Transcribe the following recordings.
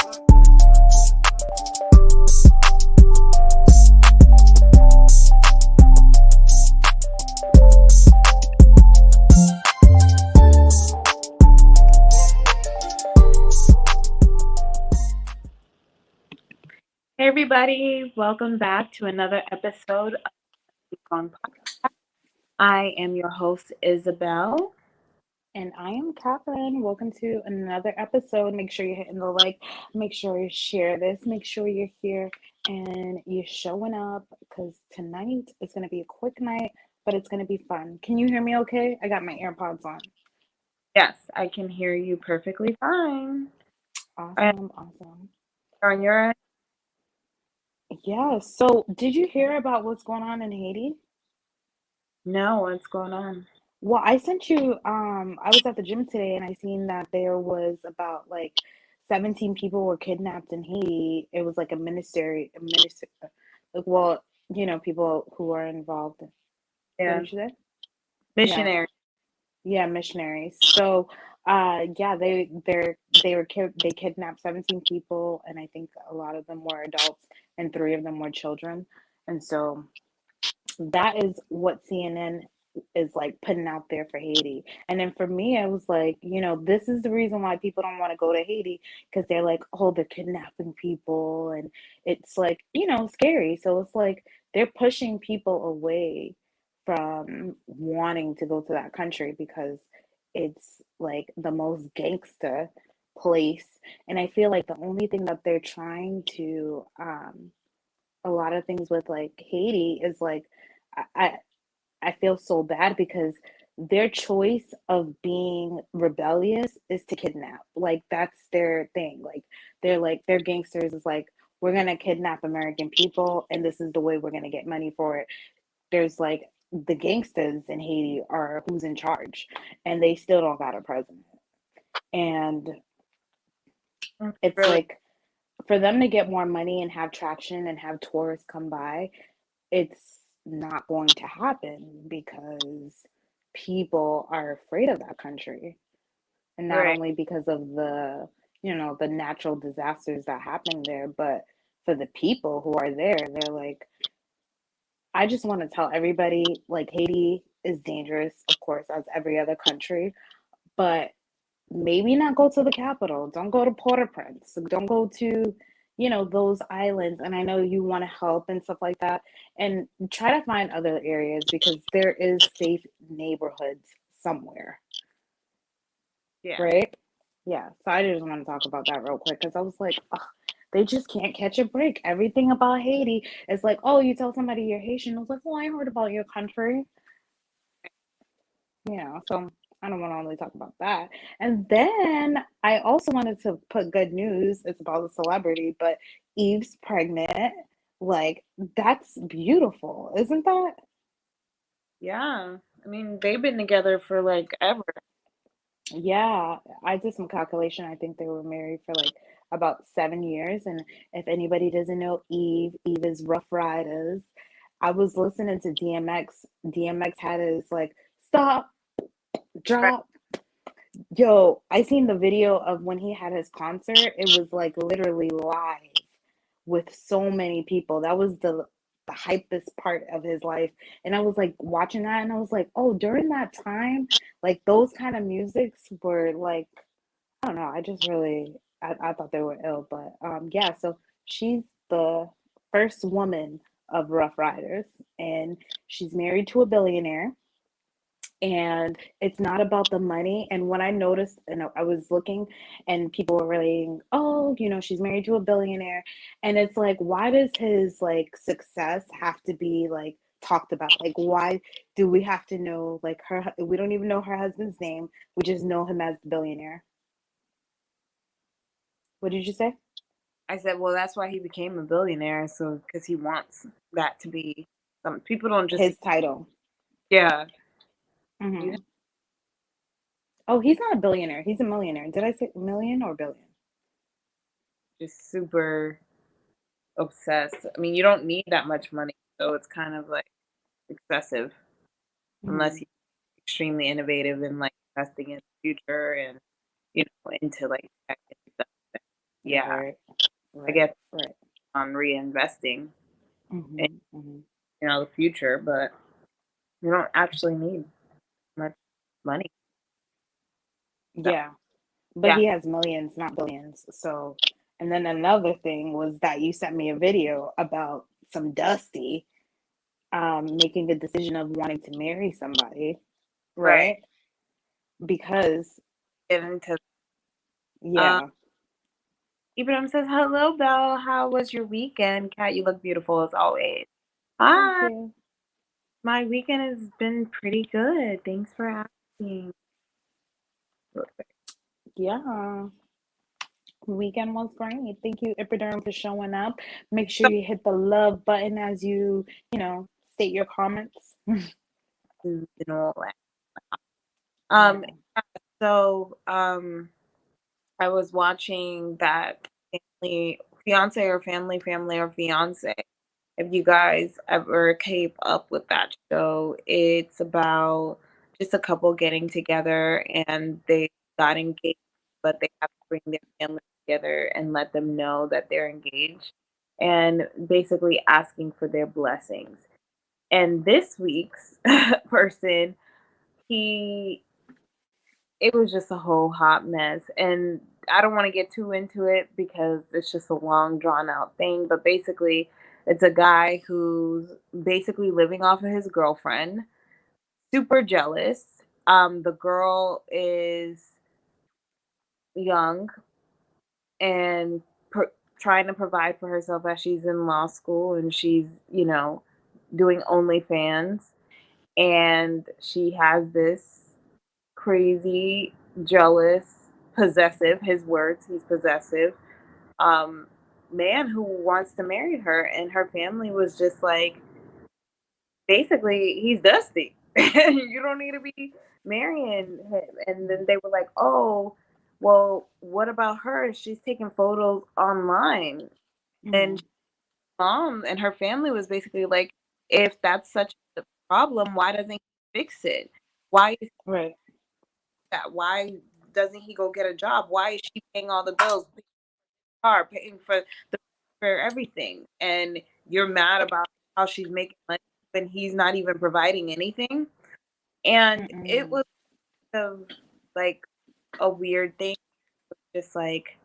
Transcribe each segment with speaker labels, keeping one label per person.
Speaker 1: Hey everybody, welcome back to another episode of the Gone Podcast. I am your host, Isabel.
Speaker 2: And I am Catherine. Welcome to another episode. Make sure you're hitting the like. Make sure you share this. Make sure you're here and you're showing up because tonight is going to be a quick night, but it's going to be fun. Can you hear me okay? I got my AirPods on.
Speaker 1: Yes, I can hear you perfectly fine. And
Speaker 2: Awesome.
Speaker 1: on your end?
Speaker 2: Yeah. So, did you hear about what's going on in Haiti?
Speaker 1: No, what's going on?
Speaker 2: Well, I sent you, I was at the gym today and I seen that there was about like 17 people were kidnapped in Haiti. It was like like, well, people who are involved. What
Speaker 1: Yeah,
Speaker 2: did you say? Yeah,
Speaker 1: missionary.
Speaker 2: yeah, missionaries. So, yeah, they kidnapped 17 people, and I think a lot of them were adults, and three of them were children. And so that is what CNN is like putting out there for Haiti. And then for me, I was like, this is the reason why people don't want to go to Haiti because they're like, oh, they're kidnapping people. And it's like, scary. So it's like they're pushing people away from wanting to go to that country because it's like the most gangster place. And I feel like the only thing that they're trying to, a lot of things with like Haiti is like I I I feel so bad because their choice of being rebellious is to kidnap. Like that's their thing. Like they're gangsters is like we're gonna kidnap American people and this is the way we're gonna get money for it. There's like the gangsters in Haiti are who's in charge and they still don't got a president. And it's
Speaker 1: Really?
Speaker 2: like for them to get more money and have traction and have tourists come by, it's not going to happen because people are afraid of that country. And not
Speaker 1: Right.
Speaker 2: only because of the natural disasters that happen there, but for the people who are there, they're like, I just want to tell everybody like Haiti is dangerous, of course, as every other country, but maybe not go to the capital. Don't go to Port-au-Prince. Don't go to, those islands. And I know you want to help and stuff like that. And try to find other areas because there is safe neighborhoods somewhere,
Speaker 1: Yeah.
Speaker 2: right? Yeah. So I just want to talk about that real quick because I was like, ugh, they just can't catch a break. Everything about Haiti is like, oh, you tell somebody you're Haitian. I was like, well, I heard about your country. So I don't want to only talk about that. And then I also wanted to put good news. It's about a celebrity, but Eve's pregnant. Like, that's beautiful, isn't that?
Speaker 1: Yeah. I mean, they've been together for like ever.
Speaker 2: Yeah, I did some calculation. I think they were married for like about 7 years. And if anybody doesn't know Eve is Rough Riders. I was listening to DMX. DMX had his like, stop,
Speaker 1: Right.
Speaker 2: drop. Yo, I seen the video of when he had his concert. It was like literally live with so many people. That was the hypest part of his life. And I was like watching that and I was like, oh, during that time, like those kind of musics were like, I don't know, I just really I thought they were ill. But yeah, so she's the first woman of Rough Riders and she's married to a billionaire and it's not about the money. And when I noticed, and I was looking, and people were relating, oh, she's married to a billionaire, and it's like, why does his like success have to be like talked about? Like, why do we have to know like her? We don't even know her husband's name. We just know him as the billionaire. What did you say?
Speaker 1: I said, well, that's why he became a billionaire. So, because he wants that to be some people don't just,
Speaker 2: His title.
Speaker 1: yeah. You
Speaker 2: Hmm. Oh, he's not a billionaire. He's a millionaire. Did I say million or billion?
Speaker 1: just super obsessed. I mean, you don't need that much money, so it's kind of like excessive unless
Speaker 2: Hmm.
Speaker 1: you're extremely innovative and like investing in the future and into like tech and stuff. yeah,
Speaker 2: Right.
Speaker 1: I
Speaker 2: Right.
Speaker 1: guess
Speaker 2: Right.
Speaker 1: on reinvesting in,
Speaker 2: Mm-hmm. Mm-hmm.
Speaker 1: the future, but you don't actually need much money. So
Speaker 2: Yeah. But
Speaker 1: yeah,
Speaker 2: he has millions, not billions. So, and then another thing was that you sent me a video about some Dusty making a decision of wanting to marry somebody,
Speaker 1: right.
Speaker 2: right? Because,
Speaker 1: Get into um.
Speaker 2: yeah.
Speaker 1: Ibrahim says, "Hello, Belle. How was your weekend, Kat? You look beautiful as always."
Speaker 2: Thank
Speaker 1: Hi.
Speaker 2: you.
Speaker 1: My weekend has been pretty good. Thanks for asking.
Speaker 2: Yeah. Weekend was great. Thank you, Epiderm, for showing up. Make sure you hit the love button as state your comments.
Speaker 1: And all that. Um,
Speaker 2: Yeah.
Speaker 1: I was watching that fiance or family or fiance. If you guys ever keep up with that show, it's about just a couple getting together and they got engaged, but they have to bring their family together and let them know that they're engaged and basically asking for their blessings. And this week's person, he it was just a whole hot mess. And I don't want to get too into it because it's just a long, drawn out thing. But basically, it's a guy who's basically living off of his girlfriend, super jealous. The girl is young and trying to provide for herself as she's in law school and she's, doing OnlyFans. And she has this crazy, jealous, possessive, his words, he's possessive, um, man who wants to marry her. And her family was just like, basically, he's Dusty. You don't need to be marrying him. And then they were like, oh, well, what about her? She's taking photos online. And
Speaker 2: Mm-hmm.
Speaker 1: mom and her family was basically like, if that's such a problem, why doesn't he fix it? Why is
Speaker 2: Right.
Speaker 1: that? Why doesn't he go get a job? Why is she paying all the bills, paying for the car, paying for everything? And you're mad about how she's making money when he's not even providing anything. And it
Speaker 2: Mm-mm.
Speaker 1: was kind of like a weird thing. Just like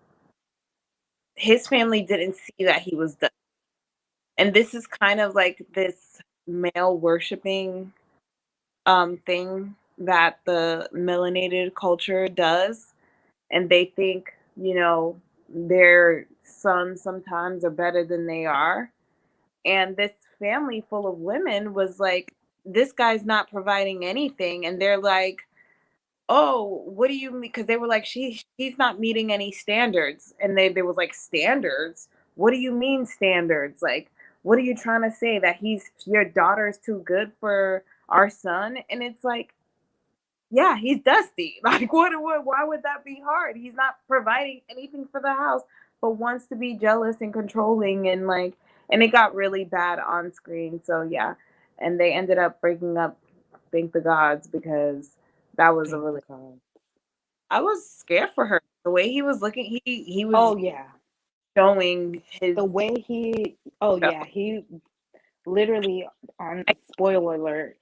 Speaker 1: his family didn't see that he was done. And this is kind of like this male worshiping thing that the melanated culture does, and they think, their sons sometimes are better than they are. And this family full of women was like, this guy's not providing anything. And they're like, oh, what do you mean? Because they were like, he's not meeting any standards. And they was like, standards? What do you mean standards? Like, what are you trying to say? That your daughter's too good for our son? And it's like, yeah, he's Dusty. Like, why would that be hard? He's not providing anything for the house, but wants to be jealous and controlling and it got really bad on screen. So yeah, and they ended up breaking up. Thank the gods, because that was a
Speaker 2: Thank
Speaker 1: really.
Speaker 2: God.
Speaker 1: I was scared for her. The way he was looking, he was
Speaker 2: Oh yeah.
Speaker 1: showing his.
Speaker 2: The way he. Oh yeah. He literally, on spoiler alert,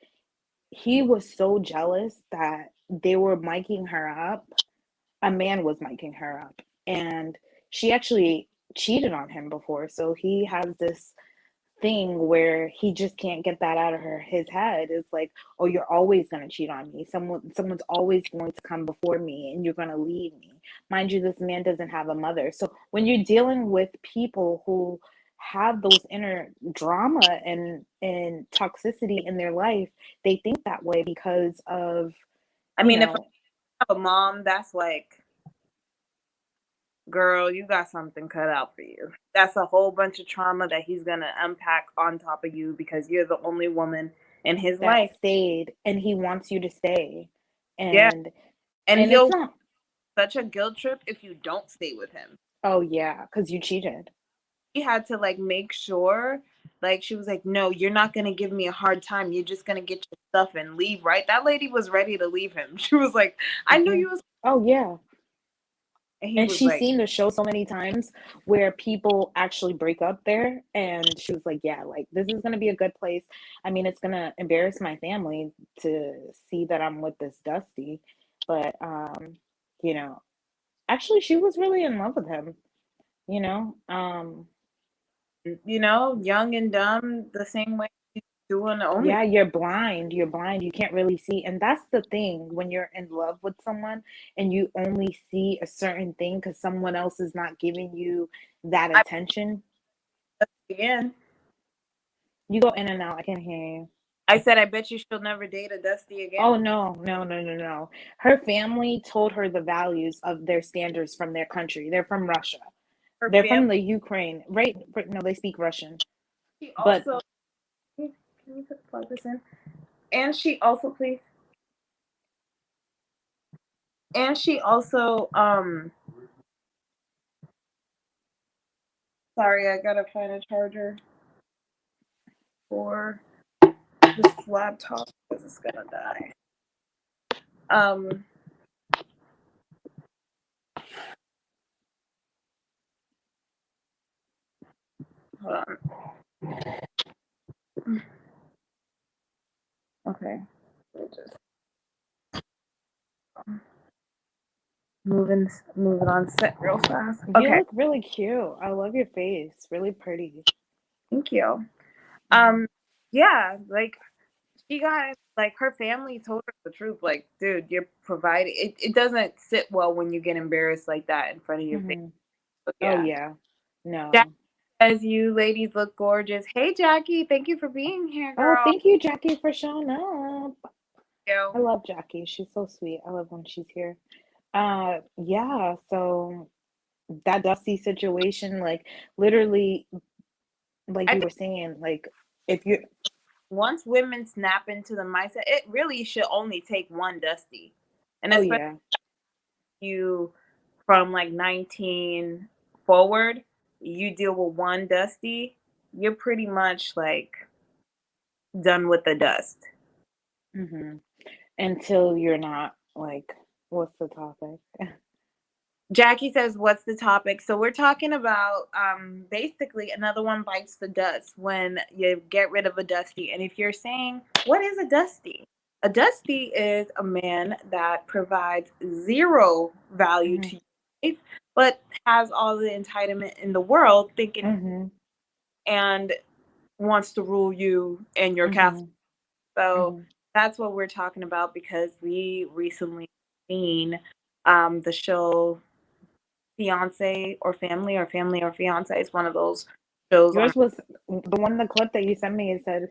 Speaker 2: he was so jealous that they were miking her up. A man was miking her up, and she actually cheated on him before. So he has this thing where he just can't get that out of his head. It's like, oh, you're always going to cheat on me. Someone's always going to come before me and you're going to leave me. Mind you, this man doesn't have a mother. So when you're dealing with people who have those inner drama and toxicity in their life, they think that way because of,
Speaker 1: I
Speaker 2: you
Speaker 1: mean, if I
Speaker 2: know,
Speaker 1: have a mom, that's like, girl, you got something cut out for you. That's a whole bunch of trauma that he's gonna unpack on top of you because you're the only woman in his
Speaker 2: that
Speaker 1: life.
Speaker 2: stayed and he wants you to stay.
Speaker 1: Yeah.
Speaker 2: And
Speaker 1: And
Speaker 2: and it's
Speaker 1: he'll
Speaker 2: not.
Speaker 1: such a guilt trip if you don't stay with him.
Speaker 2: Oh yeah, because you cheated.
Speaker 1: She had to like make sure, like she was like, no, you're not gonna give me a hard time. You're just gonna get your stuff and leave, right? That lady was ready to leave him. She was like, I knew
Speaker 2: Hmm.
Speaker 1: you was,
Speaker 2: Oh yeah.
Speaker 1: And he
Speaker 2: And
Speaker 1: was
Speaker 2: she's
Speaker 1: like,
Speaker 2: seen the show so many times where people actually break up there. And she was like, yeah, like this is going to be a good place. I mean, it's going to embarrass my family to see that I'm with this Dusty. But, you know, actually, she was really in love with him, you know?
Speaker 1: you know, young and dumb the same way he's doing the only.
Speaker 2: Yeah, you're blind. You're blind. You can't really see. And that's the thing when you're in love with someone and you only see a certain thing because someone else is not giving you that
Speaker 1: I
Speaker 2: attention.
Speaker 1: again.
Speaker 2: You go in and out. I can't hear you.
Speaker 1: I said, I bet you she'll never date a Dusty again.
Speaker 2: Oh, no, no, no, no, no. Her family told her the values of their standards from their country. They're from Russia.
Speaker 1: Her
Speaker 2: They're
Speaker 1: family.
Speaker 2: from the Ukraine, right? No, they speak Russian.
Speaker 1: She
Speaker 2: But
Speaker 1: also. Can you plug this in? And she also, please. And she also. Sorry, I gotta find a charger for this laptop because it's gonna die. Um. Hold on. Okay. Just moving on set real fast.
Speaker 2: you
Speaker 1: Okay.
Speaker 2: look really cute. I love your face. Really pretty.
Speaker 1: Thank you.
Speaker 2: Hmm.
Speaker 1: Um. Yeah. Like she got like her family told her the truth. Like, dude, you're providing. It doesn't sit well when you get embarrassed like that in front of your face.
Speaker 2: Hmm.
Speaker 1: But
Speaker 2: Oh,
Speaker 1: yeah.
Speaker 2: yeah.
Speaker 1: Jackie
Speaker 2: No.
Speaker 1: says you ladies look gorgeous. Hey Jackie, thank you for being here,
Speaker 2: Oh,
Speaker 1: girl.
Speaker 2: thank you, Jackie, for showing up. I
Speaker 1: You.
Speaker 2: love Jackie. She's so sweet. I love when she's here. Yeah, so that Dusty situation, like literally, like
Speaker 1: I
Speaker 2: you
Speaker 1: think
Speaker 2: were saying, like if you,
Speaker 1: once women snap into the mindset, it really should only take one Dusty. And
Speaker 2: oh
Speaker 1: especially
Speaker 2: yeah.
Speaker 1: you from like 19 forward, you deal with one Dusty, you're pretty much like done with the dust.
Speaker 2: Hmm. Until you're not like, what's the topic?
Speaker 1: Jackie says, "What's the topic?" So we're talking about basically another one bites the dust when you get rid of a dusty. And if you're saying, "What is a dusty?" A dusty is a man that provides zero value
Speaker 2: Hmm.
Speaker 1: to your life, but has all the entitlement in the world, thinking
Speaker 2: Hmm.
Speaker 1: and wants to rule you and your castle.
Speaker 2: Hmm.
Speaker 1: So
Speaker 2: Hmm.
Speaker 1: that's what we're talking about because we recently seen the show Fiance or Family or Fiance. It's one of those shows on.
Speaker 2: Yours was the one, the clip that you sent me. It said,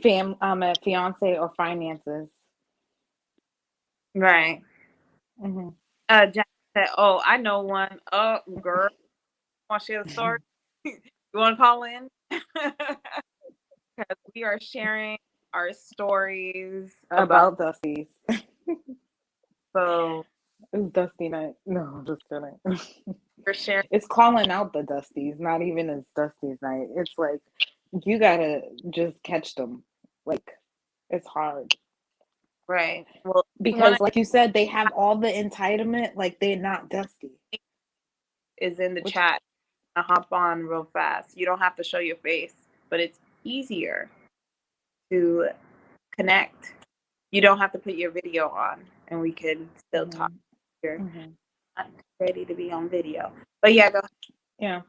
Speaker 2: a fiance or finances."
Speaker 1: Right.
Speaker 2: Hmm.
Speaker 1: Jack said, "Oh, I know one. Oh, girl, want to share the story? You want to call in? Because we are sharing our stories about.
Speaker 2: About Dusties.
Speaker 1: So
Speaker 2: It's Dusty night. No, just kidding.
Speaker 1: we're sharing.
Speaker 2: It's calling out the Dusties, not even it's Dusty's night. It's like you gotta just catch them. Like it's hard
Speaker 1: Right. Well, one
Speaker 2: because, like you said, they have all the entitlement. Like they're not Dusty.
Speaker 1: is in the
Speaker 2: Which,
Speaker 1: chat. I hop on real fast. You don't have to show your face, but it's easier to connect. You don't have to put your video on, and we can still talk
Speaker 2: hmm,
Speaker 1: here.
Speaker 2: hmm,
Speaker 1: Not ready to be on video, but yeah, go ahead.
Speaker 2: yeah.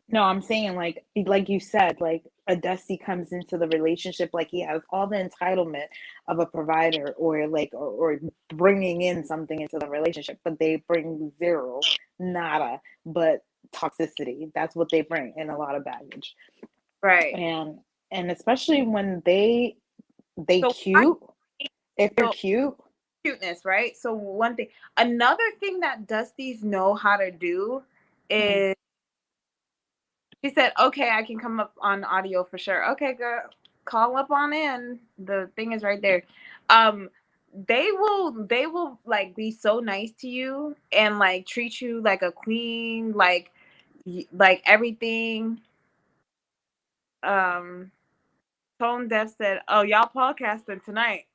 Speaker 2: No, I'm saying like you said, like a Dusty comes into the relationship like he has all the entitlement of a provider or or bringing in something into the relationship, but they bring zero, nada, but toxicity. That's what they bring and a lot of baggage.
Speaker 1: Right.
Speaker 2: And especially when they
Speaker 1: So I
Speaker 2: cute, if they're
Speaker 1: so
Speaker 2: cute.
Speaker 1: cuteness, right? So one thing, another thing that Dusties know how to do
Speaker 2: Mm,
Speaker 1: is she said, "Okay, I can come up on audio for sure." Okay, girl, call up on in. The thing is right there. Um, they will like be so nice to you and like treat you like a queen, like everything. Um, Tone Deaf said, "Oh, y'all podcasting tonight."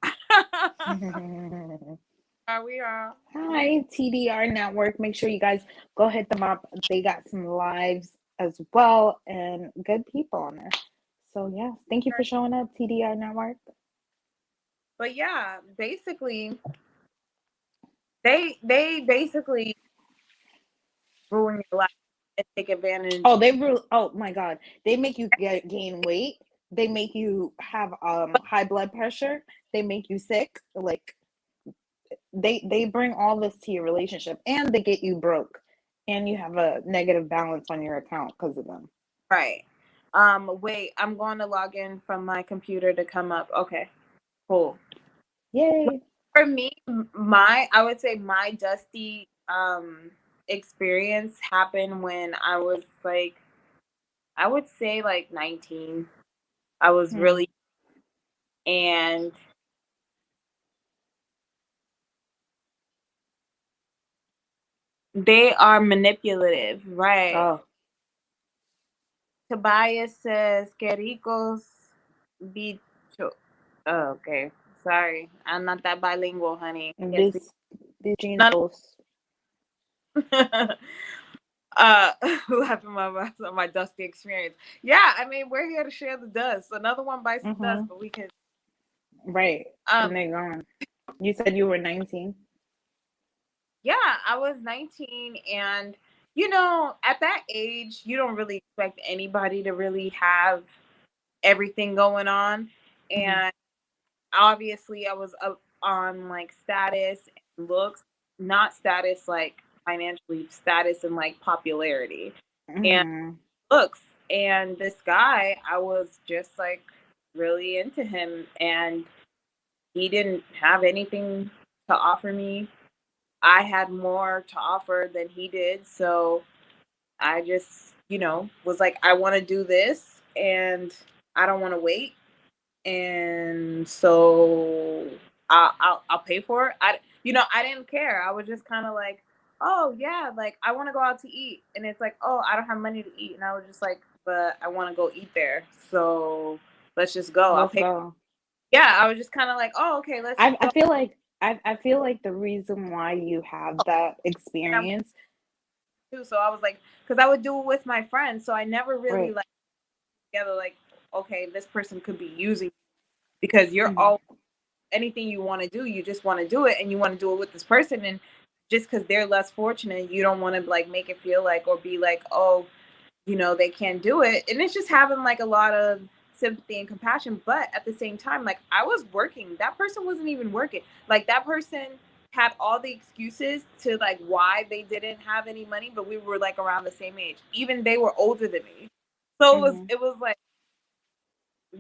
Speaker 1: We are.
Speaker 2: Hi, TDR Network. Make sure you guys go hit them up. They got some lives as well and good people on there. So, yeah, thank you for showing up, TDR Network.
Speaker 1: But yeah, basically, they basically ruin your life and take advantage.
Speaker 2: Oh my God. They make you gain weight. They make you have high blood pressure. They make you sick. Like they bring all this to your relationship and they get you broke and you have a negative balance on your account because of them.
Speaker 1: Right. Wait, I'm going to log in from my computer to come up. Okay, cool.
Speaker 2: Yay.
Speaker 1: For me, I would say my dusty experience happened when I was like, I would say like 19. I was
Speaker 2: Hmm.
Speaker 1: really, and they are manipulative, right?
Speaker 2: Oh.
Speaker 1: Tobias says, "Que ricos bicho." Oh, okay, sorry, I'm not that bilingual, honey. Can't speak. None.
Speaker 2: Virginicos.
Speaker 1: uh, laughing my mouth on my dusty experience. Yeah, I mean, we're here to share the dust. Another one bites the dust,
Speaker 2: Mm-hmm.
Speaker 1: but we can.
Speaker 2: Right.
Speaker 1: Um,
Speaker 2: And they're gone. You said you were 19?
Speaker 1: yeah, I was 19, and at that age, you don't really expect anybody to really have everything going on,
Speaker 2: Mm-hmm.
Speaker 1: and obviously, I was up on like status and looks, not status like financially, status and like popularity and
Speaker 2: Mm-hmm.
Speaker 1: looks. And this guy, I was just like really into him, and he didn't have anything to offer me. I had more to offer than he did. So I just, was like, I want to do this and I don't want to wait. And so I'll pay for it. I didn't care. I was just kind of like, oh yeah, like I want to go out to eat, and it's like, oh, I don't have money to eat, and I was just like, but I want to go eat there, so let's just go. I'll
Speaker 2: Let's
Speaker 1: pay.
Speaker 2: go.
Speaker 1: Yeah, I was just kind of like, oh, okay, let's just
Speaker 2: I
Speaker 1: go.
Speaker 2: feel like I feel like the reason why you have that
Speaker 1: And I
Speaker 2: experience,
Speaker 1: too, so I was like, because I would do it with my friends, so I never really
Speaker 2: right?
Speaker 1: like together like, okay, this person could be using you because you're
Speaker 2: Mm-hmm.
Speaker 1: all anything you want to do, you just want to do it and you want to do it with this person. And just because they're less fortunate, you don't want to like make it feel like or be like, oh, they can't do it. And it's just having like a lot of sympathy and compassion. But at the same time, like I was working, that person wasn't even working. Like that person had all the excuses to like why they didn't have any money, but we were like around the same age. Even they were older than me. So it was
Speaker 2: Mm-hmm.
Speaker 1: it was like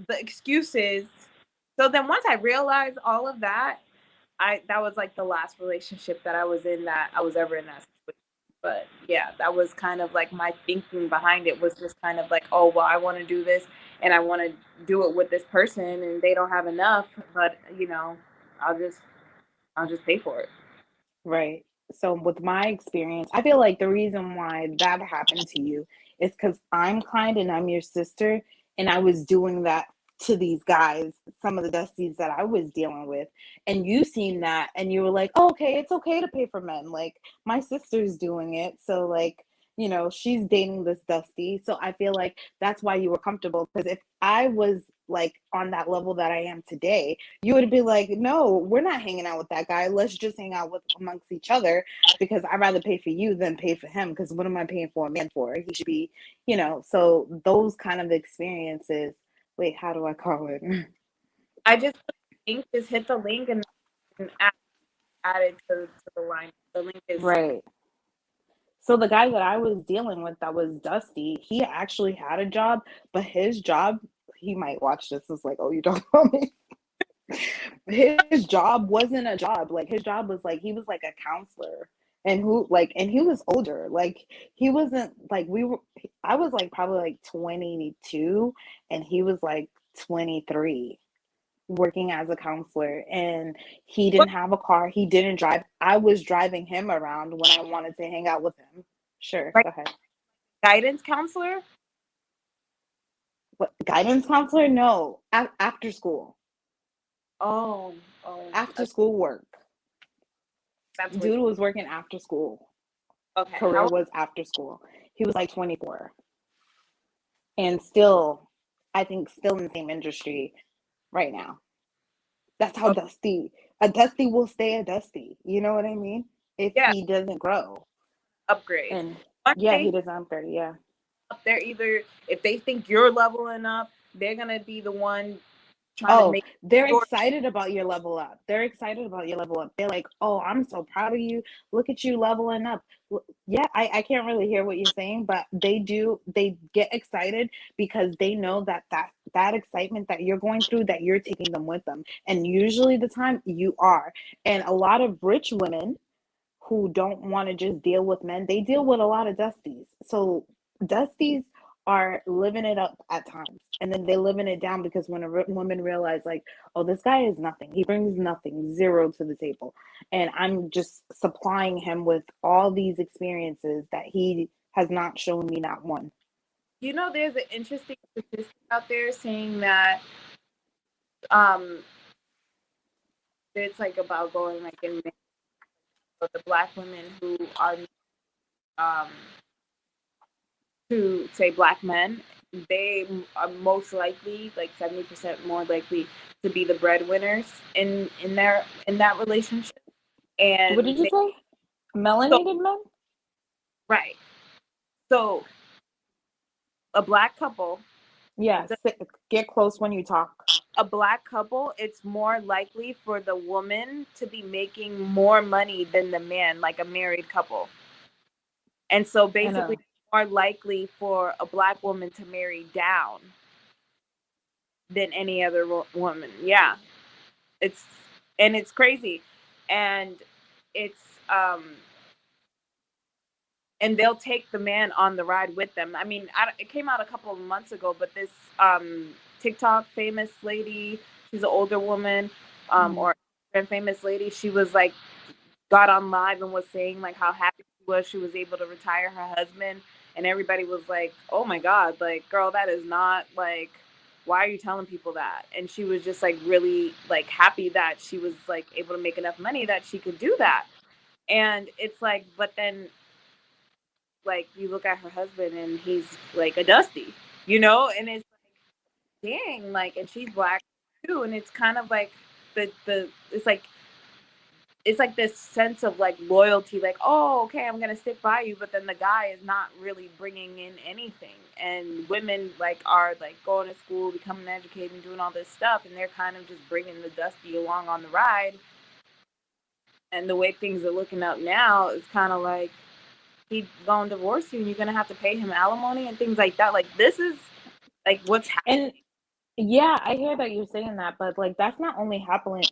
Speaker 1: the excuses. So then once I realized all of that, that was like the last relationship that I was in that I was ever in that situation. But yeah, that was kind of like my thinking behind it was just kind of like, oh well, I want to do this and I want to do it with this person and they don't have enough, but I'll just I'll just pay for it.
Speaker 2: Right. So with my experience, I feel like the reason why that happened to you is because I'm kind and I'm your sister, and I was doing that to these guys, some of the dusties that I was dealing with, and you seen that, and you were like, oh, okay, it's okay to pay for men. Like my sister's doing it, so like she's dating this dusty. So I feel like that's why you were comfortable. Because if I was like on that level that I am today, you would be like, no, we're not hanging out with that guy. Let's just hang out with amongst each other because I'd rather pay for you than pay for him. Because what am I paying for a man for? He should be, so those kind of experiences. Wait, how do I call it?
Speaker 1: I just just hit the link and add it to the line. The link is
Speaker 2: Right. So the guy that I was dealing with that was Dusty, he actually had a job, but his job, he might watch this, is like, oh, you don't know me. His job wasn't a job. Like his job was like he was like a counselor. And he was older. Like he wasn't like we were I was like probably like 22 and he was like 23 working as a counselor, and he
Speaker 1: what
Speaker 2: didn't have a car. He didn't drive. I was driving him around when I wanted to hang out with him. Sure,
Speaker 1: like
Speaker 2: go ahead.
Speaker 1: guidance counselor.
Speaker 2: What, guidance counselor? No, after school.
Speaker 1: Oh, oh,
Speaker 2: After school work.
Speaker 1: That's what.
Speaker 2: Dude was working after school.
Speaker 1: Okay.
Speaker 2: Career
Speaker 1: How?
Speaker 2: was after school. He was like 24 and still, I think, still in the same industry right now. That's how
Speaker 1: Okay,
Speaker 2: Dusty, a Dusty will stay a Dusty. You know what I mean? If
Speaker 1: yeah.
Speaker 2: he doesn't grow.
Speaker 1: Upgrade.
Speaker 2: And
Speaker 1: Once
Speaker 2: yeah, he
Speaker 1: they
Speaker 2: does on 30. Yeah.
Speaker 1: up, they're either if they think you're leveling up, they're gonna be the one trying to
Speaker 2: Oh,
Speaker 1: make
Speaker 2: they're
Speaker 1: sure.
Speaker 2: excited about your level up. They're excited about your level up. They're like, oh, I'm so proud of you. Look at you leveling up. Yeah, I can't really hear what you're saying, but they do, they get excited because they know that excitement that you're going through, that you're taking them with them. And usually the time you are. And a lot of rich women who don't want to just deal with men, they deal with a lot of dusties. So dusties are living it up at times, and then they living it down because when a woman realize like, oh, this guy is nothing. He brings nothing, zero to the table, and I'm just supplying him with all these experiences that he has not shown me not one.
Speaker 1: There's an interesting statistic out there saying that um, it's like about going like in but the black women who are um, to say black men, they are most likely like 70% more likely to be the breadwinners in that relationship.
Speaker 2: What
Speaker 1: And
Speaker 2: did you
Speaker 1: they
Speaker 2: say?
Speaker 1: so
Speaker 2: Melanated men?
Speaker 1: right. So a black couple,
Speaker 2: Yes.
Speaker 1: the,
Speaker 2: Get close when you talk.
Speaker 1: a black couple, it's more likely for the woman to be making more money than the man, like a married couple. And so
Speaker 2: I
Speaker 1: basically
Speaker 2: know.
Speaker 1: more likely for a black woman to marry down than any other woman. Yeah. It's it's crazy. And it's and they'll take the man on the ride with them. I mean, it came out a couple of months ago, but this TikTok famous lady, she's an older woman,
Speaker 2: Mm-hmm.
Speaker 1: or a famous lady. She was like got on live and was saying like how happy she was able to retire her husband, and everybody was like, "Oh my god, like girl, that is not like." Why are you telling people that? And she was just like really like happy that she was like able to make enough money that she could do that. And it's like, but then like you look at her husband and he's like a dusty, and it's like dang, like, and she's black too, and it's kind of like the it's like this sense of like loyalty, like, oh, okay, I'm gonna stick by you, but then the guy is not really bringing in anything, and women like are like going to school, becoming educated, and doing all this stuff, and they're kind of just bringing the dusty along on the ride. And the way things are looking up now is kind of like he's gonna divorce you and you're gonna have to pay him alimony and things like that. Like this is like what's happening.
Speaker 2: And yeah, I hear that you're saying that, but like that's not only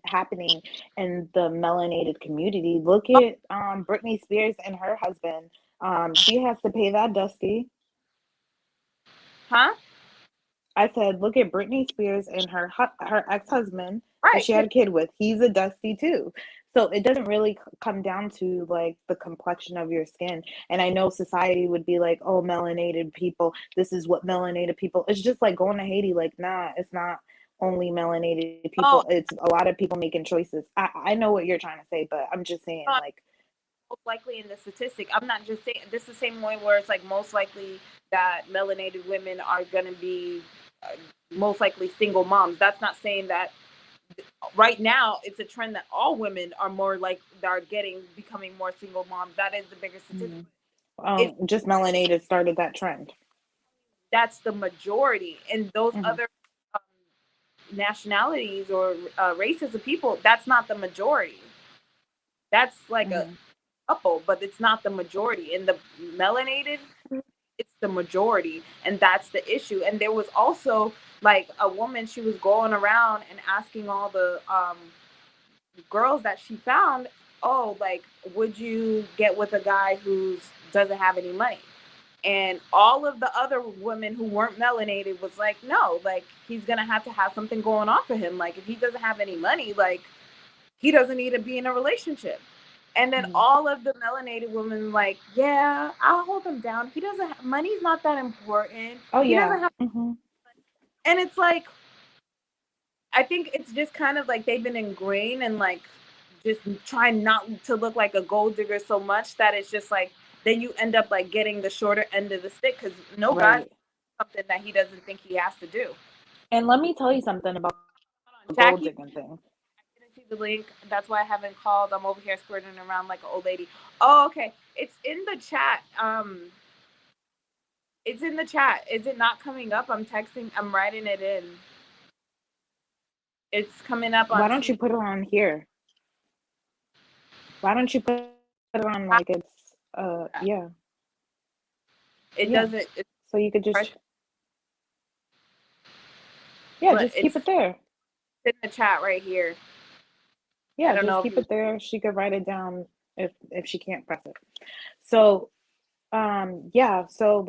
Speaker 2: happening in the melanated community. Look at Britney Spears and her husband. She has to pay that Dusty.
Speaker 1: Huh?
Speaker 2: I said, look at Britney Spears and her ex-husband that
Speaker 1: Right.
Speaker 2: she had a kid with. He's a Dusty too. So it doesn't really come down to like the complexion of your skin. And I know society would be like, oh, melanated people, this is what melanated people. It's just like going to Haiti. Like, nah, it's not only melanated
Speaker 1: Oh,
Speaker 2: people. It's a lot of people making choices. I know what you're trying to say, but I'm just saying,
Speaker 1: not
Speaker 2: like,
Speaker 1: most likely in the statistic. I'm not just saying this is the same way where it's like most likely that melanated women are gonna be most likely single moms. That's not saying that right now it's a trend that all women are more like are getting becoming more single moms. That is the biggest statistic.
Speaker 2: mm,
Speaker 1: If
Speaker 2: just melanated started that trend.
Speaker 1: that's the majority, and those
Speaker 2: Hmm.
Speaker 1: other um, nationalities or races of people, that's not the majority. That's like a
Speaker 2: Hmm.
Speaker 1: couple, but it's not the majority. In the melanated, it's the majority, and that's the issue. And there was also like a woman, she was going around and asking all the girls that she found, oh, like, would you get with a guy who doesn't have any money? And all of the other women who weren't melanated was like, no, like he's gonna have to have something going on for him. Like if he doesn't have any money, like he doesn't need to be in a relationship. And then
Speaker 2: Hmm.
Speaker 1: all of the melanated women like, yeah, I'll hold him down. He doesn't have, money's not that important.
Speaker 2: Oh
Speaker 1: He
Speaker 2: yeah.
Speaker 1: doesn't have,
Speaker 2: Hmm.
Speaker 1: and it's like I think it's just kind of like they've been ingrained in like just trying not to look like a gold digger so much that it's just like then you end up like getting the shorter end of the stick because no guy's
Speaker 2: Right.
Speaker 1: something that he doesn't think he has to do.
Speaker 2: And let me tell you something about
Speaker 1: Hold
Speaker 2: the
Speaker 1: on,
Speaker 2: gold
Speaker 1: Jackie,
Speaker 2: digging thing.
Speaker 1: I didn't see the link. That's why I haven't called. I'm over here squirting around like an old lady. Oh, okay. It's in the chat. It's in the chat. Is it not coming up? I'm texting. I'm writing it in. It's coming up
Speaker 2: Why
Speaker 1: on
Speaker 2: don't you
Speaker 1: TV.
Speaker 2: put it on here? Why don't you put it on like it's yeah.
Speaker 1: It
Speaker 2: Yeah.
Speaker 1: doesn't. It's
Speaker 2: So you could
Speaker 1: fresh,
Speaker 2: just yeah,
Speaker 1: but
Speaker 2: just keep
Speaker 1: it's
Speaker 2: it there.
Speaker 1: in the chat right here. I
Speaker 2: Yeah,
Speaker 1: don't
Speaker 2: just
Speaker 1: know if
Speaker 2: keep
Speaker 1: you.
Speaker 2: it there. She could write it down if she can't press it. So yeah, so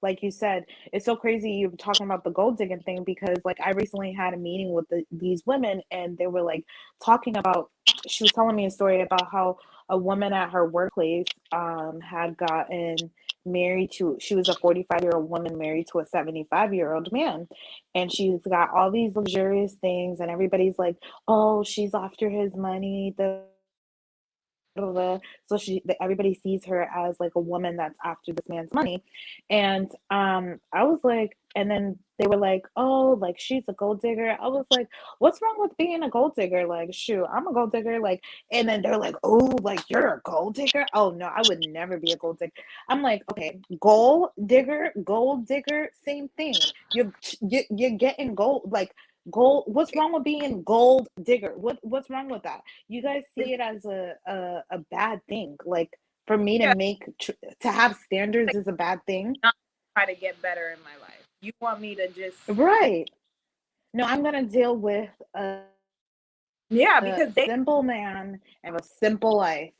Speaker 2: like you said, it's so crazy you're talking about the gold digging thing because like I recently had a meeting with these women and they were like talking about she was telling me a story about how a woman at her workplace had gotten married to she was a 45-year-old woman married to a 75-year-old man and she's got all these luxurious things and everybody's like oh she's after his money so everybody sees her as like a woman that's after this man's money and I was like and then they were like oh like she's a gold digger. I was like what's wrong with being a gold digger? Like shoot, I'm a gold digger. Like and then they're like oh like you're a gold digger. Oh no, I would never be a gold digger. I'm like okay, gold digger, same thing. You're getting gold. Like gold, what's wrong with being gold digger? What's wrong with that? You guys see
Speaker 1: It's
Speaker 2: it as a bad thing. Like for me to
Speaker 1: yeah,
Speaker 2: to have standards
Speaker 1: like
Speaker 2: is a bad thing.
Speaker 1: not try to get better in my life. You want me to just
Speaker 2: Right. No, I'm gonna deal with
Speaker 1: yeah,
Speaker 2: a
Speaker 1: because they
Speaker 2: simple man and a simple life.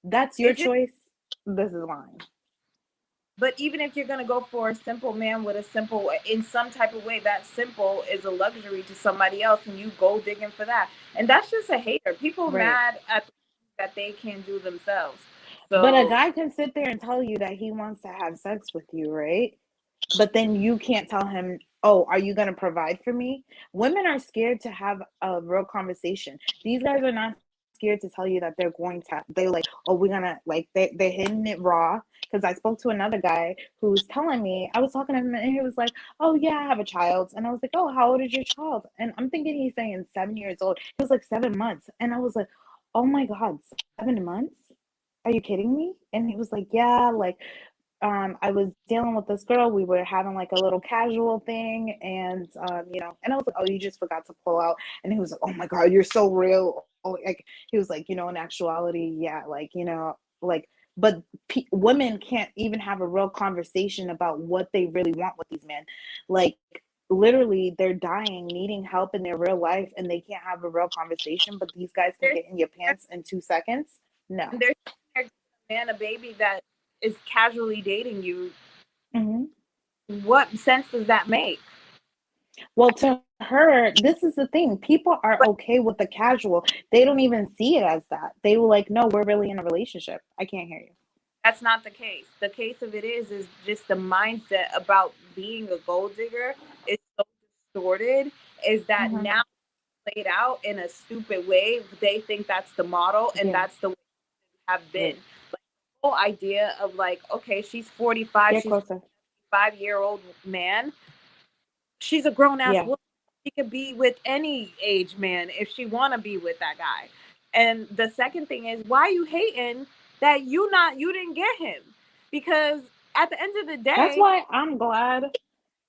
Speaker 2: That's your
Speaker 1: it just.
Speaker 2: choice. This is mine.
Speaker 1: But even if you're gonna go for a simple man with a simple, in some type of way, that simple is a luxury to somebody else, and you go digging for that, and that's just a hater. People
Speaker 2: Right.
Speaker 1: mad at the that they can do themselves.
Speaker 2: But a
Speaker 1: So
Speaker 2: guy can sit there and tell you that he wants to have sex with you, right? But then you can't tell him, oh, are you going to provide for me? Women are scared to have a real conversation. These guys are not scared to tell you that they're like, oh, we're going to, like, they're hitting it raw. Because I spoke to another guy who was telling me, I was talking to him and he was like, oh, yeah, I have a child. And I was like, oh, how old is your child? And I'm thinking he's saying 7 years old. He was like 7 months. And I was like, oh my God, 7 months? Are you kidding me? And he was like, yeah, like I was dealing with this girl. We were having like a little casual thing, and and I was like, "Oh, you just forgot to pull out." And he was like, "Oh my God, you're so real." Oh, like he was like, in actuality, yeah, like like. But women can't even have a real conversation about what they really want with these men. Like literally, they're dying, needing help in their real life, and they can't have a real conversation. But these guys can
Speaker 1: there's
Speaker 2: get in your pants in 2 seconds.
Speaker 1: and
Speaker 2: No.
Speaker 1: there's a man, a baby that is casually dating you.
Speaker 2: Mhm.
Speaker 1: What sense does that make?
Speaker 2: Well, to her, this is the thing. People are
Speaker 1: But
Speaker 2: okay with the casual. They don't even see it as that. They were like, no, we're really in a relationship. I can't hear you.
Speaker 1: that's not the case. The case of it is just the mindset about being a gold digger is so distorted. Is that
Speaker 2: Hmm.
Speaker 1: now played out in a stupid way? They think that's the model, and
Speaker 2: Yeah,
Speaker 1: that's the way they have been.
Speaker 2: right.
Speaker 1: Like the whole idea of like, okay, she's 45,
Speaker 2: Get
Speaker 1: she's
Speaker 2: closer.
Speaker 1: 5 year old man. She's a grown ass
Speaker 2: Yeah,
Speaker 1: woman. She could be with any age man if she wanna be with that guy. And the second thing is, why you hating that you didn't get him? Because at the end of the
Speaker 2: that's
Speaker 1: day,
Speaker 2: why I'm glad.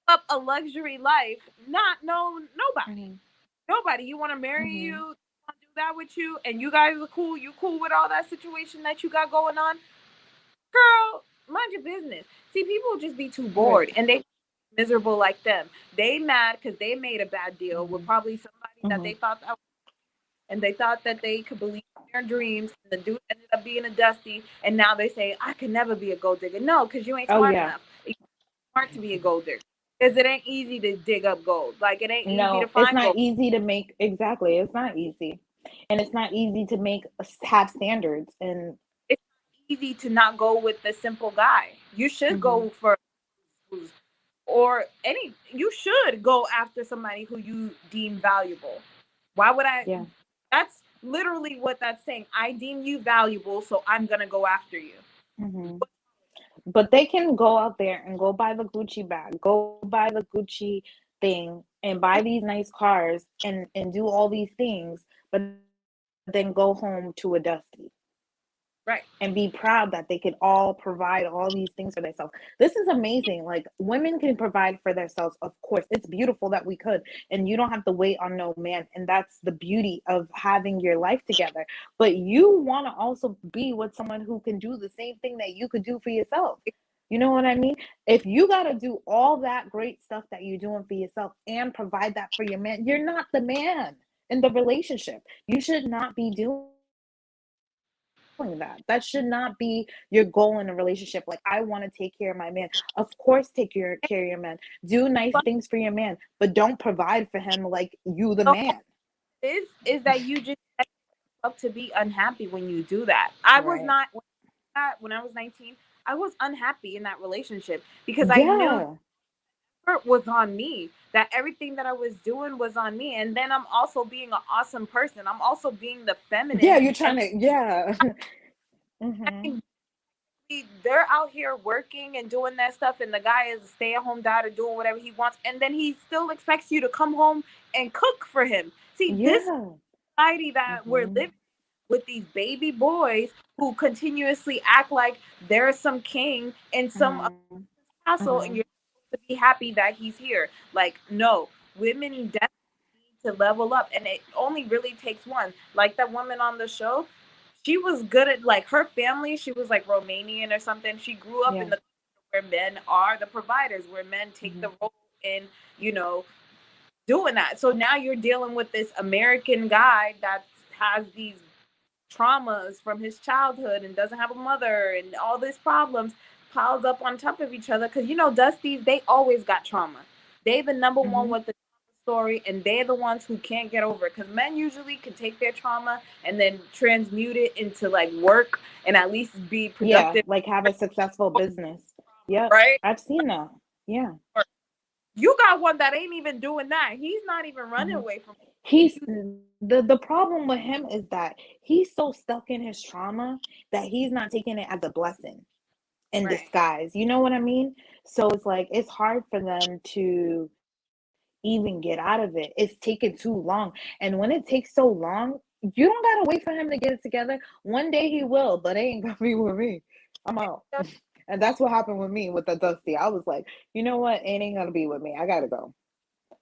Speaker 1: up a luxury life, not no nobody.
Speaker 2: Hmm.
Speaker 1: Nobody. You want to marry you,
Speaker 2: Hmm.
Speaker 1: want to do that with you, and you guys are cool. You cool with all that situation that you got going on, girl. Mind your business. See, people just be too
Speaker 2: Right.
Speaker 1: bored, and they miserable like them. They mad because they made a bad deal with
Speaker 2: Hmm.
Speaker 1: probably somebody that
Speaker 2: Hmm.
Speaker 1: they thought that, and they thought that they could believe in their dreams. And the dude ended up being a dusty, and now they say I could never be a gold digger. No, because you ain't
Speaker 2: Oh
Speaker 1: smart
Speaker 2: yeah.
Speaker 1: enough. You're smart to be a gold digger. Because it ain't easy to dig up gold. Like it ain't easy to
Speaker 2: No, it's
Speaker 1: find
Speaker 2: not
Speaker 1: gold.
Speaker 2: easy to make exactly. It's not easy, and it's not easy to make have standards. And
Speaker 1: It's easy to not go with the simple guy. You should
Speaker 2: hmm.
Speaker 1: go for or any. You should go after somebody who you deem valuable. Why would I?
Speaker 2: Yeah,
Speaker 1: That's literally what that's saying. I deem you valuable, so I'm gonna go after you.
Speaker 2: Hmm. But they can go out there and go buy the Gucci bag, go buy the Gucci thing, and buy these nice cars and do all these things, but then go home to a dusty
Speaker 1: Right.
Speaker 2: and be proud that they could all provide all these things for themselves. This is amazing. Like women can provide for themselves, of course. It's beautiful that we could, and you don't have to wait on no man. And that's the beauty of having your life together. But you want to also be with someone who can do the same thing that you could do for yourself. You know what I mean? If you got to do all that great stuff that you're doing for yourself and provide that for your man, you're not the man in the relationship. You should not be doing that. That should not be your goal in a relationship. Like, I want to take care of my man. Of course, care of your man. Do nice things for your man, but don't provide for him like you, the man.
Speaker 1: The whole is that you just set yourself up to be unhappy when you do that. I was
Speaker 2: Right.
Speaker 1: not when I was 19. I was unhappy in that relationship because I knew
Speaker 2: Yeah.
Speaker 1: it was on me. That everything that I was doing was on me, and then I'm also being an awesome person. I'm also being the
Speaker 2: Yeah,
Speaker 1: feminine,
Speaker 2: you're
Speaker 1: and
Speaker 2: trying to, yeah.
Speaker 1: I
Speaker 2: Hmm.
Speaker 1: mean, they're out here working and doing that stuff, and the guy is a stay-at-home dad or doing whatever he wants, and then he still expects you to come home and cook for him. See, this
Speaker 2: Yeah.
Speaker 1: society that we're
Speaker 2: Hmm.
Speaker 1: living with these baby boys who continuously act like there's some king in some
Speaker 2: Hmm.
Speaker 1: castle
Speaker 2: Hmm.
Speaker 1: and you're supposed to be happy that he's here. Like, no, women definitely need to level up, and it only really takes one. Like that woman on the show, she was good at like her family. She was like Romanian or something. She grew up in
Speaker 2: Yeah.
Speaker 1: the where men are the providers, where men take
Speaker 2: Hmm.
Speaker 1: the role in, you know, doing that. So now you're dealing with this American guy that has these traumas from his childhood and doesn't have a mother and all these problems piled up on top of each other. Because you know, Dusties, they always got trauma. They the number one
Speaker 2: Hmm.
Speaker 1: with the story, and they're the ones who can't get over it. Because men usually can take their trauma and then transmute it into like work and at least be
Speaker 2: Yeah,
Speaker 1: productive,
Speaker 2: like have a successful business. Yep,
Speaker 1: right?
Speaker 2: I've seen that. Yeah.
Speaker 1: You got one that ain't even doing that. He's not even running
Speaker 2: Hmm.
Speaker 1: away from
Speaker 2: He's
Speaker 1: you.
Speaker 2: the problem with him is that he's so stuck in his trauma that he's not taking it as a blessing in
Speaker 1: Right.
Speaker 2: disguise. You know what I mean? So it's like it's hard for them to even get out of it. It's taken too long. And when it takes so long, you don't gotta wait for him to get it together. One day he will, but it ain't gonna be with me. I'm out. And that's what happened with me with the Dusty. I was like, you know what? It ain't gonna be with me. I gotta go.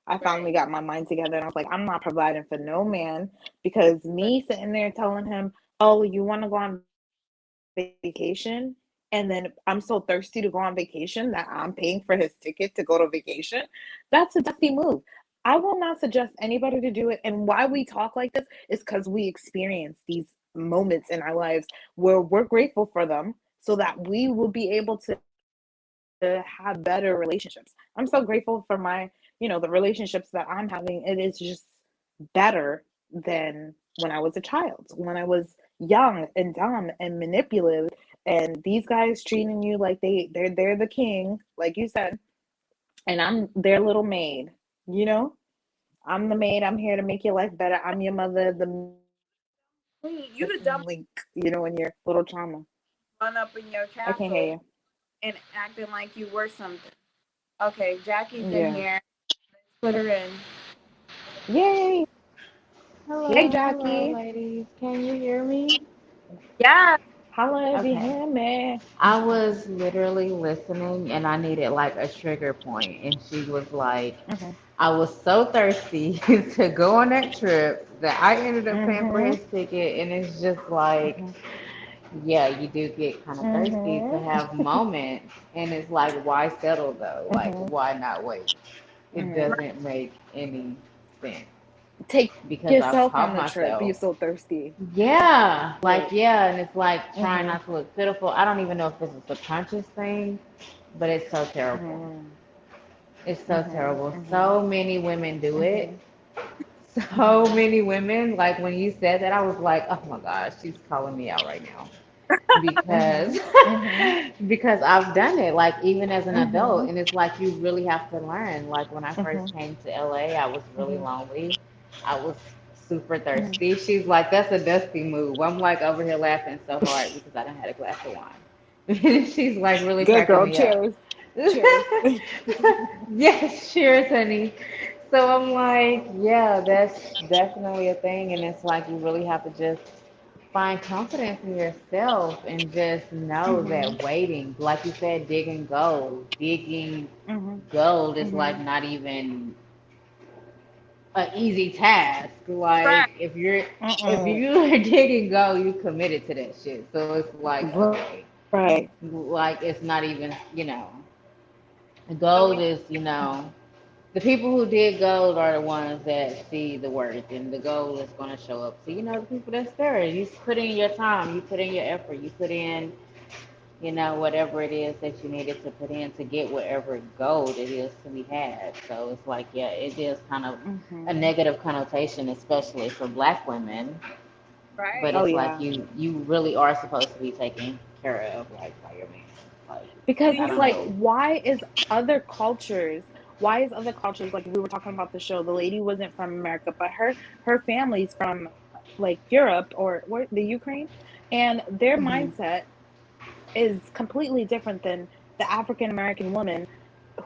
Speaker 2: I
Speaker 1: Right.
Speaker 2: finally got my mind together and I was like, I'm not providing for no man because
Speaker 1: Right.
Speaker 2: me sitting there telling him, oh, you want to go on vacation? And then I'm so thirsty to go on vacation that I'm paying for his ticket to go to vacation. That's a Dusty move. I will not suggest anybody to do it. And why we talk like this is because we experience these moments in our lives where we're grateful for them so that we will be able to have better relationships. I'm so grateful for the relationships that I'm having. It is just better than when I was a child, when I was young and dumb and manipulative. And these guys treating you like they're the king, like you said, and I'm their little maid. You know, I'm the maid. I'm here to make your life better. I'm your mother, the missing link. You
Speaker 1: You
Speaker 2: know,
Speaker 1: the
Speaker 2: in
Speaker 1: dumb
Speaker 2: your little trauma.
Speaker 1: run up in
Speaker 2: I
Speaker 1: your
Speaker 2: can't hear you.
Speaker 1: castle and acting like you were something. Okay, Jackie's in
Speaker 2: Yeah.
Speaker 1: here. Put her in.
Speaker 2: Yay. Hey,
Speaker 3: Hello, hello,
Speaker 2: Jackie.
Speaker 3: ladies. Can you hear me?
Speaker 1: Yeah.
Speaker 2: Holla if you
Speaker 3: Okay.
Speaker 2: hear me.
Speaker 3: I was literally listening and I needed like a trigger point, and she was like,
Speaker 2: Mhm.
Speaker 3: I was so thirsty to go on that trip that I ended up paying for his
Speaker 2: Mhm.
Speaker 3: ticket, and it's just like,
Speaker 2: Mhm.
Speaker 3: yeah, you do get kind of thirsty to
Speaker 2: Mhm.
Speaker 3: have moments, and it's like, why settle though? Like,
Speaker 2: Mhm.
Speaker 3: why not wait? It
Speaker 2: Mhm.
Speaker 3: doesn't make any sense
Speaker 2: Take
Speaker 3: because I've
Speaker 2: yourself on
Speaker 3: taught
Speaker 2: the trip. You're
Speaker 3: myself.
Speaker 2: so thirsty.
Speaker 3: Yeah, like
Speaker 2: Right.
Speaker 3: yeah, and it's like trying
Speaker 2: Mhm.
Speaker 3: not to look pitiful. I don't even know if this is a conscious thing, but it's so terrible.
Speaker 2: Mhm.
Speaker 3: It's so
Speaker 2: Mhm.
Speaker 3: terrible.
Speaker 2: Mhm.
Speaker 3: So many women do it.
Speaker 2: Mhm.
Speaker 3: So
Speaker 2: Mhm.
Speaker 3: many women. Like when you said that, I was like, oh my gosh, she's calling me out right now because
Speaker 2: Mhm. Mhm.
Speaker 3: because I've done it. Like even as an adult,
Speaker 2: Mhm.
Speaker 3: and it's like you really have to learn. Like when I first
Speaker 2: Mhm.
Speaker 3: came to LA, I was really
Speaker 2: Mhm.
Speaker 3: lonely. I was super
Speaker 2: Mhm.
Speaker 3: thirsty. She's like, that's a Dusty move. I'm like over here laughing so hard because I done had a glass of wine. She's like really
Speaker 2: Good
Speaker 3: cracking
Speaker 2: girl.
Speaker 3: me up.
Speaker 2: Cheers. Cheers.
Speaker 3: Yes, cheers, honey. So I'm like, yeah, that's definitely a thing. And it's like you really have to just find confidence in yourself and just know
Speaker 2: Mhm.
Speaker 3: that waiting, like you said, digging
Speaker 2: Mhm.
Speaker 3: gold is like
Speaker 2: Mhm.
Speaker 3: not even an easy task.
Speaker 1: Right.
Speaker 3: Like if
Speaker 2: Uh-uh.
Speaker 3: you are digging gold, you committed to that shit. So it's like, okay,
Speaker 2: Right.
Speaker 3: like it's not even,
Speaker 1: So
Speaker 3: gold
Speaker 1: we
Speaker 3: is, the people who did gold are the ones that see the worth, and the gold is going to show up. So, the people that's there, you put in your time, you put in your effort, you put in, whatever it is that you needed to put in to get whatever gold it is to be had. So it's like, yeah, it is kind of a
Speaker 2: Mhm.
Speaker 3: negative connotation, especially for black women. But
Speaker 1: right.
Speaker 2: Oh
Speaker 3: it's like
Speaker 2: yeah.
Speaker 3: you really are supposed to be taken care of, like by your man. Like,
Speaker 2: Because
Speaker 1: Do
Speaker 3: I
Speaker 2: it's
Speaker 3: don't
Speaker 1: you
Speaker 2: like,
Speaker 3: know.
Speaker 2: why is other cultures, like we were talking about the show, the lady wasn't from America, but her family's from like Europe or what, the Ukraine, and their
Speaker 3: Hmm.
Speaker 2: mindset is completely different than the African American woman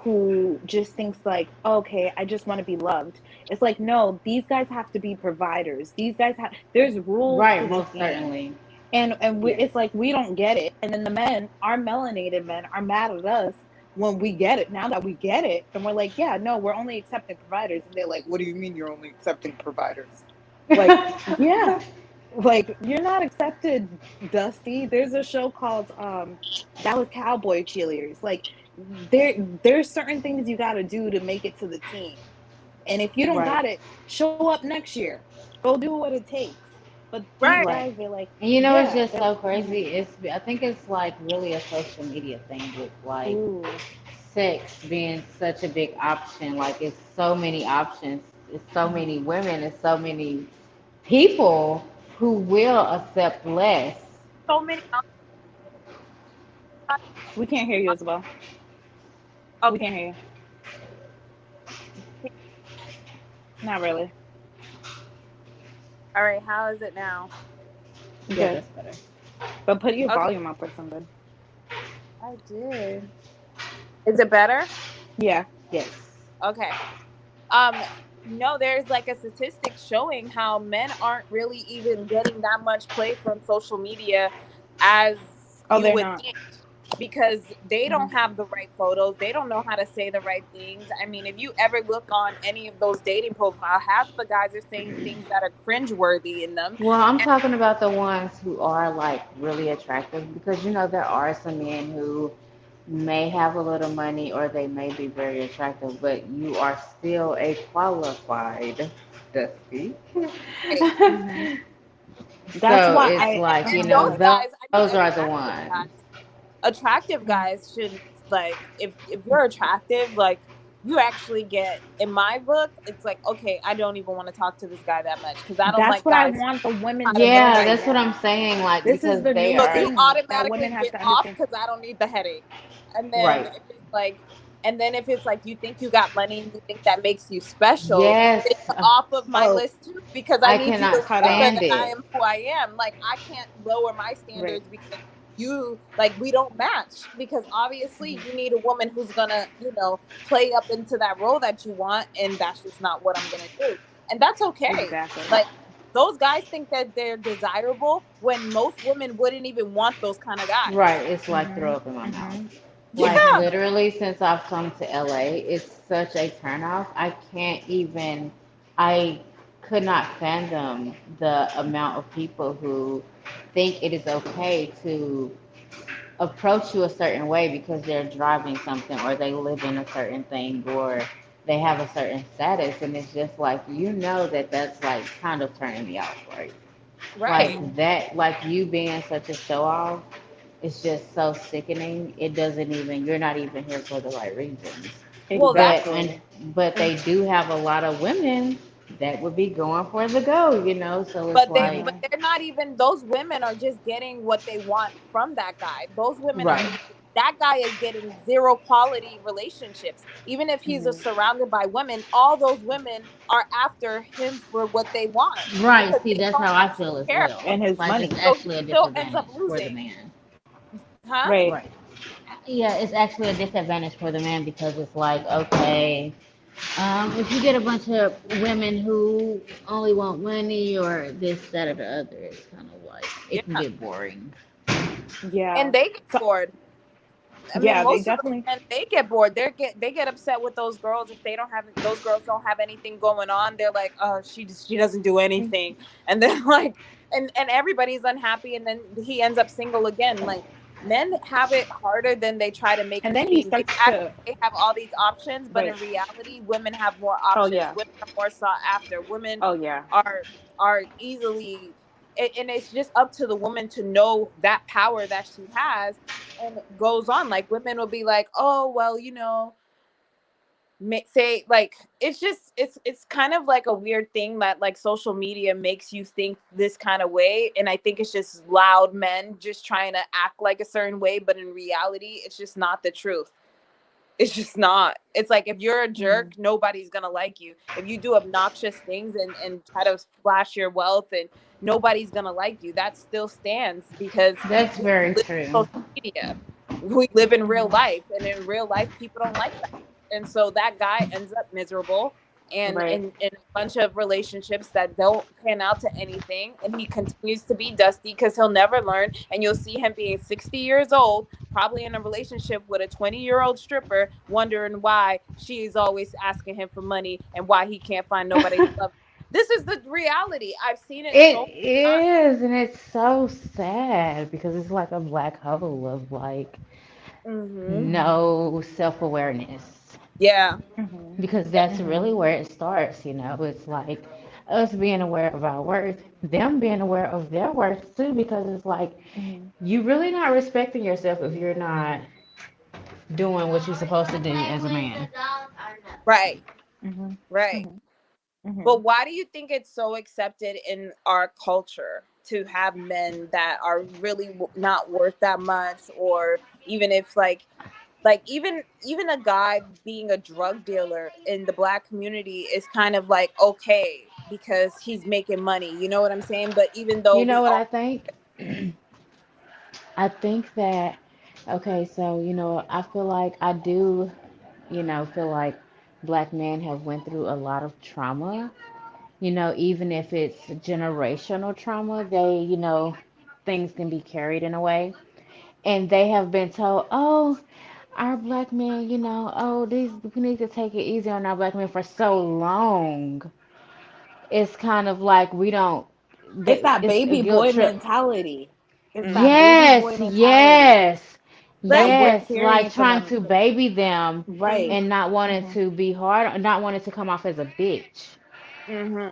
Speaker 2: who just thinks like, okay, I just want to be loved. It's like, no, these guys have to be providers. These guys have, there's rules
Speaker 3: Right,
Speaker 2: to this
Speaker 3: most
Speaker 2: game.
Speaker 3: certainly.
Speaker 2: And
Speaker 3: Yes.
Speaker 2: it's like we don't get it, and then the men, our melanated men, are mad at us when we get it. Now that we get it, and we're like, yeah, no, we're only accepting providers, and they're like, what do you mean you're only accepting providers? Like, yeah, like you're not accepted, Dusty. There's a show called Dallas Cowboy Cheerleaders. Like, there's certain things you got to do to make it to the team, and if you don't
Speaker 3: Right.
Speaker 2: got it, show up next year. Go do what it takes. But these
Speaker 1: right?
Speaker 3: Right.
Speaker 2: guys, they're like,
Speaker 3: And it's
Speaker 2: yeah,
Speaker 3: just
Speaker 2: they're,
Speaker 3: so
Speaker 2: mhm.
Speaker 3: crazy. I think it's like really a social media thing with like
Speaker 2: Ooh,
Speaker 3: sex being such a big option. Like it's so many options. It's so
Speaker 2: mhm.
Speaker 3: many women. It's so many people who will accept less.
Speaker 1: So many.
Speaker 2: We can't hear you as well. We
Speaker 1: Okay.
Speaker 2: can't hear you. Not really.
Speaker 1: All right. How is it now?
Speaker 3: Yeah,
Speaker 2: Good.
Speaker 3: that's better.
Speaker 2: But put your
Speaker 1: Okay.
Speaker 2: volume up or something.
Speaker 1: I did. Is it better?
Speaker 2: Yeah.
Speaker 3: Yes.
Speaker 1: Okay. Um, no, there's like a statistic showing how men aren't really even getting that much play from social media as
Speaker 2: Oh,
Speaker 1: you
Speaker 2: they're
Speaker 1: would
Speaker 2: not.
Speaker 1: think because they
Speaker 2: Hmm.
Speaker 1: don't have the right photos. They don't know how to say the right things. I mean, if you ever look on any of those dating profiles, half the guys are saying things that are cringeworthy in them.
Speaker 3: Well, I'm
Speaker 1: And
Speaker 3: talking about the ones who are like really attractive because there are some men who may have a little money or they may be very attractive, but you are still a qualified Dusty.
Speaker 1: right,
Speaker 2: Hmm. That's
Speaker 3: So
Speaker 2: why
Speaker 3: it's
Speaker 2: I.
Speaker 3: like,
Speaker 1: and
Speaker 2: Oh
Speaker 1: those
Speaker 2: God.
Speaker 3: those
Speaker 1: guys, I mean,
Speaker 3: are the ones.
Speaker 1: attractive
Speaker 2: Mm.
Speaker 1: guys should like if you're attractive, like you actually get in my book, it's like, okay, I don't even want to talk to this guy that much because I don't
Speaker 2: That's
Speaker 1: like
Speaker 2: what I
Speaker 1: guys
Speaker 2: want the women
Speaker 1: kind
Speaker 2: to
Speaker 1: of
Speaker 2: know
Speaker 3: Yeah,
Speaker 2: right
Speaker 3: that's what I'm
Speaker 2: now.
Speaker 3: saying. Like,
Speaker 2: This is
Speaker 3: because
Speaker 2: the
Speaker 3: they
Speaker 2: new
Speaker 1: so
Speaker 3: are
Speaker 1: you
Speaker 2: thing that
Speaker 1: automatically
Speaker 2: women have
Speaker 1: get
Speaker 2: to
Speaker 1: off
Speaker 2: understand.
Speaker 1: because I don't need the headache. And then
Speaker 3: right.
Speaker 1: if it's like, and then if it's like you think you got money and you think that makes you special,
Speaker 3: Yes,
Speaker 1: get off of my
Speaker 2: Oh,
Speaker 1: list too because I
Speaker 3: I
Speaker 1: need you to
Speaker 3: cannot
Speaker 1: remember
Speaker 2: cut off.
Speaker 3: stand
Speaker 1: that I
Speaker 3: it.
Speaker 1: am who I am. Like I can't lower my
Speaker 2: Right.
Speaker 1: standards because you like we don't match because obviously
Speaker 2: Hmm.
Speaker 1: you need a woman who's gonna play up into that role that you want, and that's just not what I'm gonna do, and that's okay.
Speaker 2: Exactly.
Speaker 1: Like those guys think that they're desirable when most women wouldn't even want those kind of guys.
Speaker 3: Right, it's like
Speaker 2: Hmm.
Speaker 3: throw up in my mouth.
Speaker 2: Hmm.
Speaker 3: Like
Speaker 1: Yeah,
Speaker 2: Hmm.
Speaker 3: literally since I've come to LA, it's such a turnoff. I can't even I could not fathom the amount of people who think it is okay to approach you a certain way because they're driving something or they live in a certain thing or they have a certain status, and it's just like that that's like kind of turning me off, right?
Speaker 1: right.
Speaker 3: Like that, like you being such a show off, it's just so sickening. It doesn't even You're not even here for the right reasons.
Speaker 1: Well, that's
Speaker 3: But and
Speaker 2: Exactly.
Speaker 3: but
Speaker 1: and
Speaker 3: they do have a lot of women that would be going for the go. So it's like,
Speaker 1: but
Speaker 2: Yeah.
Speaker 1: they're not even those women are just getting what they want from that guy. Those women are
Speaker 3: right,
Speaker 1: that guy is getting zero quality relationships. Even if he's
Speaker 2: Mhm.
Speaker 1: surrounded by women, all those women are after him for what they want
Speaker 3: Right.
Speaker 1: because
Speaker 3: See,
Speaker 1: they
Speaker 3: that's
Speaker 1: don't
Speaker 3: how I
Speaker 1: actually
Speaker 3: feel as
Speaker 1: care
Speaker 3: well.
Speaker 1: about
Speaker 2: And
Speaker 1: him.
Speaker 2: his
Speaker 3: Like it's
Speaker 2: money.
Speaker 1: So he
Speaker 3: actually a
Speaker 1: still ends up
Speaker 3: disadvantage for the
Speaker 1: losing.
Speaker 3: man.
Speaker 1: Huh?
Speaker 2: Right.
Speaker 3: Right. Yeah, it's actually a disadvantage for the man because it's like, okay, if you get a bunch of women who only want money or this, that, or the other, it's kind of like it can
Speaker 1: Yeah.
Speaker 3: get boring.
Speaker 2: Yeah.
Speaker 1: And they get
Speaker 2: So
Speaker 1: bored. I mean,
Speaker 2: yeah, they
Speaker 1: most of those
Speaker 2: definitely.
Speaker 1: men, they get bored. They get upset with those girls if they don't have those girls don't have anything going on. They're like, oh, she doesn't do anything, and then like, and everybody's unhappy, and then he ends up single again. Like men have it harder than they try to make
Speaker 2: And
Speaker 1: it
Speaker 2: then he
Speaker 1: seem. They
Speaker 2: starts
Speaker 1: act like
Speaker 2: to.
Speaker 1: they have all these options, but
Speaker 2: Right.
Speaker 1: in reality, women have more
Speaker 2: Oh
Speaker 1: options.
Speaker 2: yeah.
Speaker 1: Women are more sought after. Women
Speaker 2: Oh yeah.
Speaker 1: are are easily, and it's just up to the woman to know that power that she has, and it goes on. Like women will be like, oh well, say like it's just it's kind of like a weird thing that like social media makes you think this kind of way, and I think it's just loud men just trying to act like a certain way, but in reality it's just not the truth. It's just not. It's like if you're a
Speaker 2: Mhm.
Speaker 1: jerk, nobody's gonna like you. If you do obnoxious things and try to flash your wealth, and nobody's gonna like you, that still stands because
Speaker 3: That's
Speaker 1: we
Speaker 3: very
Speaker 1: live
Speaker 3: true.
Speaker 1: in social media. We live in real
Speaker 2: Mhm.
Speaker 1: life, and in real life, people don't like that. And so that guy ends up miserable and
Speaker 2: Right.
Speaker 1: in a bunch of relationships that don't pan out to anything. And he continues to be dusty because he'll never learn. And you'll see him being 60 years old, probably in a relationship with a 20-year-old stripper, wondering why she's always asking him for money and why he can't find nobody to love him. This is the reality. I've seen it
Speaker 3: It
Speaker 1: so many times.
Speaker 3: is, and it's so sad because it's like a black hole of like
Speaker 1: Hmm.
Speaker 2: Mhm.
Speaker 3: no self-awareness.
Speaker 1: Yeah.
Speaker 2: Mhm.
Speaker 3: Because that's
Speaker 2: Mhm.
Speaker 3: really where it starts, you know. It's like us being aware of our worth, them being aware of their worth too, because it's like
Speaker 2: Mhm.
Speaker 3: you really not respecting yourself if you're not doing what you're supposed to do as a man.
Speaker 1: Right.
Speaker 2: Mhm.
Speaker 1: Right.
Speaker 2: Mhm. Mhm.
Speaker 1: But why do you think it's so accepted in our culture to have men that are really not worth that much, or even if like even a guy being a drug dealer in the black community is kind of like okay because he's making money, you know what I'm saying? But even though
Speaker 3: You know
Speaker 1: we
Speaker 3: what I
Speaker 1: all
Speaker 3: think? I think that okay, so I feel like I do, feel like black men have went through a lot of trauma. Even if it's generational trauma, things can be carried in a way. And they have been told, oh, our black men, these we need to take it easy on our black men for so long. It's kind of like we don't.
Speaker 2: It's that
Speaker 3: It's a
Speaker 2: baby
Speaker 3: guilt
Speaker 2: boy
Speaker 3: trip.
Speaker 2: mentality. It's that
Speaker 1: Mhm.
Speaker 2: baby
Speaker 3: Yes,
Speaker 2: boy mentality
Speaker 3: yes,
Speaker 2: that
Speaker 1: That's
Speaker 2: we're
Speaker 3: yes. Like
Speaker 2: carrying for
Speaker 3: trying
Speaker 2: them.
Speaker 3: to baby them
Speaker 1: hmm
Speaker 2: Right.
Speaker 3: and not wanting
Speaker 2: Mhm.
Speaker 3: to be hard, not wanting to come off as a bitch.
Speaker 1: hmm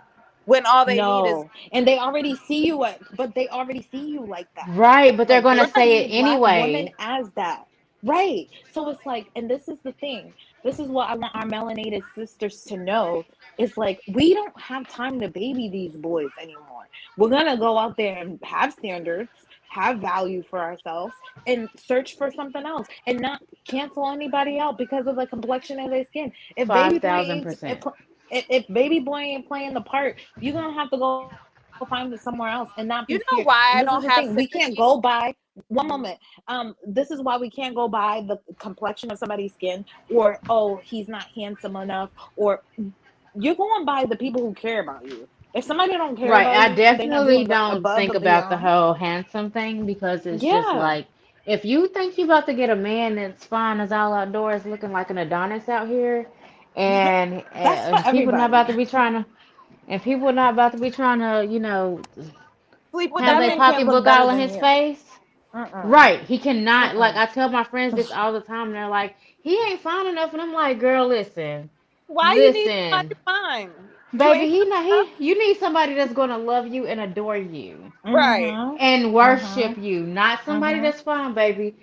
Speaker 1: when all they need is
Speaker 2: No. And they already see you but they already see you like that.
Speaker 3: Right, but they're
Speaker 2: Like
Speaker 3: gonna
Speaker 2: they
Speaker 1: right.
Speaker 3: say
Speaker 2: see
Speaker 3: it
Speaker 2: black women
Speaker 3: anyway.
Speaker 2: as that. Right. So it's like, and this is the thing. This is what I want our melanated sisters to know. It's like we don't have time to baby these boys anymore. We're gonna go out there and have standards, have value for ourselves, and search for something else, and not cancel anybody out because of the complexion of their skin. If
Speaker 3: Five
Speaker 2: baby boy
Speaker 3: thousand
Speaker 2: ain't,
Speaker 3: percent.
Speaker 2: if baby boy ain't playing the part, you're gonna have to go find it somewhere else and not be scared.
Speaker 1: You
Speaker 2: And this is
Speaker 1: know
Speaker 2: the thing,
Speaker 1: why I
Speaker 2: we
Speaker 1: don't
Speaker 2: can't
Speaker 1: have
Speaker 2: go by
Speaker 1: sympathy?
Speaker 2: one moment. This is why we can't go by the complexion of somebody's skin, or oh, he's not handsome enough, or you're going by the people who care about you. If somebody don't care
Speaker 3: Right.
Speaker 2: about
Speaker 3: I
Speaker 2: you, they're not
Speaker 3: definitely
Speaker 2: doing
Speaker 3: don't
Speaker 2: above
Speaker 3: think
Speaker 2: and
Speaker 3: about the
Speaker 2: beyond.
Speaker 3: whole handsome thing because it's just
Speaker 2: Yeah,
Speaker 3: like if you think you about to get a man that's fine as all outdoors looking like an Adonis out here, and
Speaker 2: that's for
Speaker 3: people not about
Speaker 2: everybody.
Speaker 3: to be trying to, and people not about to be trying to,
Speaker 1: Sleep with
Speaker 3: have
Speaker 1: that
Speaker 2: That
Speaker 3: their
Speaker 1: man.
Speaker 2: man can't look
Speaker 3: pocketbook
Speaker 2: better
Speaker 3: all in
Speaker 2: than
Speaker 3: his
Speaker 2: you.
Speaker 3: face.
Speaker 2: Uh-uh.
Speaker 3: Right. He cannot. Like
Speaker 2: Uh-uh.
Speaker 3: I tell my friends this all the time. And they're like, he ain't fine enough, and I'm like, girl, listen,
Speaker 1: Why you need somebody
Speaker 3: listen.
Speaker 1: fine? You
Speaker 3: Baby,
Speaker 1: ain't
Speaker 3: he
Speaker 1: fine
Speaker 3: not
Speaker 1: enough.
Speaker 3: he. You need somebody that's gonna love you and adore you
Speaker 1: Right.
Speaker 2: Mm-hmm.
Speaker 3: and
Speaker 2: Mm-hmm.
Speaker 3: worship you, not somebody
Speaker 2: Mm-hmm.
Speaker 3: that's fine, baby.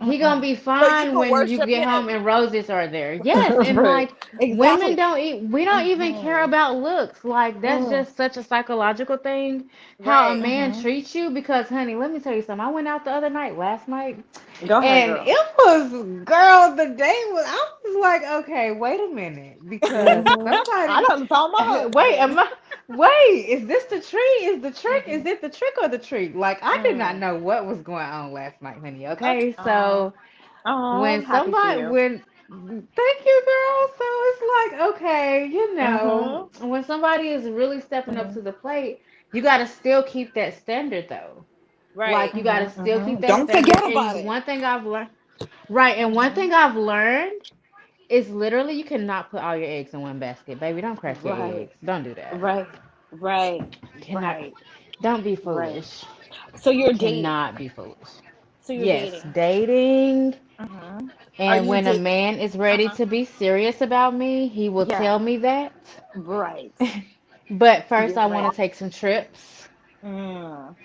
Speaker 3: He gonna be
Speaker 1: But you
Speaker 3: fine
Speaker 1: can
Speaker 3: when you
Speaker 1: worship
Speaker 3: get home
Speaker 1: him.
Speaker 3: and roses are there. Yes, and
Speaker 2: Right.
Speaker 3: like women
Speaker 2: Exactly.
Speaker 3: we don't even care
Speaker 2: Mm-hmm.
Speaker 3: about looks. Like that's
Speaker 2: Mm.
Speaker 3: just such a psychological thing. How a
Speaker 1: Right.
Speaker 3: man
Speaker 2: Mm-hmm.
Speaker 3: treats you because honey, let me tell you something. I went out the other night, last night,
Speaker 2: Go ahead,
Speaker 3: and
Speaker 2: girl.
Speaker 3: it was girl, the day was I was like, okay, wait a minute, because
Speaker 2: Mm-hmm. I
Speaker 3: somebody
Speaker 2: done told my
Speaker 3: wait,
Speaker 2: husband.
Speaker 3: am I wait, is this the tree? Is the trick? Is it the trick or the treat? Like I did not
Speaker 2: Mm.
Speaker 3: know what was going on last night, honey.
Speaker 1: That's
Speaker 3: Okay,
Speaker 2: Oh,
Speaker 3: so
Speaker 2: oh,
Speaker 3: when
Speaker 2: I'm happy for
Speaker 3: somebody
Speaker 2: you.
Speaker 3: when thank you, girl. So it's like, okay,
Speaker 2: Mm-hmm.
Speaker 3: when somebody is really stepping up
Speaker 2: Mm-hmm.
Speaker 3: to the plate, you gotta still keep that standard though. Like
Speaker 1: right.
Speaker 3: you gotta
Speaker 2: Mm-hmm.
Speaker 3: still keep
Speaker 2: Mm-hmm.
Speaker 3: that
Speaker 2: Don't
Speaker 3: standard.
Speaker 2: forget about
Speaker 3: And
Speaker 2: it.
Speaker 3: one thing I've learned right, and one
Speaker 2: Mm-hmm.
Speaker 3: thing I've learned is literally you cannot put all your eggs in one basket. Baby, don't crack your
Speaker 2: Right.
Speaker 3: eggs. Don't do that.
Speaker 2: Right. Right.
Speaker 3: Cannot
Speaker 2: Right.
Speaker 3: don't be
Speaker 2: Right.
Speaker 3: foolish.
Speaker 2: So you're dating.
Speaker 3: Cannot be foolish.
Speaker 2: So you're
Speaker 3: Yes,
Speaker 2: dating.
Speaker 3: dating.
Speaker 2: Mm-hmm.
Speaker 1: Are
Speaker 3: And
Speaker 1: you
Speaker 3: when a
Speaker 1: dating?
Speaker 3: man is ready
Speaker 1: Uh-huh.
Speaker 3: to be serious about me, he will
Speaker 2: Yeah.
Speaker 3: tell me that.
Speaker 2: Right.
Speaker 3: But first,
Speaker 2: You're
Speaker 3: I want to
Speaker 2: right.
Speaker 3: take some trips.
Speaker 2: Mm.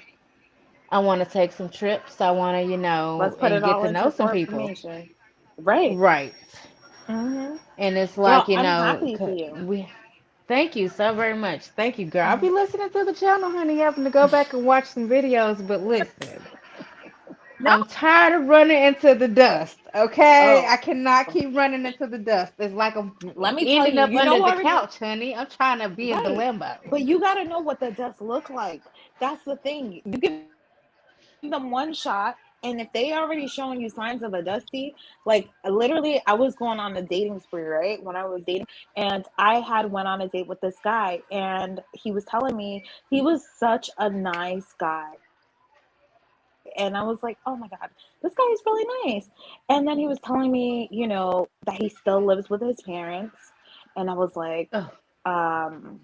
Speaker 3: I want to take some trips. I want to,
Speaker 2: Let's put
Speaker 3: and
Speaker 2: it
Speaker 3: get
Speaker 2: all
Speaker 3: to know
Speaker 2: into
Speaker 3: some people.
Speaker 2: formation. Right.
Speaker 3: Right.
Speaker 2: Mm-hmm.
Speaker 3: And it's
Speaker 2: Girl,
Speaker 3: like,
Speaker 2: I'm happy for you.
Speaker 3: we thank you so very much. Thank you, girl. I'll
Speaker 2: Mm-hmm.
Speaker 3: be listening to the channel, honey, having to go back and watch some videos. But listen,
Speaker 1: No.
Speaker 3: I'm tired of running into the dust, okay?
Speaker 2: Oh,
Speaker 3: I cannot keep running into the dust. It's like I'm
Speaker 2: let me tell
Speaker 3: ending
Speaker 2: you,
Speaker 3: up
Speaker 2: you
Speaker 3: under
Speaker 2: know
Speaker 3: the
Speaker 2: already.
Speaker 3: couch, honey. I'm trying to be in the
Speaker 2: Right.
Speaker 3: limbo.
Speaker 2: But you got to know what the dust look like. That's the thing. You give them one shot, and if they already showing you signs of a dusty, like literally, I was going on a dating spree, right? When I was dating, and I had went on a date with this guy, and he was telling me he was such a nice guy, and I was like, oh my god, this guy is really nice. And then he was telling me, that he still lives with his parents, and I was like,
Speaker 3: Ugh.
Speaker 2: um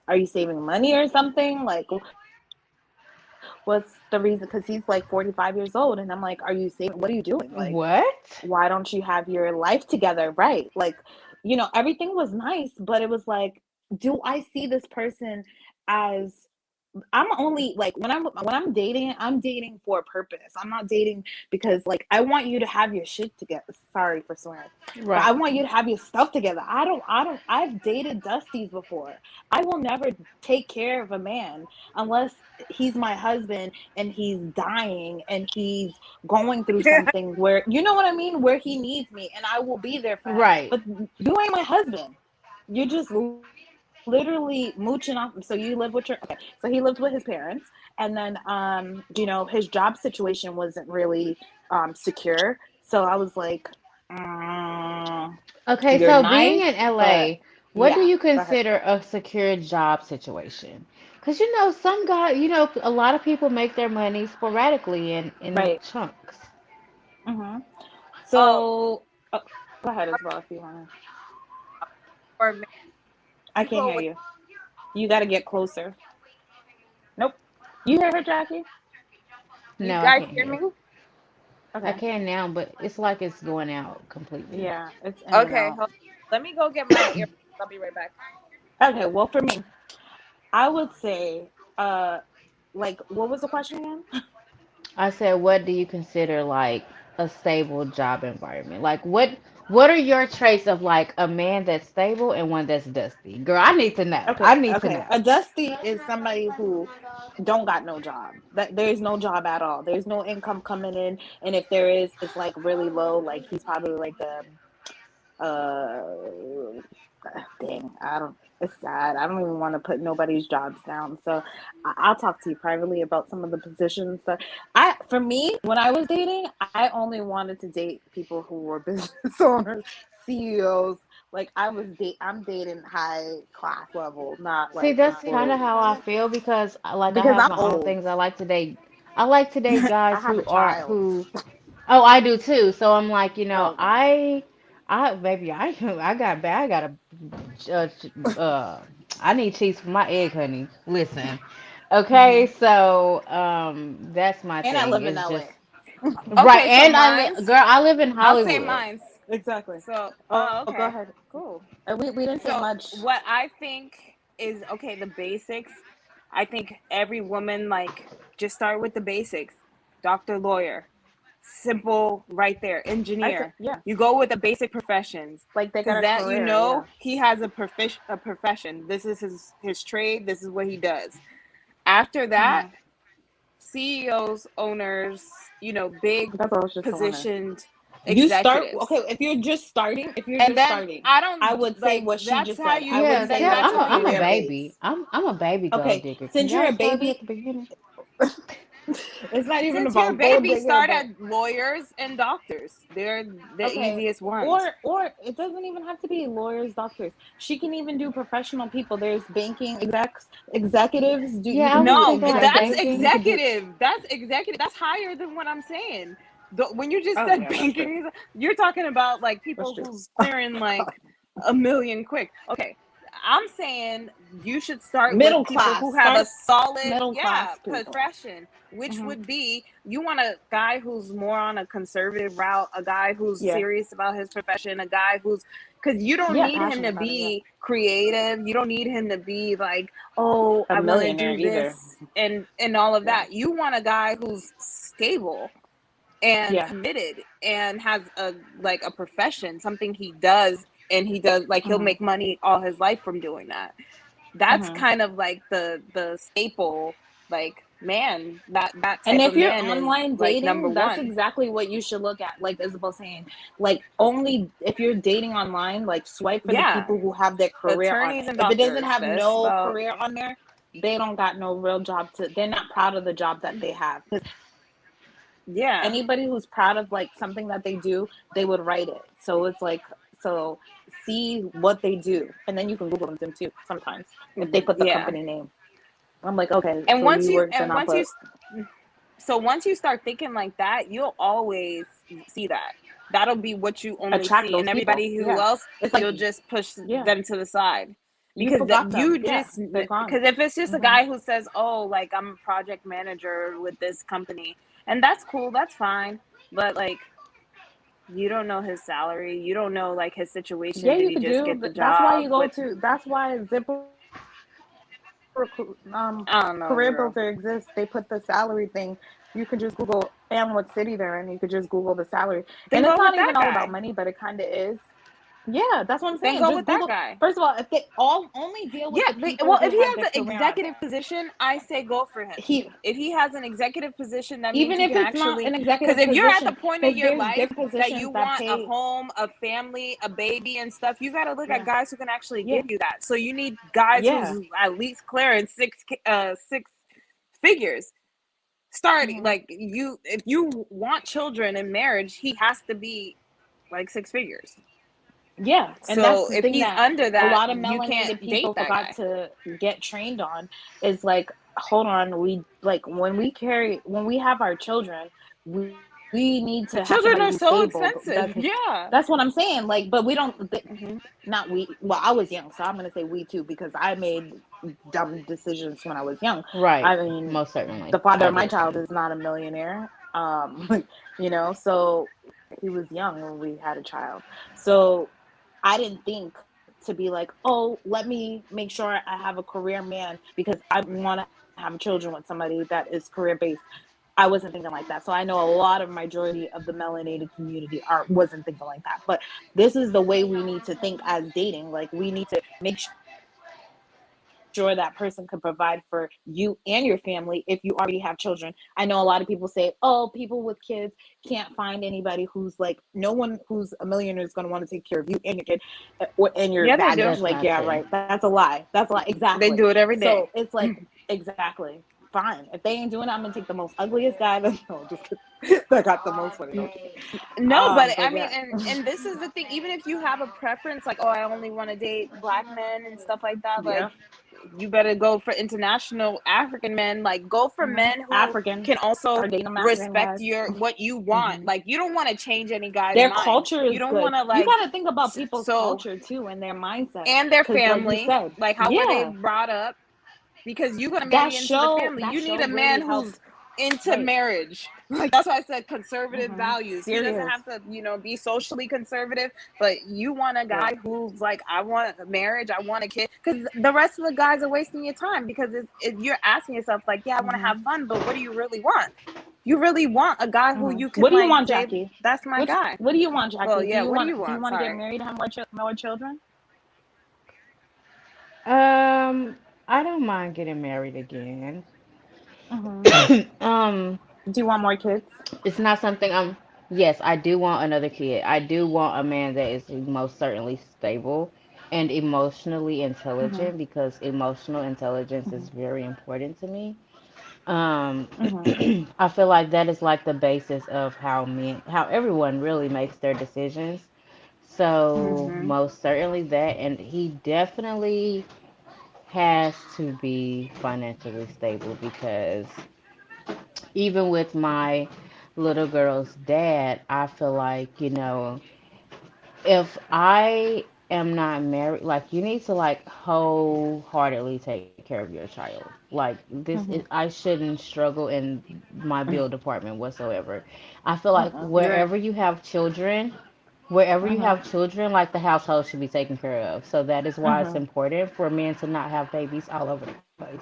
Speaker 2: are you saving money or something? Like, what's the reason? Because he's like 45 years old. And I'm like, are you saving? What are you doing? Like, why don't you have your
Speaker 3: What?
Speaker 2: life together? Right. Like, everything was nice, but it was like, do I see this person as I'm only like when I'm dating, I'm dating for a purpose. I'm not dating because like I want you to have your shit together. Sorry for swearing. But I
Speaker 3: Right.
Speaker 2: want you to have your stuff together. I've dated Dusties before. I will never take care of a man unless he's my husband and he's dying and he's going through something where you know what I mean, where he needs me and I will be there for him.
Speaker 3: Right.
Speaker 2: But you ain't my husband. You're just literally mooching off. So you live with your okay. So he lived with his parents, and then his job situation wasn't really secure. So I was like, mm,
Speaker 3: Okay,
Speaker 2: you're
Speaker 3: so being
Speaker 2: nice,
Speaker 3: in
Speaker 2: but
Speaker 3: LA, what do
Speaker 2: yeah,
Speaker 3: you
Speaker 2: go ahead.
Speaker 3: consider a secure job situation? Because some guy, a lot of people make their money sporadically in
Speaker 2: Right.
Speaker 3: chunks.
Speaker 2: Mm-hmm.
Speaker 1: Um,
Speaker 2: So go ahead as well if you want to.
Speaker 1: for many
Speaker 2: I can't
Speaker 1: people
Speaker 2: hear
Speaker 1: with
Speaker 2: you. You got to get closer. Nope. You hear her, Jackie?
Speaker 1: you
Speaker 3: No, I
Speaker 1: guys
Speaker 3: can't
Speaker 1: hear
Speaker 3: hear.
Speaker 1: me?
Speaker 3: I
Speaker 2: Okay.
Speaker 3: can now, but it's like it's going out completely.
Speaker 2: Yeah, it's in and
Speaker 1: Okay,
Speaker 2: out.
Speaker 1: let me go get my ear. I'll be right back.
Speaker 2: Okay, well for me, I would say like what was the question again?
Speaker 3: I said, what do you consider like a stable job environment? Like what are your traits of like a man that's stable and one that's dusty? Girl, I need to know. I
Speaker 2: Okay,
Speaker 3: need to
Speaker 2: okay.
Speaker 3: know.
Speaker 2: A dusty is somebody who don't got no job. That there is no job at all. There's no income coming in, and if there is, it's like really low. Like he's probably like dang, I don't. It's sad. I don't even want to put nobody's jobs down. So I'll talk to you privately about some of the positions that for me, when I was dating, I only wanted to date people who were business owners, CEOs. Like I'm dating high class level, not
Speaker 3: See,
Speaker 2: like
Speaker 3: that's kind of
Speaker 2: people
Speaker 3: how I feel because like I
Speaker 2: because
Speaker 3: have
Speaker 2: I'm
Speaker 3: my own
Speaker 2: old.
Speaker 3: things I like to date. I like to date
Speaker 2: I
Speaker 3: guys
Speaker 2: have
Speaker 3: who
Speaker 2: a
Speaker 3: are
Speaker 2: child.
Speaker 3: who oh, I do too. So I'm like,
Speaker 2: Okay.
Speaker 3: I baby, I got bad. I got I need cheese for my egg, honey. Listen. Okay,
Speaker 2: Hmm.
Speaker 3: so that's my
Speaker 2: And I
Speaker 3: thing.
Speaker 2: live in
Speaker 3: It's just
Speaker 2: LA.
Speaker 3: right,
Speaker 1: Okay, so
Speaker 3: and
Speaker 1: mine's.
Speaker 3: girl, I live in
Speaker 1: I'll say
Speaker 3: Hollywood.
Speaker 1: mine's.
Speaker 2: Exactly.
Speaker 1: So,
Speaker 2: Oh, go
Speaker 1: okay,
Speaker 2: ahead.
Speaker 1: cool.
Speaker 2: We didn't say
Speaker 1: So,
Speaker 2: much.
Speaker 1: what I think is okay, the basics. I think every woman, like, just start with the basics. Doctor, lawyer,
Speaker 4: simple right there. Engineer.
Speaker 2: Yeah,
Speaker 4: You go with the basic professions.
Speaker 2: like they
Speaker 4: Because
Speaker 2: got a
Speaker 4: that
Speaker 2: career.
Speaker 4: he has a profession. This is his trade. This is what he does. After that, CEOs, owners, big
Speaker 2: That's what I was just telling her.
Speaker 4: positioned
Speaker 2: You start
Speaker 4: executives.
Speaker 2: if you're just starting.
Speaker 4: And then
Speaker 2: I would say what she
Speaker 4: that's
Speaker 2: just
Speaker 4: how
Speaker 2: said.
Speaker 4: you
Speaker 2: I would
Speaker 3: Yeah,
Speaker 2: say
Speaker 3: yeah.
Speaker 4: that's
Speaker 2: that's
Speaker 4: a
Speaker 2: a
Speaker 3: I'm a
Speaker 2: career
Speaker 3: baby.
Speaker 2: base.
Speaker 3: I'm a baby gold
Speaker 2: Okay,
Speaker 3: digger. Can
Speaker 2: since you're
Speaker 3: y'all
Speaker 2: a
Speaker 3: start me
Speaker 2: baby,
Speaker 3: at the beginning?
Speaker 2: it's not even
Speaker 4: Since you're a
Speaker 2: about gold
Speaker 4: baby,
Speaker 2: digger,
Speaker 4: start
Speaker 2: but
Speaker 4: at lawyers and doctors. They're the
Speaker 2: okay.
Speaker 4: easiest ones.
Speaker 2: Or it doesn't even have to be lawyers, doctors. She can even do professional people. There's banking executives. You
Speaker 3: Yeah, I
Speaker 2: can
Speaker 3: was
Speaker 2: do
Speaker 4: No,
Speaker 3: thinking
Speaker 4: but
Speaker 3: like
Speaker 2: executives.
Speaker 4: that's
Speaker 3: banking.
Speaker 2: You could do.
Speaker 4: executive. That's executive. That's higher than what I'm saying. When you just
Speaker 2: Oh
Speaker 4: said
Speaker 2: yeah, that's true.
Speaker 4: banking, you're talking about like
Speaker 2: That's
Speaker 4: people
Speaker 2: true.
Speaker 4: who's clearing like $1 million quick. Okay, I'm saying you should start with
Speaker 2: Middle
Speaker 4: people
Speaker 2: class.
Speaker 4: who have a
Speaker 2: Start
Speaker 4: solid,
Speaker 2: middle class people.
Speaker 4: profession, which
Speaker 2: Hmm.
Speaker 4: would be you want a guy who's more on a conservative route, a guy who's
Speaker 2: Yeah.
Speaker 4: serious about his profession, a guy who's because you don't
Speaker 2: Yeah,
Speaker 4: need him
Speaker 2: passionate
Speaker 4: to
Speaker 2: about it. Yeah.
Speaker 4: be creative. You don't need him to be like, oh,
Speaker 2: A
Speaker 4: I want to
Speaker 2: millionaire
Speaker 4: do
Speaker 2: either.
Speaker 4: this and all of
Speaker 2: Yeah.
Speaker 4: that. You want a guy who's stable and
Speaker 2: Yeah.
Speaker 4: committed and has a profession, something he does, and he does like he'll
Speaker 2: Hmm.
Speaker 4: make money all his life from doing that. That's
Speaker 2: Hmm.
Speaker 4: kind of like the staple man. That
Speaker 2: And
Speaker 4: type
Speaker 2: if
Speaker 4: of
Speaker 2: you're
Speaker 4: man is
Speaker 2: online
Speaker 4: like number
Speaker 2: dating, that's
Speaker 4: one.
Speaker 2: exactly what you should look at. Like Isabel saying, like only if you're dating online, like swipe for the
Speaker 4: Yeah,
Speaker 2: people who have their career on
Speaker 4: attorneys
Speaker 2: it.
Speaker 4: and
Speaker 2: If it doesn't
Speaker 4: doctors.
Speaker 2: have
Speaker 4: That's
Speaker 2: no
Speaker 4: about
Speaker 2: career on there, they don't got no real job they're not proud of the job that they have. Because
Speaker 4: yeah.
Speaker 2: anybody who's proud of like something that they do, they would write it. So it's like, so see what they do. And then you can Google them too sometimes if they put the
Speaker 4: Yeah.
Speaker 2: company name. I'm like, okay,
Speaker 4: And
Speaker 2: so
Speaker 4: once
Speaker 2: you
Speaker 4: you
Speaker 2: worked and I'll put.
Speaker 4: so once you start thinking like that, you'll always see that. That'll be what you only
Speaker 2: Attract
Speaker 4: see,
Speaker 2: those
Speaker 4: and everybody
Speaker 2: people.
Speaker 4: who
Speaker 2: Yeah.
Speaker 4: else
Speaker 2: It's like,
Speaker 4: you'll just push
Speaker 2: yeah,
Speaker 4: them to the side
Speaker 2: you
Speaker 4: because
Speaker 2: forgot them.
Speaker 4: you
Speaker 2: Yeah,
Speaker 4: just
Speaker 2: they're gone.
Speaker 4: because if it's just a
Speaker 2: Mhm.
Speaker 4: guy who says, "Oh, like I'm a project manager with this company," and that's cool, that's fine, but like you don't know his salary, you don't know like his situation.
Speaker 2: Yeah,
Speaker 4: Did
Speaker 2: you
Speaker 4: he
Speaker 2: could
Speaker 4: just
Speaker 2: do.
Speaker 4: get the
Speaker 2: That's why you
Speaker 4: job
Speaker 2: go
Speaker 4: with?
Speaker 2: to. That's why Zipper
Speaker 4: I don't know,
Speaker 2: Career
Speaker 4: girl.
Speaker 2: Builder exists. They put the salary thing. You could just Google and what city they're in. You could just Google the salary,
Speaker 4: Then
Speaker 2: and
Speaker 4: go
Speaker 2: it's
Speaker 4: with
Speaker 2: not
Speaker 4: that
Speaker 2: even all about
Speaker 4: guy.
Speaker 2: money, but it kind of is. Yeah, that's what I'm
Speaker 4: Then
Speaker 2: saying.
Speaker 4: go
Speaker 2: Just
Speaker 4: with that
Speaker 2: Google.
Speaker 4: guy.
Speaker 2: First of all, if they all only deal with
Speaker 4: Yeah,
Speaker 2: the people
Speaker 4: well,
Speaker 2: who
Speaker 4: if he
Speaker 2: have
Speaker 4: has
Speaker 2: their
Speaker 4: an
Speaker 2: career on
Speaker 4: executive
Speaker 2: there.
Speaker 4: position, I say go for him.
Speaker 2: He
Speaker 4: If he has an executive position, that means
Speaker 2: even
Speaker 4: he
Speaker 2: if
Speaker 4: can
Speaker 2: it's not
Speaker 4: actually.
Speaker 2: an
Speaker 4: Because
Speaker 2: executive
Speaker 4: if you're at the
Speaker 2: position,
Speaker 4: point in
Speaker 2: because
Speaker 4: your
Speaker 2: there's
Speaker 4: life
Speaker 2: different
Speaker 4: that you
Speaker 2: positions that
Speaker 4: want a
Speaker 2: pay.
Speaker 4: home, a family, a baby, and stuff, you got to look at
Speaker 2: Yeah,
Speaker 4: guys who can actually
Speaker 2: yeah,
Speaker 4: give you that. So you need guys
Speaker 2: yeah.
Speaker 4: who's at least clearing six figures. Starting
Speaker 2: Mhm.
Speaker 4: like you, if you want children in marriage, he has to be like 6 figures.
Speaker 2: Yeah, and that's
Speaker 4: So
Speaker 2: the
Speaker 4: if
Speaker 2: thing
Speaker 4: he's
Speaker 2: that
Speaker 4: under
Speaker 2: a
Speaker 4: that,
Speaker 2: lot of
Speaker 4: you
Speaker 2: melanated
Speaker 4: can't date
Speaker 2: people
Speaker 4: that
Speaker 2: forgot
Speaker 4: guy.
Speaker 2: to get trained on is like, hold on, we like when we have our children, we need to have
Speaker 4: Children
Speaker 2: somebody
Speaker 4: are
Speaker 2: who's
Speaker 4: so
Speaker 2: stable.
Speaker 4: expensive. Yeah.
Speaker 2: That's what I'm saying. Like, but we don't.
Speaker 4: Hmm.
Speaker 2: Not we. Well, I was young, so I'm gonna say we too because I made dumb decisions when I was young.
Speaker 3: Right.
Speaker 2: I mean,
Speaker 3: Most certainly.
Speaker 2: the father
Speaker 3: I
Speaker 2: of my
Speaker 3: did
Speaker 2: child
Speaker 3: too.
Speaker 2: is not a millionaire. So he was young when we had a child. So I didn't think to be like, oh, let me make sure I have a career man because I want to have children with somebody that is career based. I wasn't thinking like that. So I know a lot of majority of the melanated community wasn't thinking like that. But this is the way we need to think as dating. Like we need to make sure that person can provide for you and your family if you already have children. I know a lot of people say, oh, people with kids can't find anybody who's like, no one who's a millionaire is going to want to take care of you and your kid and your
Speaker 4: Yeah, they do.
Speaker 2: baggage.
Speaker 3: That's
Speaker 2: Like,
Speaker 3: not
Speaker 2: yeah,
Speaker 3: true.
Speaker 2: right. That's a lie. That's a lie.
Speaker 4: They
Speaker 2: Exactly.
Speaker 4: do it every
Speaker 2: So
Speaker 4: day.
Speaker 2: it's like, exactly. Fine. If they ain't doing it, I'm going to take the most ugliest guy. No, just kidding. I got the most money. No,
Speaker 4: No, but I mean,
Speaker 2: yeah.
Speaker 4: and this is the thing. Even if you have a preference, like, oh, I only want to date black men and stuff like that, like,
Speaker 2: Yeah.
Speaker 4: you better go for international African men. Like, go for men who
Speaker 2: African.
Speaker 4: can also
Speaker 2: Or dating them African
Speaker 4: respect
Speaker 2: guys.
Speaker 4: what you want. Like, you don't want to change any guy's
Speaker 2: Their
Speaker 4: mind.
Speaker 2: culture
Speaker 4: You
Speaker 2: is
Speaker 4: don't
Speaker 2: good.
Speaker 4: want to
Speaker 2: You
Speaker 4: like
Speaker 2: got to think about people's
Speaker 4: so
Speaker 2: culture too and their mindset.
Speaker 4: and their
Speaker 2: Because, like you
Speaker 4: family,
Speaker 2: said,
Speaker 4: like how were they
Speaker 2: yeah,
Speaker 4: brought up? Because you're gonna marry into the family.
Speaker 2: that
Speaker 4: You need
Speaker 2: show
Speaker 4: a
Speaker 2: really
Speaker 4: man
Speaker 2: helped.
Speaker 4: who's into
Speaker 2: Right.
Speaker 4: marriage. Like that's why I said conservative values. He doesn't
Speaker 2: Serious.
Speaker 4: have to, be socially conservative, but you want a guy who's like, I want a marriage, I want a kid. Because the rest of the guys are wasting your time because you're asking yourself, like, yeah, I want to have fun, but what do you really want? you really want a guy who you can
Speaker 2: What do you
Speaker 4: like
Speaker 2: want,
Speaker 4: say,
Speaker 2: Jackie?
Speaker 4: that's my guy.
Speaker 2: What do you want, Jackie?
Speaker 4: Well,
Speaker 2: Do
Speaker 4: yeah,
Speaker 2: you
Speaker 4: what do
Speaker 2: want
Speaker 4: you
Speaker 2: do you
Speaker 4: want?
Speaker 2: want to get
Speaker 4: Sorry.
Speaker 2: married and have more children?
Speaker 3: I don't mind getting married again.
Speaker 2: Hmm.
Speaker 3: um,
Speaker 2: Do you want more kids?
Speaker 3: it's not something I'm. Yes, I do want another kid. I do want a man that is most certainly stable and emotionally
Speaker 2: Hmm.
Speaker 3: intelligent because emotional intelligence is
Speaker 2: Hmm.
Speaker 3: very important to me. Um,
Speaker 2: Hmm.
Speaker 3: I feel like that is like the basis of how everyone really makes their decisions. So
Speaker 4: Mm-hmm.
Speaker 3: most certainly that, and he definitely has to be financially stable because even with my little girl's dad, I feel like, if I am not married, like you need to like wholeheartedly take care of your child. Like
Speaker 2: Hmm.
Speaker 3: I shouldn't struggle in my bill department whatsoever. I feel like
Speaker 2: Hmm.
Speaker 4: Right.
Speaker 3: wherever you
Speaker 2: Hmm.
Speaker 3: have children, like the household should be taken care of. So that is why it's
Speaker 2: Hmm.
Speaker 3: important for men to not have babies all over the place.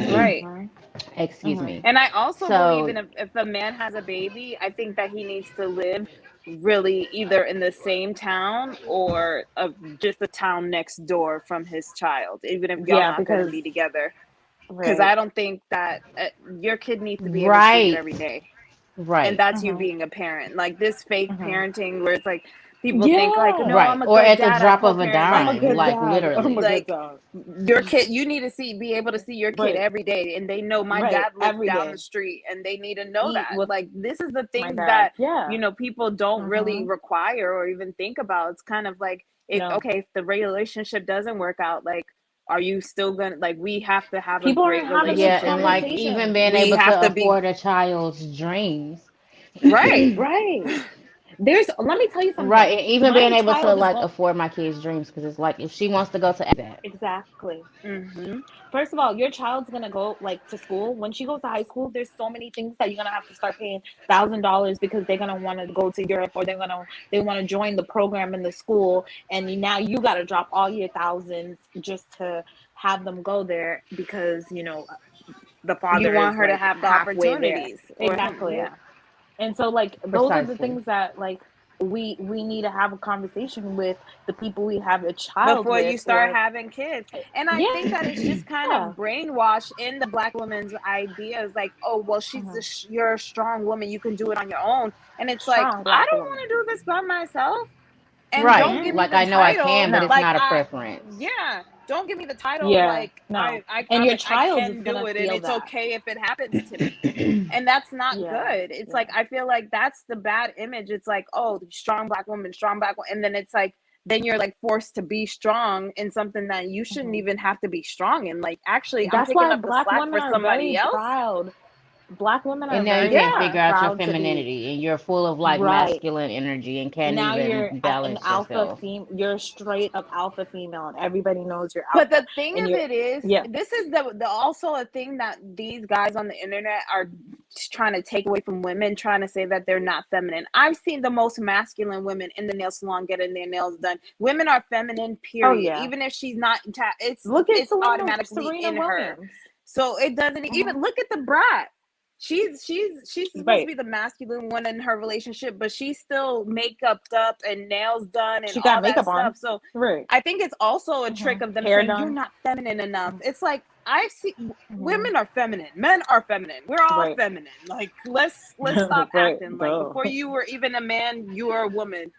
Speaker 4: Right.
Speaker 2: Hmm.
Speaker 3: Excuse me.
Speaker 2: Hmm.
Speaker 4: And I also
Speaker 3: So
Speaker 4: believe in if a man has a baby, I think that he needs to live really either in the same town or just a town next door from his child, even if y'all
Speaker 2: Yeah,
Speaker 4: not going to
Speaker 2: because
Speaker 4: be together. Because
Speaker 2: right.
Speaker 4: I don't think that your kid needs to be able to see you
Speaker 3: right,
Speaker 4: every day. And
Speaker 3: right.
Speaker 4: that's you
Speaker 2: Hmm.
Speaker 4: being a parent. Like this fake
Speaker 2: Hmm.
Speaker 4: parenting where it's like people think like, no,
Speaker 2: Yeah,
Speaker 3: Right.
Speaker 4: I'm a
Speaker 3: Or
Speaker 4: good
Speaker 3: at the
Speaker 4: dad, I
Speaker 3: drop of a
Speaker 4: co-parent.
Speaker 2: I'm a
Speaker 3: dime,
Speaker 2: good
Speaker 3: like
Speaker 2: dad. I'm a
Speaker 3: literally.
Speaker 2: good
Speaker 4: Like
Speaker 2: dad.
Speaker 4: your kid, you need to be able to see your kid
Speaker 2: Right,
Speaker 4: every day, and they know my
Speaker 2: right.
Speaker 4: dad lives
Speaker 2: Every
Speaker 4: down the
Speaker 2: day.
Speaker 4: street, and they need to know
Speaker 2: Eat
Speaker 4: that.
Speaker 2: with
Speaker 4: Like this is the
Speaker 2: my
Speaker 4: things
Speaker 2: dad.
Speaker 4: that
Speaker 2: Yeah.
Speaker 4: people don't really
Speaker 2: Hmm.
Speaker 4: require or even think about. It's kind of like,
Speaker 2: No.
Speaker 4: if the relationship doesn't work out, like, are you still gonna, like, we have to have a
Speaker 2: People
Speaker 4: great
Speaker 2: aren't having
Speaker 3: Yeah,
Speaker 2: those
Speaker 3: and
Speaker 4: relationship.
Speaker 3: like even
Speaker 2: conversations.
Speaker 3: being
Speaker 4: We
Speaker 3: able
Speaker 4: have
Speaker 3: to
Speaker 4: to be
Speaker 3: afford a child's dreams.
Speaker 4: right.
Speaker 2: Right. Let me tell you
Speaker 3: Right,
Speaker 2: something.
Speaker 3: and even being
Speaker 2: My
Speaker 3: able to
Speaker 2: child is
Speaker 3: like
Speaker 2: going,
Speaker 3: afford my kids' dreams because it's like if she wants to go to that.
Speaker 2: exactly.
Speaker 4: Hmm.
Speaker 2: First of all, your child's gonna go like to school. When she goes to high school, there's so many things that you're gonna have to start paying $1,000 because they're gonna want to go to Europe or they want to join the program in the school, and now you gotta drop all your thousands just to have them go there because the
Speaker 4: You
Speaker 2: father
Speaker 4: want
Speaker 2: is
Speaker 4: her to
Speaker 2: like
Speaker 4: have the
Speaker 2: halfway there.
Speaker 4: opportunities, or him,
Speaker 2: Exactly.
Speaker 4: yeah.
Speaker 2: And so like those are the
Speaker 3: Precisely.
Speaker 2: things that like we need to have a conversation with the people we have a child
Speaker 4: Before
Speaker 2: with,
Speaker 4: you start
Speaker 2: or
Speaker 4: having kids. And I think
Speaker 2: yeah.
Speaker 4: that it's just kind of brainwashed in the black woman's ideas, like, oh well,
Speaker 2: Mhm.
Speaker 4: you're a strong woman, you can do it on your own. And it's like,
Speaker 2: Strong
Speaker 4: I
Speaker 2: black
Speaker 4: don't want
Speaker 2: woman.
Speaker 4: to do this by myself. And don't
Speaker 3: Right.
Speaker 4: give me
Speaker 2: Mm-mm.
Speaker 3: Like
Speaker 4: the
Speaker 3: I know I
Speaker 4: title
Speaker 3: can, but
Speaker 2: No.
Speaker 3: it's
Speaker 4: like
Speaker 3: not a
Speaker 4: I
Speaker 3: preference.
Speaker 4: yeah, don't give me the title
Speaker 2: Yeah.
Speaker 4: like
Speaker 2: No.
Speaker 4: I
Speaker 2: And your
Speaker 4: promise I
Speaker 2: child is
Speaker 4: can
Speaker 2: gonna
Speaker 4: do it, and
Speaker 2: feel
Speaker 4: it's
Speaker 2: that.
Speaker 4: okay if it happens to me. And that's not
Speaker 2: Yeah.
Speaker 4: good. It's
Speaker 2: Yeah.
Speaker 4: like, I feel like that's the bad image. It's like, oh, strong black woman, and then it's like, then you're like forced to be strong in something that you shouldn't
Speaker 2: Hmm.
Speaker 4: even have to be strong in. Like, actually, I'm
Speaker 2: That's
Speaker 4: picking
Speaker 2: why
Speaker 4: up the
Speaker 2: black
Speaker 4: slack
Speaker 2: women
Speaker 4: for
Speaker 2: are
Speaker 4: somebody
Speaker 2: very
Speaker 4: else.
Speaker 2: proud. Black women
Speaker 3: And
Speaker 2: are
Speaker 3: now you
Speaker 2: very
Speaker 3: can't
Speaker 4: Yeah.
Speaker 3: figure out your
Speaker 2: proud to be.
Speaker 3: femininity and you're full of like
Speaker 2: Right.
Speaker 3: masculine energy and can't
Speaker 2: Now
Speaker 3: even
Speaker 2: you're an
Speaker 3: balance
Speaker 2: alpha
Speaker 3: yourself.
Speaker 2: you're straight up alpha female, and everybody knows you're
Speaker 4: But
Speaker 2: alpha.
Speaker 4: the thing
Speaker 2: And
Speaker 4: of
Speaker 2: you're,
Speaker 4: it is,
Speaker 2: yeah.
Speaker 4: this is the also a thing that these guys on the internet are trying to take away from women, trying to say that they're not feminine. I've seen the most masculine women in the nail salon getting their nails done. Women are feminine,
Speaker 2: Oh
Speaker 4: period.
Speaker 2: yeah.
Speaker 4: Even if she's not,
Speaker 2: Look at
Speaker 4: it's automatically
Speaker 2: Serena
Speaker 4: in her.
Speaker 2: Williams.
Speaker 4: So it doesn't
Speaker 2: Hmm.
Speaker 4: even look at the brat. She's supposed to
Speaker 2: Right.
Speaker 4: be the masculine one in her relationship, but she's still makeuped up and nails done and
Speaker 2: She got
Speaker 4: all that
Speaker 2: makeup
Speaker 4: stuff.
Speaker 2: on.
Speaker 4: So
Speaker 2: Right.
Speaker 4: I think it's also a
Speaker 2: Hmm.
Speaker 4: trick of them
Speaker 2: Hair
Speaker 4: saying you're
Speaker 2: done.
Speaker 4: not feminine enough. It's like, I see
Speaker 2: Hmm.
Speaker 4: women are feminine, men are feminine. We're all
Speaker 2: Right.
Speaker 4: feminine. Like, let's stop
Speaker 2: Right.
Speaker 4: acting like
Speaker 2: Duh.
Speaker 4: before you were even a man, you were a woman.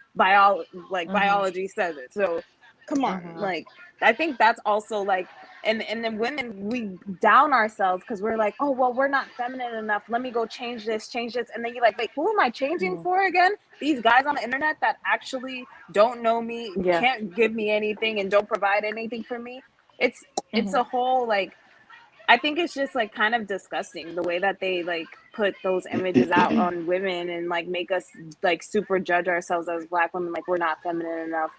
Speaker 2: Hmm.
Speaker 4: Biology says it. So come on,
Speaker 2: Hmm.
Speaker 4: like, I think that's also like, and then women, we down ourselves because we're like, oh well, we're not feminine enough, let me go change this, and then you're like, wait, who am I changing
Speaker 2: Hmm.
Speaker 4: for again? These guys on the internet that actually don't know me,
Speaker 2: Yeah.
Speaker 4: can't give me anything, and don't provide anything for me. It's
Speaker 2: Hmm.
Speaker 4: a whole, like, I think it's just like kind of disgusting the way that they like put those images out on women and like make us like super judge ourselves as black women, like we're not feminine enough,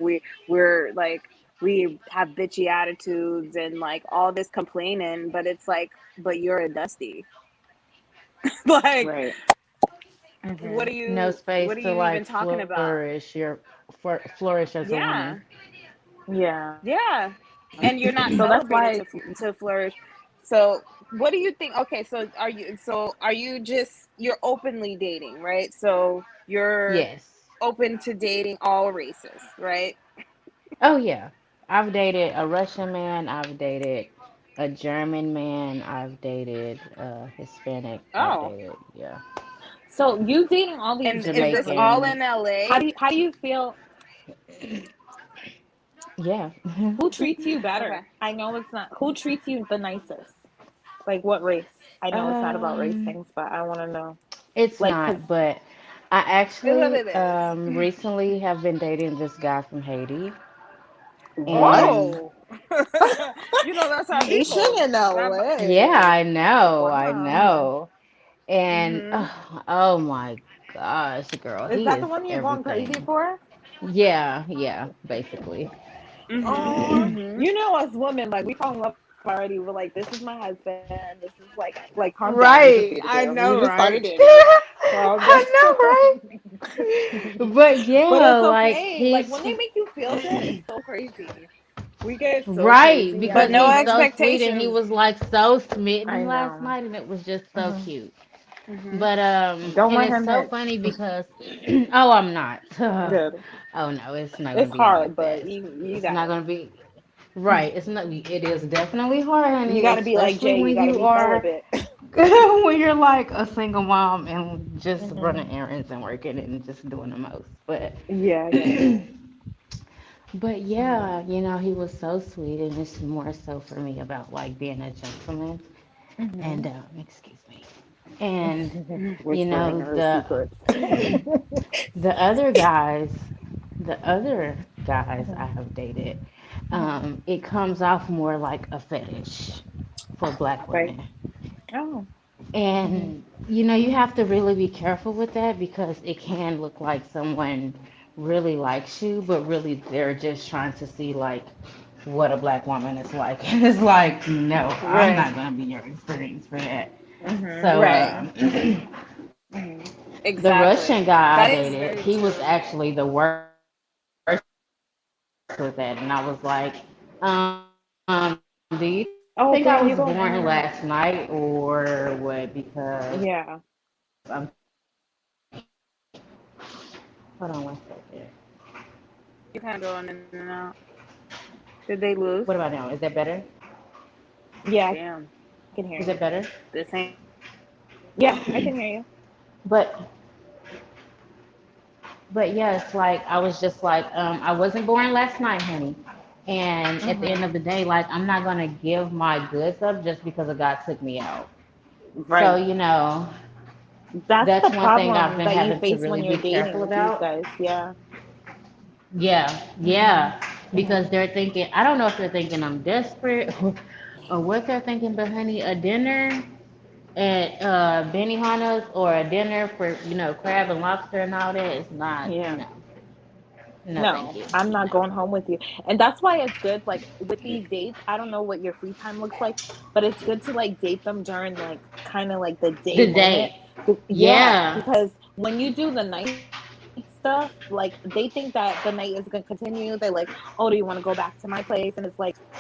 Speaker 4: we're like, we have bitchy attitudes and like all this complaining, but it's like, but you're a dusty. Like,
Speaker 2: Right. Hmm.
Speaker 3: No space
Speaker 4: what are
Speaker 3: to
Speaker 4: you even
Speaker 3: like
Speaker 4: talking about?
Speaker 3: flourish as a
Speaker 4: Yeah.
Speaker 3: woman.
Speaker 2: Yeah.
Speaker 4: Yeah. And you're not
Speaker 2: So that's
Speaker 4: celebrated
Speaker 2: why.
Speaker 4: to flourish. So what do you think? Okay, so are you just you're openly dating, right? So you're
Speaker 3: Yes.
Speaker 4: open to dating all races, right?
Speaker 3: Oh yeah. I've dated a Russian man, I've dated a German man, I've dated a Hispanic, I've
Speaker 4: Oh,
Speaker 3: dated, yeah,
Speaker 2: So you dating all these
Speaker 4: and is this all
Speaker 2: different?
Speaker 3: Jamaican.
Speaker 4: in
Speaker 2: How
Speaker 4: LA?
Speaker 2: do you feel?
Speaker 3: Yeah.
Speaker 2: Who treats you
Speaker 4: Okay.
Speaker 2: better? I know it's not. Who treats you the nicest? Like what race? I know it's not about race
Speaker 3: Um,
Speaker 2: things, but I want to know.
Speaker 3: it's
Speaker 2: Like, cause
Speaker 3: not, but I
Speaker 4: Well,
Speaker 3: actually
Speaker 4: it is.
Speaker 3: recently have been dating this guy from Haiti.
Speaker 2: what?
Speaker 3: And
Speaker 4: Oh, you know that's our
Speaker 1: Haitian
Speaker 4: people.
Speaker 1: in
Speaker 4: That,
Speaker 3: yeah,
Speaker 1: LA.
Speaker 3: I know, I
Speaker 1: Wow.
Speaker 3: know. And
Speaker 4: mm-hmm.
Speaker 3: oh my gosh, girl,
Speaker 2: Is
Speaker 3: he
Speaker 2: that the
Speaker 3: is
Speaker 2: one you're going crazy
Speaker 3: everything.
Speaker 2: for?
Speaker 3: Yeah, yeah, basically.
Speaker 4: Mm-hmm.
Speaker 2: Oh,
Speaker 4: Mm-hmm.
Speaker 2: you know us women, like we fall in love already. We're like, this is my husband. This is like, calm down. You just
Speaker 3: Right,
Speaker 2: started
Speaker 3: I
Speaker 2: dating. You
Speaker 3: know,
Speaker 2: just started
Speaker 3: right?
Speaker 2: dating. Calm down.
Speaker 3: I know, right? But
Speaker 2: But
Speaker 3: yeah,
Speaker 2: it's
Speaker 3: like
Speaker 2: okay. Like
Speaker 3: he's
Speaker 2: when they make you feel good, it's so crazy. We get so
Speaker 3: right
Speaker 2: crazy
Speaker 4: But
Speaker 3: because
Speaker 2: as
Speaker 4: no
Speaker 3: he's
Speaker 2: women.
Speaker 3: so sweet and he
Speaker 4: expectations.
Speaker 3: was like so smitten
Speaker 2: I
Speaker 3: last
Speaker 2: know.
Speaker 3: night and it was just so
Speaker 2: Hmm.
Speaker 3: cute.
Speaker 4: Mm-hmm.
Speaker 3: But
Speaker 2: Don't
Speaker 3: and
Speaker 2: let
Speaker 3: it's
Speaker 2: him
Speaker 3: so
Speaker 2: hit.
Speaker 3: funny because oh, I'm not.
Speaker 2: Good.
Speaker 3: Oh no, it's not gonna
Speaker 2: It's
Speaker 3: be
Speaker 2: hard,
Speaker 3: like
Speaker 2: but
Speaker 3: that.
Speaker 2: you
Speaker 3: It's
Speaker 2: got
Speaker 3: not
Speaker 2: it.
Speaker 3: gonna be right. It's not. It is definitely hard,
Speaker 2: You
Speaker 3: honey,
Speaker 2: got to be like
Speaker 3: especially
Speaker 2: Jay. You
Speaker 3: when
Speaker 2: got to
Speaker 3: you
Speaker 2: be
Speaker 3: are
Speaker 2: celibate.
Speaker 3: when you're like a single mom and just
Speaker 2: Hmm.
Speaker 3: running errands and working and just doing the most. But
Speaker 2: Yeah, yeah, yeah.
Speaker 3: but yeah, he was so sweet and it's more so for me about like being a gentleman
Speaker 2: Hmm.
Speaker 3: and excuse me. And
Speaker 2: Whispering her
Speaker 3: the
Speaker 2: secrets.
Speaker 3: the other guys, the other guys I
Speaker 2: Mhm,
Speaker 3: have dated,
Speaker 2: mhm.
Speaker 3: it comes off more like a fetish for black
Speaker 2: Right.
Speaker 3: women.
Speaker 2: Oh. Hmm.
Speaker 3: And you have to really be careful with that because it can look like someone really likes you, but really they're just trying to see like what a black woman is like. And it's like, no, I'm
Speaker 2: Right.
Speaker 3: not gonna be your experience for that.
Speaker 2: Hmm.
Speaker 3: So
Speaker 4: Right.
Speaker 2: Hmm. Hmm.
Speaker 3: the Russian
Speaker 4: Exactly.
Speaker 3: guy I
Speaker 4: That is
Speaker 3: dated,
Speaker 4: very
Speaker 3: he was
Speaker 4: true.
Speaker 3: actually the worst with that, and I was like, do you think I was born
Speaker 2: Oh,
Speaker 3: last
Speaker 2: girl, you
Speaker 3: night
Speaker 2: going in and out.
Speaker 3: or what? Because
Speaker 2: Yeah.
Speaker 3: hold on one second.
Speaker 4: You kind of going in and out. Did they lose?
Speaker 3: What about now? Is that better?
Speaker 2: Yeah, I
Speaker 4: Damn.
Speaker 2: can hear
Speaker 3: Is
Speaker 2: you.
Speaker 3: it better?
Speaker 4: This ain't.
Speaker 2: Yeah, I can hear you.
Speaker 3: But yeah, it's like I was just like, I wasn't born last night, honey. And at the end of
Speaker 2: Hmm.
Speaker 3: the day, like I'm not gonna give my goods up just because a guy took me out. So,
Speaker 2: Right. That's the
Speaker 3: that's one thing I've
Speaker 2: problem
Speaker 3: been
Speaker 2: that you
Speaker 3: having to
Speaker 2: face when
Speaker 3: really
Speaker 2: you're
Speaker 3: be
Speaker 2: dating
Speaker 3: careful
Speaker 2: with these
Speaker 3: about.
Speaker 2: guys. Yeah.
Speaker 3: Yeah,
Speaker 2: Hmm.
Speaker 3: yeah. Because
Speaker 2: Hmm.
Speaker 3: they're thinking, I don't know if they're thinking I'm desperate or what they're thinking, but honey, a dinner at Benihana's or a dinner for, crab and lobster and all that is not,
Speaker 2: Yeah.
Speaker 3: no. No, thank
Speaker 2: No,
Speaker 3: you.
Speaker 2: I'm not
Speaker 3: No.
Speaker 2: going home with you. And that's why it's good, like with these dates, I don't know what your free time looks like, but it's good to like date them during like kind of like the day
Speaker 3: The
Speaker 2: moment.
Speaker 3: day.
Speaker 2: Yeah,
Speaker 3: Yeah.
Speaker 2: because when you do the night stuff, like they think that the night is gonna continue. They're like, oh, do you want to go back to my place? And it's like,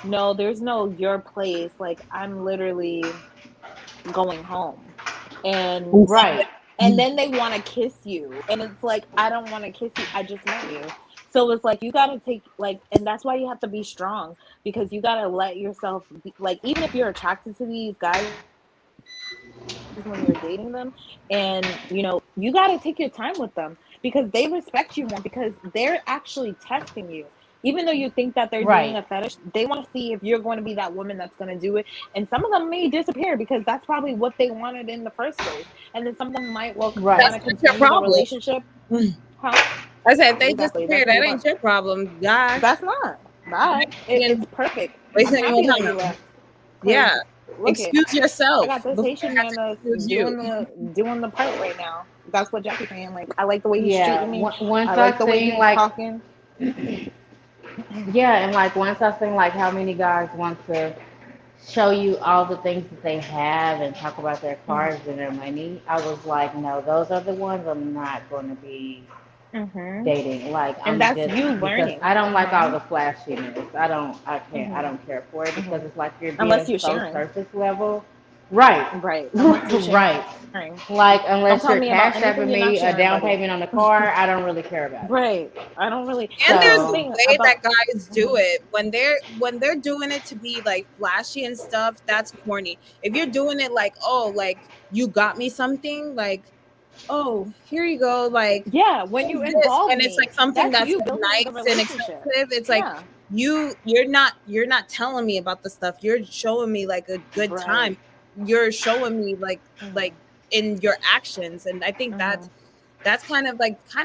Speaker 2: no, there's no your place. Like I'm literally going home. And
Speaker 3: Right.
Speaker 2: then they want to kiss you and it's like I don't want to kiss you, I just met you. So it's like you got to take like, and that's why you have to be strong, because you got to let yourself be, like even if you're attracted to these guys when you're dating them, and you got to take your time with them because they respect you more, because they're actually testing you. Even though you think that they're doing
Speaker 3: Right.
Speaker 2: a fetish, they want to see if you're going to be that woman that's going to do it. And some of them may disappear because that's probably what they wanted in the first place. And then some of them might
Speaker 3: Right.
Speaker 2: want
Speaker 1: That's
Speaker 2: to
Speaker 1: not your
Speaker 2: continue the
Speaker 1: problem.
Speaker 2: relationship. Huh?
Speaker 1: I said if they
Speaker 2: Exactly. That's
Speaker 1: disappear,
Speaker 2: not
Speaker 1: that
Speaker 2: your
Speaker 1: ain't
Speaker 2: problem.
Speaker 1: your problem. Bye.
Speaker 2: That's not. Bye.
Speaker 1: Again,
Speaker 2: It's perfect. I'm
Speaker 1: wasting your
Speaker 2: happy that you
Speaker 1: time.
Speaker 2: left. Because
Speaker 1: Yeah.
Speaker 2: look it,
Speaker 1: Excuse
Speaker 2: I
Speaker 1: yourself
Speaker 2: got this
Speaker 1: before
Speaker 2: Haitian
Speaker 1: I have
Speaker 2: man
Speaker 1: to
Speaker 2: that's
Speaker 1: excuse you.
Speaker 2: doing the part right now. That's what Jackie's saying. Like, I like the way he's
Speaker 3: Yeah.
Speaker 2: treating me. I
Speaker 3: Once
Speaker 2: like
Speaker 3: I
Speaker 2: the way
Speaker 3: seen
Speaker 2: he's
Speaker 3: like,
Speaker 2: talking.
Speaker 3: yeah, and like once I seen like how many guys want to show you all the things that they have and talk about their cars and their money, I was like, no, those are the ones I'm not going to be
Speaker 2: Hmm.
Speaker 3: dating. Like
Speaker 2: And
Speaker 3: I'm
Speaker 2: that's
Speaker 3: just
Speaker 2: you
Speaker 3: because
Speaker 2: learning.
Speaker 3: I don't like all
Speaker 2: Hmm.
Speaker 3: the flashiness. I
Speaker 2: Hmm.
Speaker 3: don't care for it because
Speaker 2: Hmm.
Speaker 3: it's like you're being
Speaker 2: Unless you're
Speaker 3: so
Speaker 2: sharing.
Speaker 3: surface level. Right.
Speaker 2: Right. Unless you're
Speaker 3: Right.
Speaker 2: sharing.
Speaker 3: Like,
Speaker 2: Don't
Speaker 3: unless
Speaker 2: tell
Speaker 3: you're
Speaker 2: me about
Speaker 3: cash
Speaker 2: anything
Speaker 3: apping
Speaker 2: you're not
Speaker 3: me a
Speaker 2: sharing,
Speaker 3: down
Speaker 2: buddy.
Speaker 3: payment on the car, I don't really care about it.
Speaker 2: Right. I don't really.
Speaker 1: And
Speaker 2: But here's
Speaker 1: there's
Speaker 2: the
Speaker 1: a
Speaker 3: So,
Speaker 2: thing
Speaker 1: way
Speaker 2: about.
Speaker 1: that guys do
Speaker 2: Mhm.
Speaker 1: it when they're doing it to be like flashy and stuff. That's corny. If you're doing it like, oh, like you got me something, like, oh, here you go, like
Speaker 2: Yeah, when you
Speaker 1: here's this,
Speaker 2: involve
Speaker 1: and it's
Speaker 2: me,
Speaker 1: like something
Speaker 2: that's
Speaker 1: that's
Speaker 2: you
Speaker 1: like
Speaker 2: building the
Speaker 1: nice and
Speaker 2: relationship.
Speaker 1: expensive. It's like
Speaker 2: Yeah.
Speaker 1: you're not telling me about the stuff. You're showing me like a good
Speaker 2: Right.
Speaker 1: time. You're showing me like
Speaker 2: Mhm.
Speaker 1: in your actions, and I think
Speaker 2: Mhm.
Speaker 1: that's kind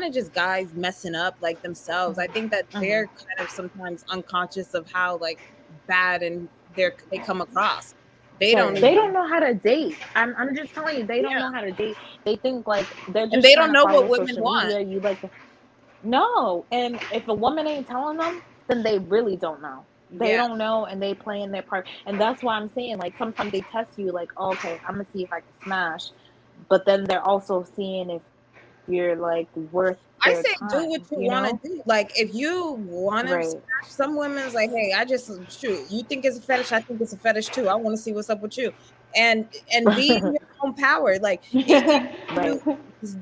Speaker 1: of just guys messing up like themselves. I
Speaker 2: Mhm.
Speaker 1: think that
Speaker 2: Mhm.
Speaker 1: they're kind of sometimes unconscious of how like bad and they come across. They don't
Speaker 2: They
Speaker 1: even
Speaker 2: don't know how to date. I'm just telling you, they don't
Speaker 1: yeah,
Speaker 2: know how to date. They think like they're
Speaker 1: and
Speaker 2: just
Speaker 1: they
Speaker 2: trying
Speaker 1: don't
Speaker 2: to
Speaker 1: know what
Speaker 2: follow
Speaker 1: women
Speaker 2: social
Speaker 1: want.
Speaker 2: media. You like no, and if a woman ain't telling them, then they really don't know. They
Speaker 1: Yeah,
Speaker 2: don't know, and they playing their part. And that's why I'm saying, like, sometimes they test you, like, oh, okay, I'm gonna see if I can smash, but then they're also seeing if you're like worth
Speaker 1: I
Speaker 2: their
Speaker 1: say do what
Speaker 2: time.
Speaker 1: you
Speaker 2: You
Speaker 1: want to
Speaker 2: know?
Speaker 1: do. Like if you want to
Speaker 2: Right.
Speaker 1: smash, some women's like, hey, I just shoot. You think it's a fetish? I think it's a fetish too. I want to see what's up with you, and be in your own power. Like if you
Speaker 2: Right.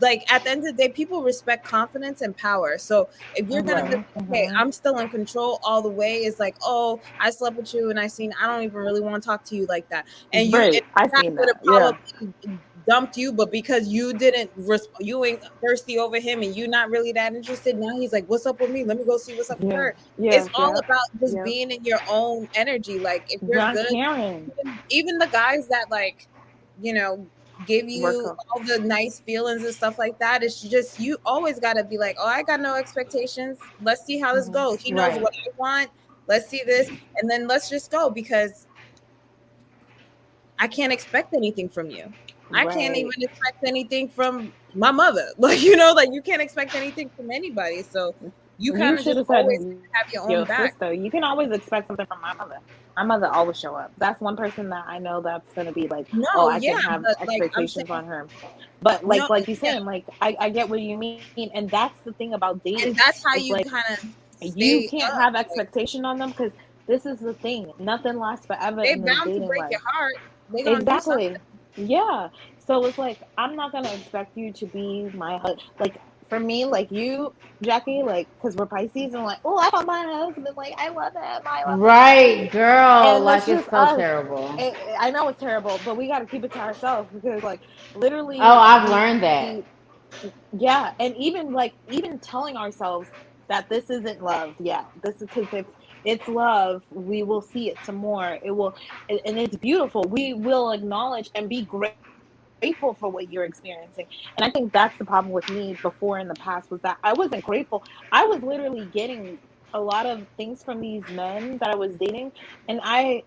Speaker 1: like at the end of the day, people respect confidence and power. So if you're gonna be
Speaker 2: Mhm.
Speaker 1: like, okay,
Speaker 2: Mhm.
Speaker 1: I'm still in control all the way, it's like, oh, I slept with you and I don't even really want to talk to you like that, and
Speaker 2: Right. I
Speaker 1: that
Speaker 2: seen
Speaker 1: would
Speaker 2: that.
Speaker 1: have
Speaker 2: Yeah.
Speaker 1: probably dumped you, but because you didn't, you ain't thirsty over him, and you not really that interested. Now he's like, "What's up with me? Let me go see what's up with
Speaker 2: Yeah.
Speaker 1: her." It's
Speaker 2: Yeah.
Speaker 1: all
Speaker 2: Yeah.
Speaker 1: about just
Speaker 2: Yeah.
Speaker 1: being in your own energy. Like if you're
Speaker 2: Not
Speaker 1: good,
Speaker 2: caring.
Speaker 1: even the guys that like, you know, give
Speaker 2: Work
Speaker 1: you
Speaker 2: up.
Speaker 1: all the nice feelings and stuff like that. It's just you always got to be like, "Oh, I got no expectations. Let's see how this
Speaker 2: Mhm.
Speaker 1: goes. He knows
Speaker 3: right.
Speaker 1: what I want. Let's see this, and then let's just go because I can't expect anything from you. I can't even
Speaker 2: Right.
Speaker 1: expect anything from my mother. Like you can't expect anything from anybody. So you
Speaker 2: You
Speaker 1: kind of
Speaker 2: should
Speaker 1: just
Speaker 2: have said
Speaker 1: always have your own
Speaker 2: your
Speaker 1: back.
Speaker 2: sister. You can always expect something from my mother. My mother always show up. That's one person that I know that's gonna be like, oh,
Speaker 1: No,
Speaker 2: I
Speaker 1: yeah,
Speaker 2: can have
Speaker 1: but like I'm
Speaker 2: expectations
Speaker 1: saying,
Speaker 2: on her. But
Speaker 1: no,
Speaker 2: like you
Speaker 1: yeah,
Speaker 2: saying, like I get what you mean, and that's the thing about
Speaker 1: and
Speaker 2: dating.
Speaker 1: that's how
Speaker 2: It's
Speaker 1: you
Speaker 2: like
Speaker 1: kind of
Speaker 2: you
Speaker 1: stay
Speaker 2: can't
Speaker 1: up.
Speaker 2: have
Speaker 1: Like
Speaker 2: expectation on them because this is the thing. Nothing lasts forever
Speaker 1: they
Speaker 2: in this
Speaker 1: bound to
Speaker 2: dating
Speaker 1: break your
Speaker 2: life.
Speaker 1: heart. They gonna do something.
Speaker 2: Exactly. Yeah. So it's like I'm not gonna expect you to be my like for me, like you, Jackie, like because we're Pisces and like, oh, I love my husband, like I love him, I love him,
Speaker 3: Right, girl.
Speaker 2: and
Speaker 3: Like,
Speaker 2: that's
Speaker 3: it's
Speaker 2: just
Speaker 3: so
Speaker 2: us.
Speaker 3: terrible.
Speaker 2: I know it's terrible, but we got to keep it to ourselves because like
Speaker 3: Oh,
Speaker 2: literally
Speaker 3: I've learned that.
Speaker 2: yeah, and even telling ourselves that this isn't love. Yeah, this is because if it's love, we will see it some more. It will, and it's beautiful. We will acknowledge and be grateful for what you're experiencing. And I think that's the problem with me before in the past was that I wasn't grateful. I was literally getting a lot of things from these men that I was dating, and I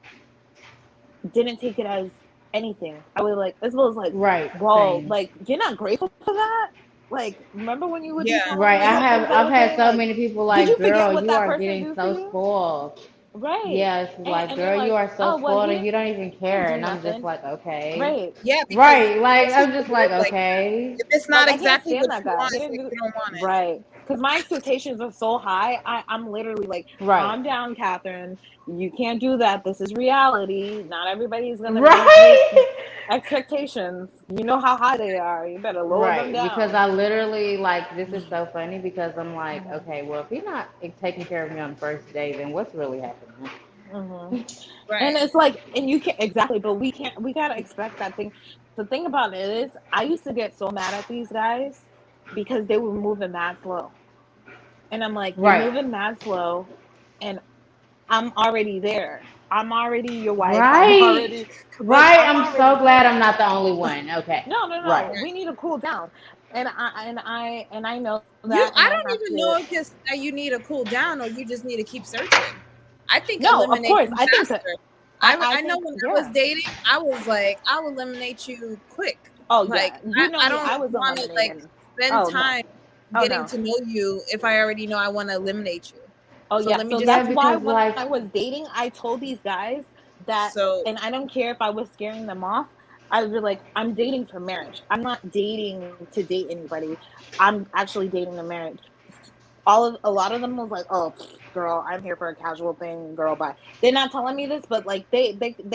Speaker 2: didn't take it as anything. I was like, this was like,
Speaker 3: Right,
Speaker 2: whoa,
Speaker 3: same.
Speaker 2: like you're not grateful for that? Like, remember when you would be
Speaker 1: Yeah,
Speaker 2: telling
Speaker 3: Right.
Speaker 2: me
Speaker 3: I
Speaker 2: about
Speaker 3: have
Speaker 2: things the
Speaker 3: I've
Speaker 2: other
Speaker 3: had
Speaker 2: day?
Speaker 3: so
Speaker 2: Like,
Speaker 3: many people
Speaker 2: did
Speaker 3: like,
Speaker 2: you forget
Speaker 3: girl,
Speaker 2: what
Speaker 3: you
Speaker 2: that
Speaker 3: are
Speaker 2: person
Speaker 3: getting
Speaker 2: do for
Speaker 3: so
Speaker 2: you?
Speaker 3: spoiled.
Speaker 2: Right.
Speaker 3: Yeah, it's like,
Speaker 2: And you're
Speaker 3: girl, you
Speaker 2: like,
Speaker 3: are so
Speaker 2: oh, well,
Speaker 3: spoiled
Speaker 2: he
Speaker 3: and you don't even
Speaker 2: didn't
Speaker 3: care.
Speaker 2: do
Speaker 3: And I'm just
Speaker 2: nothing.
Speaker 3: like, okay.
Speaker 2: Right.
Speaker 1: yeah, because
Speaker 3: Right. Like,
Speaker 1: this is
Speaker 3: I'm
Speaker 1: the
Speaker 3: just
Speaker 1: deal.
Speaker 3: like,
Speaker 1: Like
Speaker 3: okay.
Speaker 1: if it's not
Speaker 2: Like, I can't
Speaker 1: exactly
Speaker 2: stand
Speaker 1: what
Speaker 2: that
Speaker 1: you
Speaker 2: guy.
Speaker 1: want,
Speaker 2: He
Speaker 1: it's
Speaker 2: didn't
Speaker 1: like
Speaker 2: do
Speaker 1: you don't want it.
Speaker 2: right. Because my expectations are so high. I'm literally like,
Speaker 3: Right.
Speaker 2: calm down, Catherine. You can't do that. This is reality. Not everybody's gonna meet your
Speaker 3: Right.
Speaker 2: expectations. You know how high they are. You better lower them
Speaker 3: Right. Because
Speaker 2: down.
Speaker 3: I literally, like, this is so funny because I'm like,
Speaker 2: Mhm.
Speaker 3: okay, well, if you're not taking care of me on the first day, then what's really happening?
Speaker 2: Mhm. And
Speaker 1: Right.
Speaker 2: it's like, and you can't exactly, but we can't. We gotta expect that thing. The thing about it is, I used to get so mad at these guys because they were moving mad slow, and I'm like, you're
Speaker 3: Right.
Speaker 2: moving mad slow, and I'm already there. I'm already your wife. I'm
Speaker 3: Right.
Speaker 2: already like
Speaker 3: Right.
Speaker 2: I'm
Speaker 3: I'm
Speaker 2: already
Speaker 3: so glad I'm
Speaker 2: here.
Speaker 3: not the only one. Okay.
Speaker 2: No, no,
Speaker 3: Right.
Speaker 2: no. We need to cool down. And I know
Speaker 1: You,
Speaker 2: that, and
Speaker 1: I
Speaker 2: I
Speaker 1: don't
Speaker 2: have
Speaker 1: even
Speaker 2: to.
Speaker 1: know if just that you need to cool down or you just need to keep searching. I think
Speaker 2: No, of
Speaker 1: eliminate
Speaker 2: course.
Speaker 1: them
Speaker 2: I think that
Speaker 1: faster.
Speaker 2: I
Speaker 1: I know
Speaker 2: think
Speaker 1: when I was
Speaker 2: yeah.
Speaker 1: dating, I was like, I'll eliminate you quick.
Speaker 2: Oh
Speaker 1: Like
Speaker 2: yeah. You know
Speaker 1: I
Speaker 2: me.
Speaker 1: don't
Speaker 2: I was
Speaker 1: want to like
Speaker 2: eliminating.
Speaker 1: spend
Speaker 2: Oh no.
Speaker 1: time
Speaker 2: Oh
Speaker 1: getting
Speaker 2: no.
Speaker 1: to know you if I already know I want to eliminate you.
Speaker 2: Oh
Speaker 1: So
Speaker 2: yeah.
Speaker 1: let me
Speaker 2: So
Speaker 1: just
Speaker 3: Yeah,
Speaker 2: that's why
Speaker 3: because,
Speaker 2: when
Speaker 3: like,
Speaker 2: I was dating, I told these guys that,
Speaker 1: so
Speaker 2: and I don't care if I was scaring them off. I was like, I'm dating for marriage. I'm not dating to date anybody. I'm actually dating to marriage. A lot of them was like, oh, girl, I'm here for a casual thing, girl, bye. They're not telling me this, but like they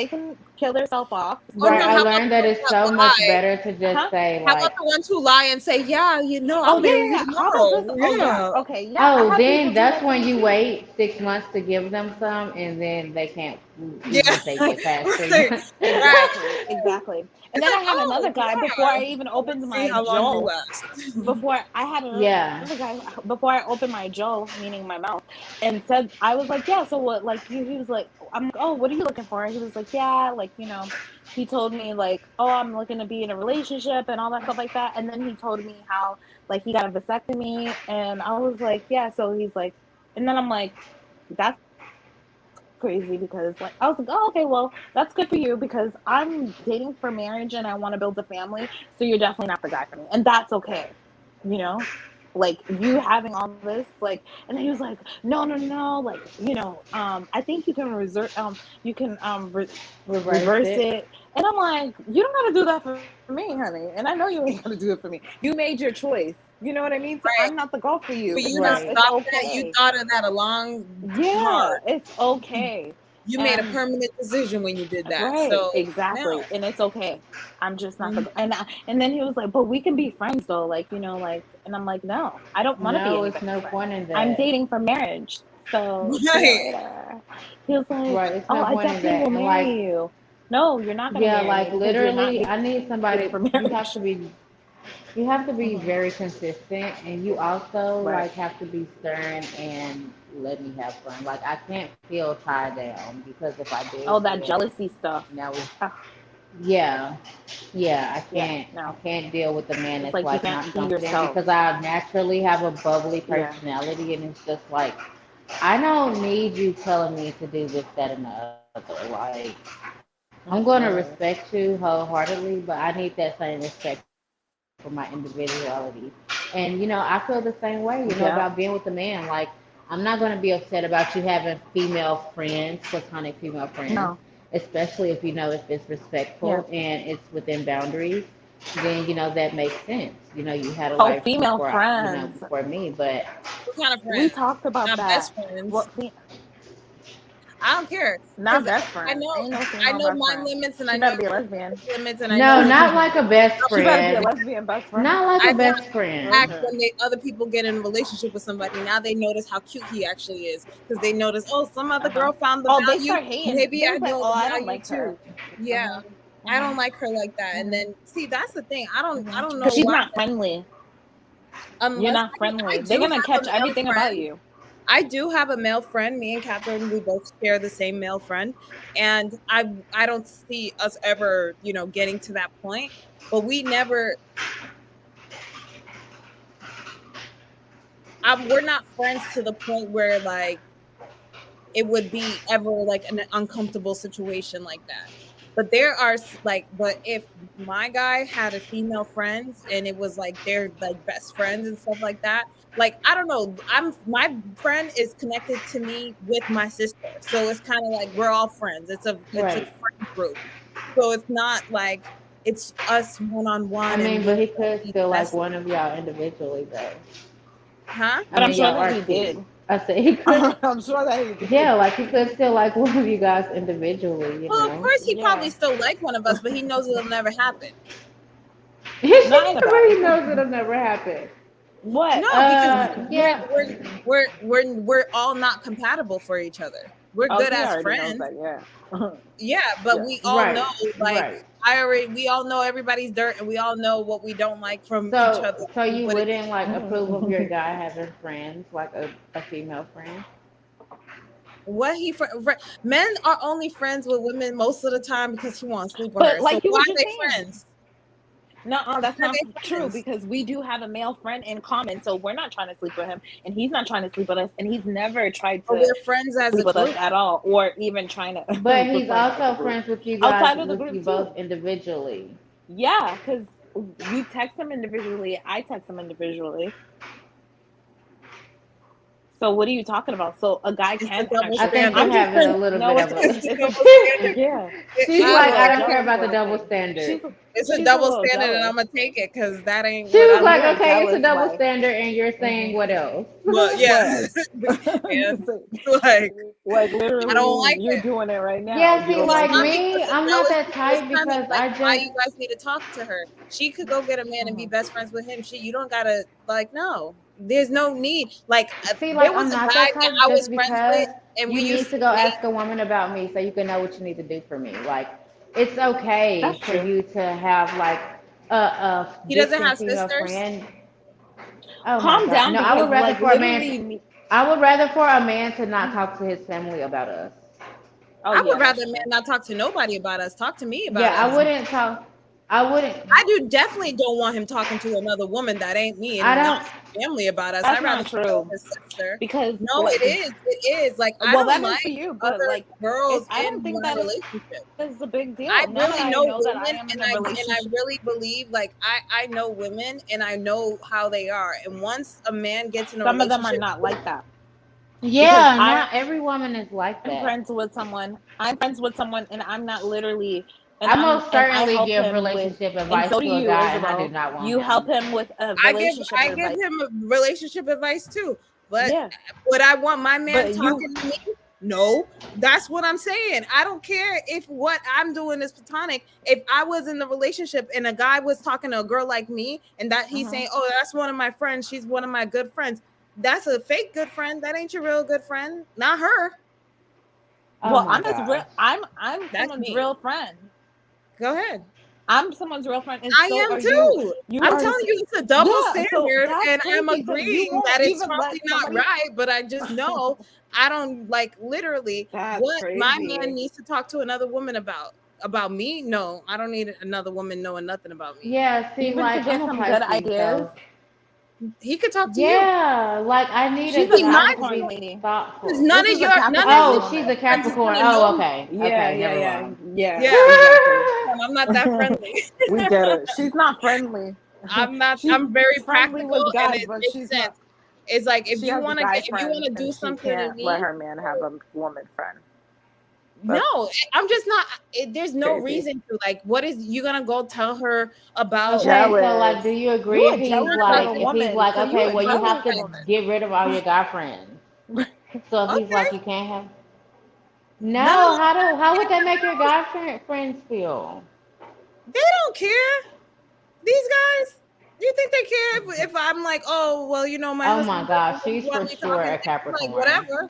Speaker 2: can kill themselves off.
Speaker 5: Or
Speaker 3: Right.
Speaker 5: no,
Speaker 3: I
Speaker 5: how
Speaker 2: But
Speaker 5: about
Speaker 3: learned
Speaker 5: the
Speaker 3: that
Speaker 5: ones
Speaker 3: it's
Speaker 5: that
Speaker 3: so much
Speaker 5: lie?
Speaker 3: better to just
Speaker 2: huh?
Speaker 3: say
Speaker 5: How about
Speaker 3: like,
Speaker 5: the ones who lie and say, yeah, I'll
Speaker 2: Oh yeah,
Speaker 5: marry
Speaker 2: yeah,
Speaker 5: you
Speaker 2: yeah. How about this?
Speaker 5: tomorrow?
Speaker 2: Oh yeah.
Speaker 5: Yeah.
Speaker 2: Okay, yeah. I
Speaker 3: oh,
Speaker 2: have people
Speaker 3: then
Speaker 2: do
Speaker 3: that's
Speaker 2: that to
Speaker 3: when
Speaker 2: me
Speaker 3: you
Speaker 2: too.
Speaker 3: wait 6 months to give them some, and then they can't
Speaker 5: Yeah.
Speaker 3: even take it past three
Speaker 5: Right.
Speaker 3: months.
Speaker 5: Right.
Speaker 2: Exactly. And
Speaker 5: It's
Speaker 2: then I
Speaker 5: like,
Speaker 2: had
Speaker 5: oh,
Speaker 2: another guy before
Speaker 5: yeah.
Speaker 2: I even opened
Speaker 5: Let's see
Speaker 2: my
Speaker 5: how long you
Speaker 2: Joe.
Speaker 5: last.
Speaker 2: Before I had
Speaker 3: Yeah.
Speaker 2: another guy before I opened my Joe, meaning my mouth, and said I was like, yeah. So what? Like he was like, I'm like, oh, what are you looking for? He was like, yeah, like he told me like, oh, I'm looking to be in a relationship and all that stuff like that. And then he told me how like he got a vasectomy, and I was like, yeah. So he's like, and then I'm like, that's crazy because like I was like, oh, okay, well, that's good for you because I'm dating for marriage and I want to build a family. So you're definitely not the guy for me, and that's okay, you know. Like you having all this, like, and then he was like, no, no, no, like, I think you can you can
Speaker 3: Reverse
Speaker 2: reverse
Speaker 3: it.
Speaker 2: it, and I'm like, you don't got to do that for me, honey, and I know you ain't got to do it for me. You made your choice. You know what I mean? So
Speaker 5: Right.
Speaker 2: I'm not the girl for
Speaker 5: For
Speaker 2: you.
Speaker 5: you to
Speaker 3: Right.
Speaker 2: It's
Speaker 5: stop that, you
Speaker 2: okay.
Speaker 5: thought of that a long,
Speaker 2: Yeah,
Speaker 5: hard.
Speaker 2: it's okay.
Speaker 5: You made a
Speaker 2: And
Speaker 5: permanent decision when you did that.
Speaker 2: right,
Speaker 5: So now,
Speaker 2: exactly. And it's okay. I'm just not
Speaker 5: mhm.
Speaker 2: the and then he was like, "But we can be friends though." Like, like and I'm like, "No, I don't want to be
Speaker 3: No, it's
Speaker 2: anybody's
Speaker 3: no
Speaker 2: friend.
Speaker 3: point in
Speaker 2: I'm
Speaker 3: that.
Speaker 2: dating for marriage." So, see you
Speaker 5: Right.
Speaker 2: later. He was like,
Speaker 3: Right. It's
Speaker 2: "Oh,
Speaker 3: no
Speaker 2: I
Speaker 3: point in
Speaker 2: definitely
Speaker 3: that.
Speaker 2: will
Speaker 3: And
Speaker 2: marry
Speaker 3: like,
Speaker 2: you." No, you're not going to
Speaker 3: yeah,
Speaker 2: marry
Speaker 3: like
Speaker 2: me because you're not
Speaker 3: literally, I need
Speaker 2: dating
Speaker 3: somebody.
Speaker 2: for
Speaker 3: You have to
Speaker 2: marriage.
Speaker 3: be. You have to be
Speaker 2: Hmm.
Speaker 3: very consistent, and you also
Speaker 2: Right.
Speaker 3: like have to be stern and let me have fun. Like I can't feel tied down because if I do,
Speaker 2: Oh, that
Speaker 3: then
Speaker 2: jealousy stuff.
Speaker 3: now we.
Speaker 2: Ugh,
Speaker 3: Yeah, yeah. I
Speaker 2: yeah,
Speaker 3: can't. I
Speaker 2: no.
Speaker 3: can't deal with a man
Speaker 2: It's
Speaker 3: that's
Speaker 2: like you
Speaker 3: like not
Speaker 2: can't be
Speaker 3: confident
Speaker 2: yourself.
Speaker 3: because I naturally have a bubbly
Speaker 2: Yeah.
Speaker 3: personality, and it's just like I don't need you telling me to do this, that, and the other. Like I'm gonna respect
Speaker 2: Mm-mm.
Speaker 3: you wholeheartedly, but I need that same respect for my individuality. And I feel the same way, about being with a
Speaker 2: Yeah.
Speaker 3: man. Like I'm not gonna be upset about you having female friends, platonic female friends,
Speaker 2: No.
Speaker 3: especially if you know if it's respectful
Speaker 2: Yeah.
Speaker 3: and it's within boundaries. Then that makes sense. You had a
Speaker 2: Oh,
Speaker 3: life
Speaker 2: female friends.
Speaker 3: before me, but
Speaker 5: What kind of
Speaker 2: We
Speaker 5: friends?
Speaker 2: talked about
Speaker 5: Not best
Speaker 2: that.
Speaker 5: friends.
Speaker 2: What
Speaker 5: I don't care because
Speaker 2: Not best
Speaker 5: I
Speaker 2: friend.
Speaker 5: know
Speaker 2: Ain't no
Speaker 5: I
Speaker 2: female
Speaker 5: know
Speaker 2: best
Speaker 5: my
Speaker 2: friend.
Speaker 5: limits and I
Speaker 2: She
Speaker 5: know
Speaker 2: better be a
Speaker 5: everybody's
Speaker 2: lesbian.
Speaker 5: limits and I
Speaker 3: no,
Speaker 5: know
Speaker 3: not like a best
Speaker 2: She better be a
Speaker 3: friend.
Speaker 2: lesbian best friend.
Speaker 3: Not like
Speaker 5: I
Speaker 3: a
Speaker 5: know
Speaker 3: best friend.
Speaker 5: act
Speaker 2: Okay.
Speaker 5: when other people get in a relationship with somebody. Now they notice how cute he actually is because they notice, oh, some other
Speaker 2: Uh-huh.
Speaker 5: girl found the
Speaker 2: Oh, they
Speaker 5: value.
Speaker 2: start hating.
Speaker 5: Maybe
Speaker 2: They
Speaker 5: I
Speaker 2: was like,
Speaker 5: know
Speaker 2: oh,
Speaker 5: the
Speaker 2: I don't
Speaker 5: value
Speaker 2: like her.
Speaker 5: too. Yeah,
Speaker 2: Uh-huh.
Speaker 5: I
Speaker 2: Uh-huh.
Speaker 5: don't like her like that. And
Speaker 2: Uh-huh.
Speaker 5: then see, that's the thing. I don't
Speaker 2: Because
Speaker 5: know
Speaker 2: she's
Speaker 5: why.
Speaker 2: not friendly. You're
Speaker 5: Unless
Speaker 2: not
Speaker 5: I
Speaker 2: friendly. They're
Speaker 5: do
Speaker 2: gonna
Speaker 5: have a
Speaker 2: catch
Speaker 5: male
Speaker 2: everything about
Speaker 5: friend.
Speaker 2: you.
Speaker 5: I do have a male friend. Me and Catherine, we both share the same male friend, and I don't see us ever, getting to that point. But we never. We're not friends to the point where like it would be ever like an uncomfortable situation like that. But there are but if my guy had a female friends and it was like they're like best friends and stuff like that, like I don't know, my friend is connected to me with my sister, so it's kind of like we're all friends. It's a
Speaker 3: Right.
Speaker 5: friend group, so it's not like it's us one on
Speaker 3: I
Speaker 5: one and
Speaker 3: mean,
Speaker 5: we
Speaker 3: but he
Speaker 5: want
Speaker 3: could
Speaker 5: to be
Speaker 3: still like
Speaker 5: best,
Speaker 3: one of y'all individually, though.
Speaker 5: huh?
Speaker 3: I
Speaker 2: But I'm
Speaker 3: mean,
Speaker 2: sure
Speaker 3: y'all
Speaker 2: that
Speaker 3: are
Speaker 2: he
Speaker 3: cute.
Speaker 2: did.
Speaker 3: I said he could.
Speaker 2: I'm sure that he
Speaker 3: Yeah,
Speaker 2: did.
Speaker 3: like he could still like one of you guys individually.
Speaker 5: Well, of course he probably
Speaker 2: Yeah.
Speaker 5: still like one of us, but he knows it'll never happen.
Speaker 3: She
Speaker 2: No, ain't
Speaker 3: said
Speaker 2: about
Speaker 3: he
Speaker 2: it.
Speaker 3: knows it'll never happen.
Speaker 2: What?
Speaker 5: No, because
Speaker 3: Yeah.
Speaker 5: we're all not compatible for each other. We're
Speaker 2: Oh,
Speaker 5: good
Speaker 2: he
Speaker 5: as
Speaker 2: already knows
Speaker 5: friends.
Speaker 2: that. Yeah.
Speaker 5: Yeah, but
Speaker 2: Yeah.
Speaker 5: we all know
Speaker 3: Right.
Speaker 5: like
Speaker 3: Right.
Speaker 5: we all know everybody's dirt and we all know what we don't like from each other.
Speaker 3: So
Speaker 5: We
Speaker 3: you
Speaker 5: wouldn't
Speaker 3: wouldn't like approve of your
Speaker 2: Mhm.
Speaker 3: guy having friends, like a female friend?
Speaker 5: what he men are only friends with women most of the time because he wants to sleep with
Speaker 2: But
Speaker 5: her. So
Speaker 2: like you
Speaker 5: why
Speaker 2: were
Speaker 5: are
Speaker 2: just
Speaker 5: they
Speaker 2: saying,
Speaker 5: friends?
Speaker 2: no, that's
Speaker 5: Why are
Speaker 2: not
Speaker 5: they
Speaker 2: true
Speaker 5: friends?
Speaker 2: because we do have a male friend in common. So we're not trying to sleep with him, and he's not trying to sleep with us, and he's never tried
Speaker 5: But
Speaker 2: to
Speaker 5: we're friends as a
Speaker 2: sleep with us
Speaker 5: group.
Speaker 2: at all, or even trying to.
Speaker 3: But
Speaker 2: We're
Speaker 3: he's
Speaker 2: friends as a
Speaker 3: also
Speaker 2: group,
Speaker 3: friends with you guys,
Speaker 2: outside of the
Speaker 3: with you
Speaker 2: group
Speaker 3: both
Speaker 2: too.
Speaker 3: individually.
Speaker 2: Yeah, because you text him individually, I text him individually.
Speaker 4: So what are you talking about? So a guy
Speaker 5: It's a
Speaker 4: can
Speaker 5: double
Speaker 3: I
Speaker 4: actually.
Speaker 3: think
Speaker 5: standard.
Speaker 3: you're having a little
Speaker 4: No,
Speaker 3: bit of
Speaker 4: it's
Speaker 3: a.
Speaker 5: It's a
Speaker 4: it's
Speaker 5: double
Speaker 4: a
Speaker 5: standard.
Speaker 4: yeah.
Speaker 3: She's
Speaker 4: She's a
Speaker 3: like, I
Speaker 4: little
Speaker 3: don't care
Speaker 4: jealous
Speaker 3: about the
Speaker 4: for
Speaker 3: double
Speaker 4: it.
Speaker 3: standard.
Speaker 5: It's a
Speaker 4: She's a
Speaker 5: double
Speaker 4: little
Speaker 5: standard, and
Speaker 4: jealous.
Speaker 5: I'm gonna take it because that ain't
Speaker 3: She
Speaker 5: what
Speaker 3: was
Speaker 5: I'm
Speaker 3: like,
Speaker 4: You're a
Speaker 5: doing.
Speaker 3: okay, it's a
Speaker 4: jealous
Speaker 3: double
Speaker 4: wife.
Speaker 3: standard, and you're saying what else?
Speaker 5: But yeah, and like
Speaker 4: Like
Speaker 5: I
Speaker 4: literally,
Speaker 5: don't like
Speaker 4: you're
Speaker 5: it.
Speaker 4: doing it right now.
Speaker 3: Yeah,
Speaker 4: You
Speaker 3: see,
Speaker 4: don't
Speaker 5: It's
Speaker 3: like
Speaker 4: like
Speaker 5: not
Speaker 4: it.
Speaker 3: me,
Speaker 5: because of
Speaker 3: I'm not that
Speaker 5: jealousy. It's
Speaker 3: type
Speaker 5: kind of
Speaker 3: because
Speaker 5: like
Speaker 3: I
Speaker 5: why
Speaker 3: just,
Speaker 5: you guys need to talk to her. She could go get a man and be best friends with him. You don't gotta like no. There's no need. Like
Speaker 3: see,
Speaker 5: there
Speaker 3: like
Speaker 5: was
Speaker 3: I'm
Speaker 5: a
Speaker 3: not
Speaker 5: guy
Speaker 3: that
Speaker 5: that
Speaker 3: type
Speaker 5: I was
Speaker 3: just
Speaker 5: friends with,
Speaker 3: because
Speaker 5: and
Speaker 3: you
Speaker 5: we
Speaker 3: need
Speaker 5: used
Speaker 3: to
Speaker 5: to
Speaker 3: go
Speaker 5: date.
Speaker 3: ask a woman about me so you can know what you need to do for me. Like, it's okay
Speaker 4: That's
Speaker 3: for
Speaker 4: true.
Speaker 3: you to have like a
Speaker 5: He doesn't
Speaker 3: distant
Speaker 5: have
Speaker 3: female
Speaker 5: sisters.
Speaker 3: friend. Oh my
Speaker 4: Calm
Speaker 3: God.
Speaker 4: down
Speaker 3: No, I
Speaker 4: because
Speaker 3: would rather
Speaker 4: like
Speaker 3: for a
Speaker 4: literally.
Speaker 3: man, I would rather for a man to not talk to his family about us.
Speaker 4: Oh
Speaker 5: I
Speaker 4: yeah,
Speaker 5: would rather
Speaker 4: that's
Speaker 5: a man
Speaker 4: true.
Speaker 5: not talk to nobody about us. Talk to me about
Speaker 3: Yeah, I
Speaker 5: us.
Speaker 3: wouldn't talk. I wouldn't.
Speaker 5: I do definitely don't want him talking to another woman that ain't me
Speaker 3: I
Speaker 5: and
Speaker 3: don't.
Speaker 5: not family about us.
Speaker 4: That's
Speaker 5: I'd rather
Speaker 4: not
Speaker 5: him tell
Speaker 4: true
Speaker 5: his sister.
Speaker 4: because
Speaker 5: No,
Speaker 4: like,
Speaker 5: it is. It is. Like I
Speaker 4: well,
Speaker 5: don't
Speaker 4: that is
Speaker 5: like
Speaker 4: for you, but
Speaker 5: other
Speaker 4: like,
Speaker 5: girls
Speaker 4: I
Speaker 5: in
Speaker 4: don't think
Speaker 5: my
Speaker 4: that
Speaker 5: relationship.
Speaker 4: is a big deal.
Speaker 5: I
Speaker 4: Now that
Speaker 5: really
Speaker 4: I
Speaker 5: know
Speaker 4: know that I
Speaker 5: women,
Speaker 4: am in
Speaker 5: and
Speaker 4: a
Speaker 5: I
Speaker 4: relationship,
Speaker 5: really believe like I know women and I know how they are. And once a man gets in a
Speaker 4: some of them are
Speaker 5: relationship,
Speaker 4: not like that. Because
Speaker 3: Yeah,
Speaker 4: I
Speaker 3: not every woman is like
Speaker 4: am
Speaker 3: that.
Speaker 4: friends with someone. I'm friends with someone, and I'm not literally,
Speaker 3: I most
Speaker 4: and I
Speaker 3: certainly
Speaker 4: help
Speaker 3: give
Speaker 4: him with,
Speaker 3: relationship
Speaker 4: and
Speaker 3: advice
Speaker 4: so do
Speaker 3: to a
Speaker 4: you,
Speaker 3: guy, and I do
Speaker 4: Isabel.
Speaker 3: not want
Speaker 4: You help
Speaker 3: him.
Speaker 4: him with a relationship
Speaker 5: I give
Speaker 4: advice.
Speaker 5: him a relationship advice too. But
Speaker 4: Yeah,
Speaker 5: would I want my man
Speaker 4: but
Speaker 5: talking to me? No, that's what I'm saying. I don't care if what I'm doing is platonic. If I was in the relationship and a guy was talking to a girl like me and that he's saying, oh, that's one of my friends. She's one of my good friends. That's a fake good friend. That ain't your real good friend. Not her.
Speaker 3: Oh
Speaker 4: well,
Speaker 3: my
Speaker 4: I'm his real.
Speaker 3: gosh.
Speaker 4: I'm
Speaker 5: That's
Speaker 4: someone's
Speaker 5: me.
Speaker 4: real friend.
Speaker 5: Go ahead.
Speaker 4: I'm someone's real friend, and
Speaker 5: I
Speaker 4: so
Speaker 5: am
Speaker 4: are
Speaker 5: too.
Speaker 4: you. You
Speaker 5: I'm
Speaker 4: are.
Speaker 5: telling you, it's a double
Speaker 4: Yeah, so
Speaker 5: standard,
Speaker 4: that's
Speaker 5: and I'm
Speaker 4: crazy. So you
Speaker 5: agreeing
Speaker 4: won't
Speaker 5: that it's
Speaker 4: even let
Speaker 5: probably not
Speaker 4: somebody.
Speaker 5: right. But I just know I don't like literally
Speaker 4: That's
Speaker 5: what my man
Speaker 4: crazy.
Speaker 5: needs to talk to another woman about. About me? No, I don't need another woman knowing nothing about me.
Speaker 3: Yeah, see,
Speaker 4: Even to
Speaker 3: like I'm
Speaker 4: get
Speaker 3: a
Speaker 4: some good
Speaker 3: Pisces,
Speaker 4: ideas.
Speaker 3: so
Speaker 5: He could talk to you.
Speaker 3: yeah, like I need a
Speaker 4: She's a
Speaker 5: See, my
Speaker 3: guy to
Speaker 4: Capricorn
Speaker 3: be
Speaker 4: lady.
Speaker 3: thoughtful.
Speaker 5: none
Speaker 4: This
Speaker 5: of
Speaker 4: is a
Speaker 5: your none of
Speaker 4: Capricorn
Speaker 5: your
Speaker 3: Oh,
Speaker 4: woman.
Speaker 3: she's a
Speaker 5: friends is
Speaker 3: Capricorn.
Speaker 5: gonna
Speaker 3: Oh,
Speaker 5: know.
Speaker 3: okay.
Speaker 4: Yeah,
Speaker 3: Okay, never mind.
Speaker 4: yeah,
Speaker 5: Yeah, I'm not that
Speaker 4: exactly.
Speaker 5: friendly.
Speaker 4: We get it. She's not friendly.
Speaker 5: I'm not.
Speaker 4: She's
Speaker 5: I'm very
Speaker 4: friendly
Speaker 5: practical,
Speaker 4: with
Speaker 5: and
Speaker 4: guys,
Speaker 5: it
Speaker 4: but
Speaker 5: makes
Speaker 4: she's not.
Speaker 5: sense. It's like
Speaker 4: She has guy
Speaker 5: if you want
Speaker 4: friends,
Speaker 5: to
Speaker 4: and
Speaker 5: do
Speaker 4: she
Speaker 5: something to
Speaker 4: can't let
Speaker 5: me,
Speaker 4: her man have a woman friend.
Speaker 5: no, I'm just not. There's no
Speaker 4: Crazy.
Speaker 5: reason to like. What is you gonna go tell her about?
Speaker 3: Okay, so like,
Speaker 4: Jealous.
Speaker 3: do you agree
Speaker 4: You
Speaker 3: if
Speaker 4: a
Speaker 3: he's
Speaker 4: jealous
Speaker 3: like,
Speaker 4: little
Speaker 3: if he's
Speaker 4: woman.
Speaker 3: like,
Speaker 4: So you
Speaker 3: okay,
Speaker 4: a
Speaker 3: well, you have
Speaker 4: jealous
Speaker 3: to
Speaker 4: woman.
Speaker 3: get rid of all your guy friends. So if he's like,
Speaker 5: Okay,
Speaker 3: you can't have.
Speaker 5: no,
Speaker 3: No, how would that make your guy friends feel?
Speaker 5: they don't care. These guys, do you think they care if I'm like, oh, well, my
Speaker 3: Oh my
Speaker 5: husband
Speaker 3: gosh,
Speaker 5: doesn't
Speaker 3: she's
Speaker 5: want
Speaker 3: for
Speaker 5: me
Speaker 3: sure
Speaker 5: talking
Speaker 3: a
Speaker 5: to him, like
Speaker 3: Capricorn.
Speaker 5: whatever.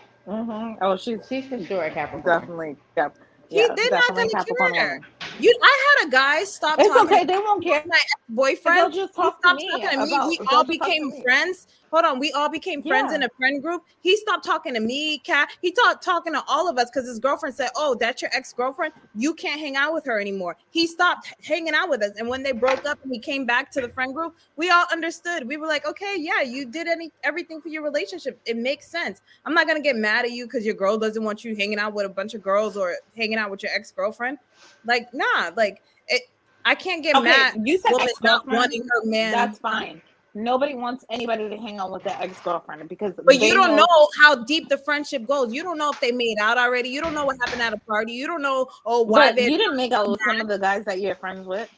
Speaker 4: Oh, she's
Speaker 3: She's for sure a Capricorn.
Speaker 4: definitely,
Speaker 5: They're not
Speaker 4: definitely a
Speaker 5: gonna
Speaker 4: Capricorn
Speaker 5: care.
Speaker 4: woman.
Speaker 5: I had a guy stop
Speaker 4: It's
Speaker 5: talking to
Speaker 4: okay. They won't care.
Speaker 5: my ex-boyfriend.
Speaker 4: They'll just
Speaker 5: He
Speaker 4: talk to
Speaker 5: stopped
Speaker 4: me
Speaker 5: talking to me.
Speaker 4: about.
Speaker 5: We all
Speaker 4: They'll just talk to
Speaker 5: became
Speaker 4: me.
Speaker 5: friends. Hold on, we all became friends in
Speaker 4: Yeah.
Speaker 5: a friend group. He stopped talking to me, Kat. He stopped talking to all of us because his girlfriend said, "Oh, that's your ex-girlfriend. You can't hang out with her anymore." He stopped hanging out with us, and when they broke up and he came back to the friend group, we all understood. We were like, "Okay, yeah, you did everything for your relationship. It makes sense. I'm not gonna get mad at you because your girl doesn't want you hanging out with a bunch of girls or hanging out with your ex-girlfriend. Like, nah, like it." I can't get
Speaker 4: Okay,
Speaker 5: mad
Speaker 4: you said
Speaker 5: woman not
Speaker 4: ex-girlfriend.
Speaker 5: wanting her man.
Speaker 4: That's fine. Nobody wants anybody to hang out with their ex-girlfriend because
Speaker 5: But
Speaker 4: they
Speaker 5: you don't know how deep the friendship goes. You don't know if they made out already. You don't know what happened at a party. You don't know why
Speaker 4: But
Speaker 5: they.
Speaker 4: you didn't make out with some of the guys that you're friends with.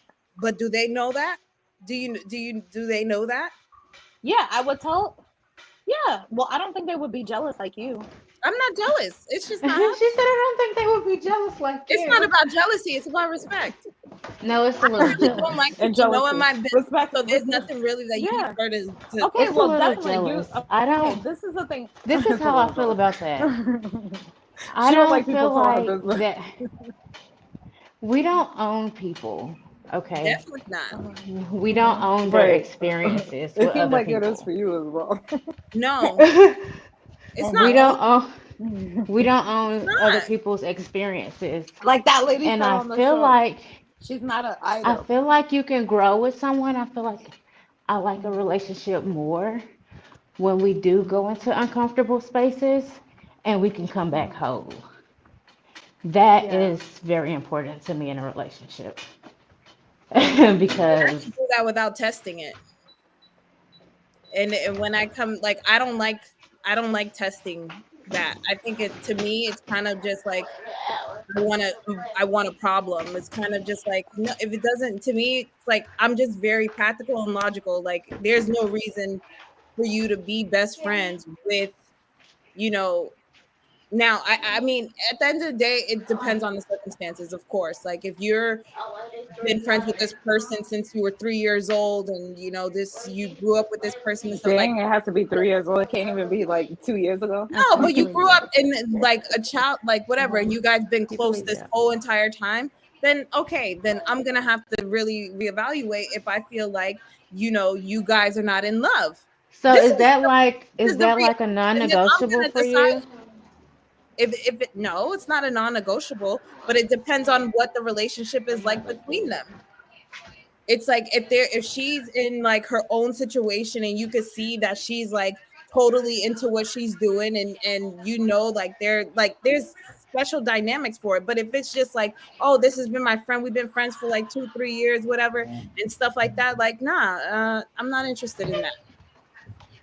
Speaker 5: But do they know that? Do they know that?
Speaker 4: Yeah, I would tell. Yeah, well, I don't think they would be jealous like you.
Speaker 5: I'm not jealous. It's just
Speaker 3: She
Speaker 5: not.
Speaker 3: said, I don't think they would be jealous like you.
Speaker 5: It's not about jealousy. It's about respect.
Speaker 3: No, it's a little
Speaker 5: I really don't like
Speaker 4: And
Speaker 5: people knowing
Speaker 4: jealousy.
Speaker 5: my business.
Speaker 4: Respect.
Speaker 5: So there's nothing really that you
Speaker 4: Yeah.
Speaker 5: heard to
Speaker 4: Okay,
Speaker 3: It's a
Speaker 4: well,
Speaker 3: little
Speaker 4: definitely you.
Speaker 3: jealous. I
Speaker 4: Okay,
Speaker 3: don't.
Speaker 4: this is the thing.
Speaker 3: This is
Speaker 4: It's a
Speaker 3: how I
Speaker 4: little
Speaker 3: feel
Speaker 4: jealous.
Speaker 3: about that. I
Speaker 4: She don't
Speaker 3: don't
Speaker 4: like people
Speaker 3: feel
Speaker 4: telling her
Speaker 3: like
Speaker 4: business.
Speaker 3: that. We don't own people, okay?
Speaker 5: definitely not.
Speaker 3: We don't own their
Speaker 4: Right.
Speaker 3: experiences
Speaker 4: It
Speaker 3: with
Speaker 4: seems
Speaker 3: other
Speaker 4: like
Speaker 3: people.
Speaker 4: it is for you as well.
Speaker 5: No, it's
Speaker 3: we
Speaker 5: not.
Speaker 3: don't own. We don't own
Speaker 5: not.
Speaker 3: other people's experiences,
Speaker 4: Like that lady
Speaker 3: and
Speaker 4: said
Speaker 3: I
Speaker 4: on the
Speaker 3: feel
Speaker 4: show.
Speaker 3: like
Speaker 4: She's not an
Speaker 3: I
Speaker 4: idol.
Speaker 3: feel like you can grow with someone. I feel like I like a relationship more when we do go into uncomfortable spaces and we can come back whole. That
Speaker 4: Yeah.
Speaker 3: is very important to me in a relationship.
Speaker 5: I
Speaker 3: Because
Speaker 5: can do that without testing it. And when I come, like, I don't like I don't like testing that. I think it, to me, it's kind of just like I want a problem. It's kind of just like, no, if it doesn't, to me, it's like I'm just very practical and logical. Like there's no reason for you to be best friends with, you know, now I mean, at the end of the day, it depends on the circumstances, of course. Like if you're been friends with this person since you were 3 years old, and you know this, you grew up with this person and stuff like,
Speaker 2: Dang, it has to be 3 years old. It can't even be like 2 years ago.
Speaker 5: no, but you grew up in like a child, like whatever, and you guys been close this whole entire time, then okay, then I'm gonna have to really reevaluate if I feel like, you know, you guys are not in love.
Speaker 3: So
Speaker 5: This
Speaker 3: is
Speaker 5: is
Speaker 3: that like
Speaker 5: this
Speaker 3: is
Speaker 5: is the
Speaker 3: that
Speaker 5: reality,
Speaker 3: like a
Speaker 5: and then I'm
Speaker 3: non-negotiable
Speaker 5: gonna
Speaker 3: for
Speaker 5: decide
Speaker 3: you?
Speaker 5: if it, no, it's not a non-negotiable, but it depends on what the relationship is like between them. It's like if she's in like her own situation and you could see that she's like totally into what she's doing, and you know, like there's special dynamics for it. But if it's just like, oh, this has been my friend, we've been friends for like 2 3 years, whatever, and stuff like that, like nah, I'm not interested in that.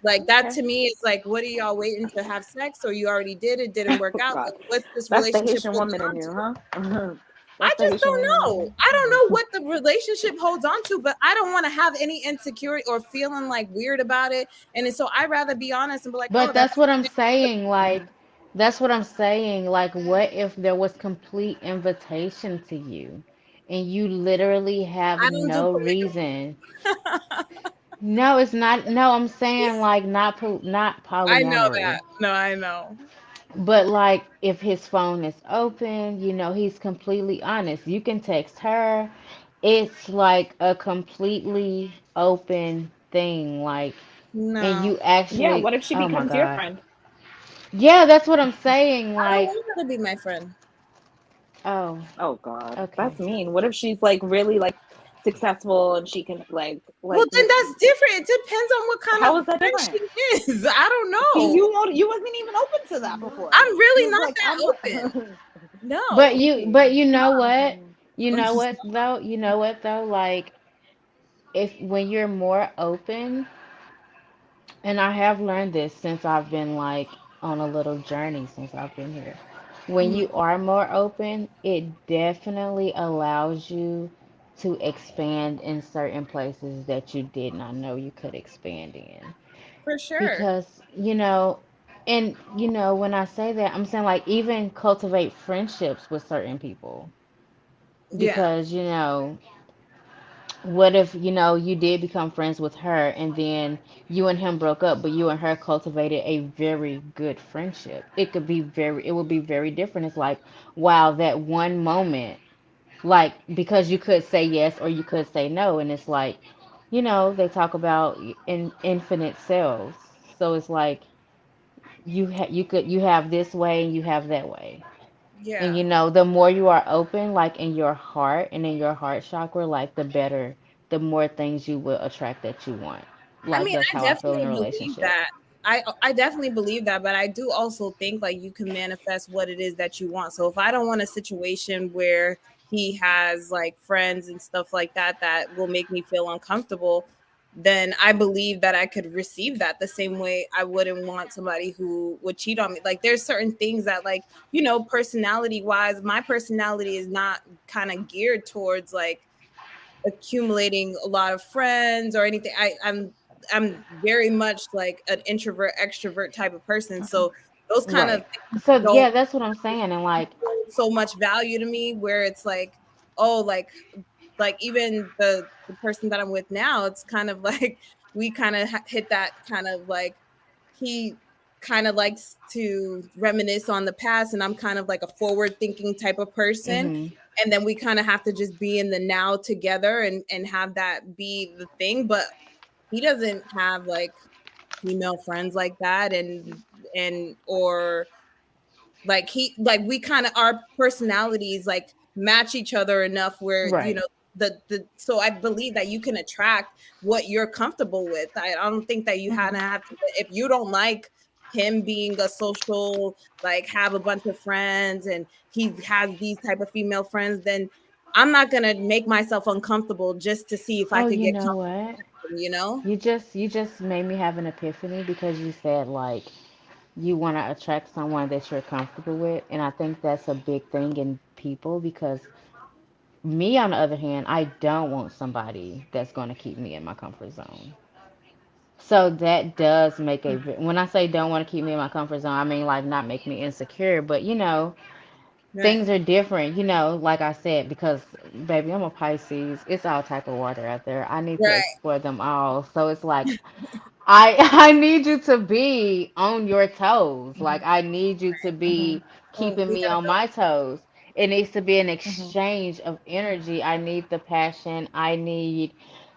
Speaker 5: Like that to me is like, what are y'all waiting to have sex, or you already did, it didn't work out,
Speaker 2: God,
Speaker 5: like what's this
Speaker 2: that's the
Speaker 5: relationship
Speaker 2: Haitian
Speaker 5: holding
Speaker 2: woman in
Speaker 5: on
Speaker 2: you,
Speaker 5: to?
Speaker 2: huh?
Speaker 5: I
Speaker 2: That's the
Speaker 5: just
Speaker 2: Haitian
Speaker 5: don't
Speaker 2: woman in
Speaker 5: know.
Speaker 2: you.
Speaker 5: I don't know what the relationship holds on to, but I don't want to have any insecurity or feeling like weird about it. And so I'd rather be honest and be like, oh,
Speaker 3: But
Speaker 5: that's
Speaker 3: that's what I'm saying. Like, that's what I'm saying. Like, what if there was complete invitation to you and you literally have
Speaker 5: I don't do
Speaker 3: no
Speaker 5: polygamy.
Speaker 3: reason? No, it's not. No, I'm saying like not
Speaker 5: I know that.
Speaker 3: polyamory.
Speaker 5: No, I know.
Speaker 3: But like if his phone is open, he's completely honest. You can text her. It's like a completely open thing. Like, and
Speaker 5: No,
Speaker 3: you
Speaker 2: Yeah,
Speaker 3: actually,
Speaker 2: what if she
Speaker 3: oh my
Speaker 2: becomes your
Speaker 3: God.
Speaker 2: friend?
Speaker 3: Yeah, that's what I'm saying.
Speaker 5: I don't
Speaker 3: Like,
Speaker 5: want her to be my friend.
Speaker 3: oh,
Speaker 2: Oh God,
Speaker 3: okay.
Speaker 2: that's mean. What if she's like really like successful and she can
Speaker 5: Well,
Speaker 2: like
Speaker 5: then that's different. It depends on what kind
Speaker 2: how
Speaker 5: of
Speaker 2: is that
Speaker 5: friend
Speaker 2: different?
Speaker 5: she is. I don't
Speaker 2: See,
Speaker 5: know.
Speaker 2: you wasn't even open to that before.
Speaker 5: I'm
Speaker 2: You
Speaker 5: really
Speaker 2: was
Speaker 5: not
Speaker 2: like,
Speaker 5: that
Speaker 2: I'm
Speaker 5: open.
Speaker 3: But
Speaker 5: No.
Speaker 3: you know what? You
Speaker 5: I'm
Speaker 3: know
Speaker 5: just
Speaker 3: what though? You know what though? Like, if when you're more open, and I have learned this since I've been like on a little journey since I've been here. When
Speaker 5: mhm,
Speaker 3: you are more open, it definitely allows you to expand in certain places that you did not know you could expand in.
Speaker 5: for sure.
Speaker 3: Because, and when I say that, I'm saying like even cultivate friendships with certain people.
Speaker 5: Yeah.
Speaker 3: Because, what if, you did become friends with her and then you and him broke up, but you and her cultivated a very good friendship? It would be very different. It's like, wow, that one moment, like, because you could say yes or you could say no. And it's like, they talk about infinite selves. So it's like, you have this way and you have that way. And
Speaker 5: Yeah.
Speaker 3: the more you are open, like in your heart and in your heart chakra, like the better, the more things you will attract that you want.
Speaker 5: I
Speaker 3: Like
Speaker 5: mean,
Speaker 3: that's
Speaker 5: I
Speaker 3: how I feel in a
Speaker 5: definitely believe
Speaker 3: relationship.
Speaker 5: that. I definitely believe that, but I do also think like you can manifest what it is that you want. So if I don't want a situation where he has like friends and stuff like that that will make me feel uncomfortable, then I believe that I could receive that the same way I wouldn't want somebody who would cheat on me. Like there's certain things that like, you know, personality wise, my personality is not kind of geared towards like accumulating a lot of friends or anything. I'm very much like an introvert extrovert type of person. So those kind of
Speaker 3: Right.
Speaker 5: things
Speaker 3: So
Speaker 5: don't
Speaker 3: yeah, that's what I'm saying. And like,
Speaker 5: hold so much value to me, where it's like, oh, like even the person that I'm with now, it's kind of like we kind of hit that kind of like, he kind of likes to reminisce on the past, and I'm kind of like a forward thinking type of person.
Speaker 3: hmm
Speaker 5: And then we kind of have to just be in the now together and have that be the thing. But he doesn't have like female friends like that, and or like he like we kind of, our personalities like match each other enough where, you
Speaker 3: right.
Speaker 5: know, the so I believe that you can attract what you're comfortable with. I don't think that you have to, if you don't like him being a social, like have a bunch of friends and he has these type of female friends, then I'm not gonna make myself uncomfortable just to see if I
Speaker 3: Oh,
Speaker 5: could
Speaker 3: you
Speaker 5: get
Speaker 3: know
Speaker 5: comfortable
Speaker 3: what?
Speaker 5: with him, you know.
Speaker 3: You just made me have an epiphany because you said like you want to attract someone that you're comfortable with. And I think that's a big thing in people because me, on the other hand, I don't want somebody that's going to keep me in my comfort zone. So that does make when I say don't want to keep me in my comfort zone, I mean like not make me insecure, but
Speaker 5: Right.
Speaker 3: things are different, like I said, because baby, I'm a Pisces. It's all type of water out there. I need to
Speaker 5: Right.
Speaker 3: explore them all. So it's like I I need you to be on your toes. Like I need you to
Speaker 2: Mhm.
Speaker 3: be
Speaker 5: Oh,
Speaker 3: keeping
Speaker 5: we
Speaker 3: me
Speaker 5: gotta
Speaker 3: on
Speaker 5: go.
Speaker 3: my toes. It needs to be an
Speaker 2: Mhm.
Speaker 3: exchange of energy. I need the passion. I need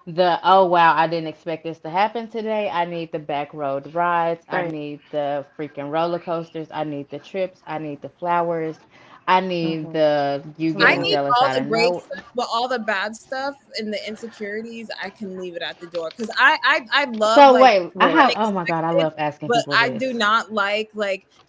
Speaker 3: the oh wow, I didn't expect this to happen today. I need the back road rides. I
Speaker 2: Right.
Speaker 3: need the freaking roller coasters. I need the trips. I need the flowers. I need
Speaker 2: Mhm.
Speaker 3: the you
Speaker 5: I
Speaker 3: getting
Speaker 2: True.
Speaker 5: need
Speaker 3: jealous
Speaker 5: all
Speaker 3: out
Speaker 5: the
Speaker 3: of
Speaker 5: great
Speaker 3: no.
Speaker 5: stuff, but all the bad stuff and the insecurities, I can leave it at the door. Because I love
Speaker 3: So
Speaker 5: like
Speaker 3: wait, I have
Speaker 2: Right.
Speaker 3: oh my God, I
Speaker 5: unexpected,
Speaker 3: love asking
Speaker 5: but
Speaker 3: people
Speaker 5: I
Speaker 3: this.
Speaker 5: do not like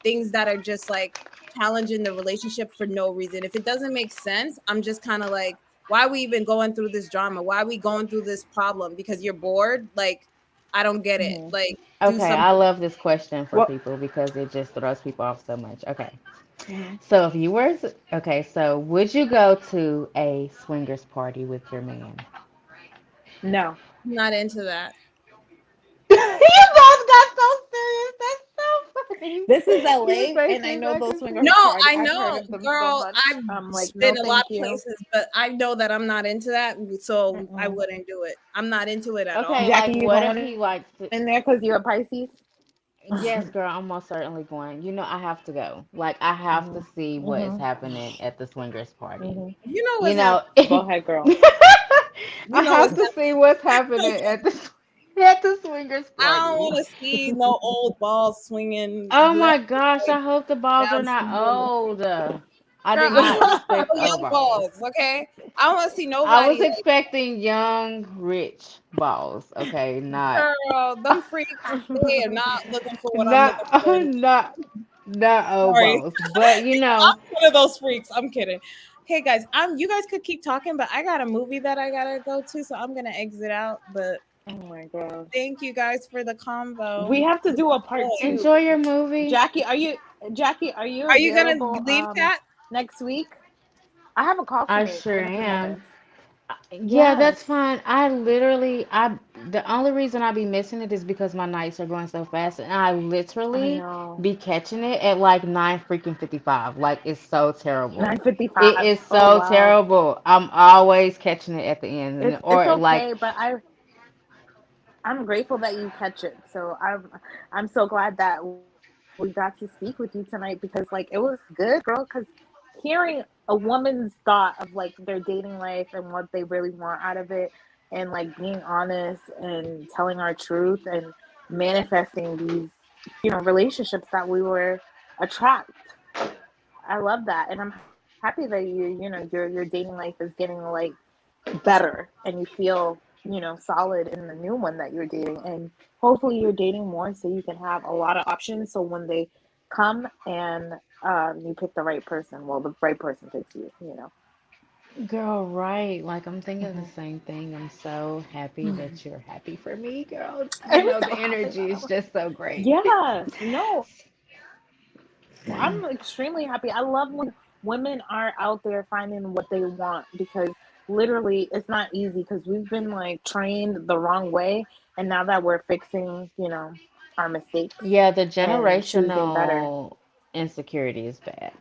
Speaker 5: things that are just like challenging the relationship for no reason. If it doesn't make sense, I'm just kind of like, why are we even going through this drama? Why are we going through this problem? Because you're bored? Like, I don't get it.
Speaker 2: Mhm.
Speaker 5: Like, do
Speaker 3: Okay, I
Speaker 5: something.
Speaker 3: love this question for
Speaker 2: Well.
Speaker 3: people because it just throws people off so much. Okay.
Speaker 2: Mhm.
Speaker 3: So if you were, okay, so would you go to a swingers party with your man?
Speaker 2: No.
Speaker 5: I'm not into that.
Speaker 3: You both got so serious. That's so funny.
Speaker 2: This is
Speaker 3: Your
Speaker 2: LA, and I
Speaker 3: faces
Speaker 2: know
Speaker 3: are
Speaker 2: those
Speaker 3: just
Speaker 2: swinger
Speaker 5: No,
Speaker 2: party.
Speaker 5: I
Speaker 2: I've heard
Speaker 5: know,
Speaker 2: of them so
Speaker 5: girl.
Speaker 2: much.
Speaker 5: I've
Speaker 2: I'm like,
Speaker 5: been
Speaker 2: no,
Speaker 5: a lot
Speaker 2: thank
Speaker 5: of
Speaker 2: you.
Speaker 5: places, but I know that I'm not into that, so I
Speaker 2: Mm-mm.
Speaker 5: wouldn't do it. I'm not into it at
Speaker 3: okay.
Speaker 5: all.
Speaker 3: Like,
Speaker 2: Jackie, you
Speaker 3: what if
Speaker 2: going
Speaker 3: he likes to?
Speaker 2: in there because you're a Pisces?
Speaker 3: Yes, girl, I'm most certainly going. I have to go. Like, I have to
Speaker 2: Mhm.
Speaker 3: see what is
Speaker 2: Mhm.
Speaker 3: happening at the swingers party.
Speaker 2: Mhm.
Speaker 5: You know
Speaker 3: You
Speaker 5: what's
Speaker 3: know,
Speaker 5: happening.
Speaker 2: Go ahead, girl.
Speaker 5: You
Speaker 3: I
Speaker 5: know what's
Speaker 3: have to see what's happening
Speaker 5: happening.
Speaker 3: at the at the swingers
Speaker 5: I don't
Speaker 3: party.
Speaker 5: want to see no old balls swinging.
Speaker 3: Oh
Speaker 5: Let
Speaker 3: my gosh,
Speaker 5: like
Speaker 3: I hope the balls are
Speaker 5: have some
Speaker 3: not
Speaker 5: normal.
Speaker 3: old. I
Speaker 5: Girl,
Speaker 3: did
Speaker 5: I
Speaker 3: not
Speaker 5: want to see
Speaker 3: expect
Speaker 5: no
Speaker 3: old
Speaker 5: young
Speaker 3: balls.
Speaker 5: balls. Okay, I don't want to see
Speaker 3: I was
Speaker 5: nobody like
Speaker 3: expecting young, rich balls. Okay, not
Speaker 5: girl. Them freaks, they are not looking for what I'm looking
Speaker 3: not
Speaker 5: for. In
Speaker 3: not old
Speaker 5: Sorry.
Speaker 3: balls. But
Speaker 5: One of those freaks. I'm kidding. Hey guys, you guys could keep talking, but I got a movie that I gotta go to, so I'm gonna exit out. But
Speaker 2: Oh my gosh.
Speaker 5: thank you guys for the convo.
Speaker 2: We have to do a part
Speaker 5: Good.
Speaker 2: two.
Speaker 3: enjoy your movie.
Speaker 2: Jackie, are you
Speaker 5: Are you gonna
Speaker 2: available
Speaker 5: leave, Kat?
Speaker 2: next week? I have a call to
Speaker 3: I
Speaker 2: make
Speaker 3: sure
Speaker 2: in a few
Speaker 3: am.
Speaker 2: minutes.
Speaker 3: Yeah, that's
Speaker 2: Yes.
Speaker 3: fine. I the only reason I be missing it is because my nights are going so fast, and I
Speaker 2: I
Speaker 3: literally
Speaker 2: know.
Speaker 3: be catching it at like 9 freaking 55. Like it's so terrible. It
Speaker 2: 9:55.
Speaker 3: is
Speaker 2: Oh
Speaker 3: so
Speaker 2: wow.
Speaker 3: terrible. I'm always catching it at the end,
Speaker 2: It's
Speaker 3: or like
Speaker 2: okay, but I'm grateful that you catch it. So I'm so glad that we got to speak with you tonight because like it was good, girl. Because hearing a woman's thought of like their dating life and what they really want out of it, and like being honest and telling our truth and manifesting these, relationships that we were attract. I love that, and I'm happy that your dating life is getting like better and you feel solid in the new one that you're dating, and hopefully you're dating more so you can have a lot of options so when they come and you pick the right person, well, the right person picks you.
Speaker 3: girl, right? Like I'm thinking the
Speaker 2: Hmm.
Speaker 3: same thing. I'm so happy that you're happy for me, girl.
Speaker 2: I'm
Speaker 3: The
Speaker 2: so happy
Speaker 3: energy
Speaker 2: that
Speaker 3: is just so great.
Speaker 2: yes, no, I'm extremely happy. I love when women are out there finding what they want because literally it's not easy because we've been like trained the wrong way, and now that we're fixing our mistakes
Speaker 3: Yeah, the
Speaker 2: and choosing better.
Speaker 3: generational insecurity is bad.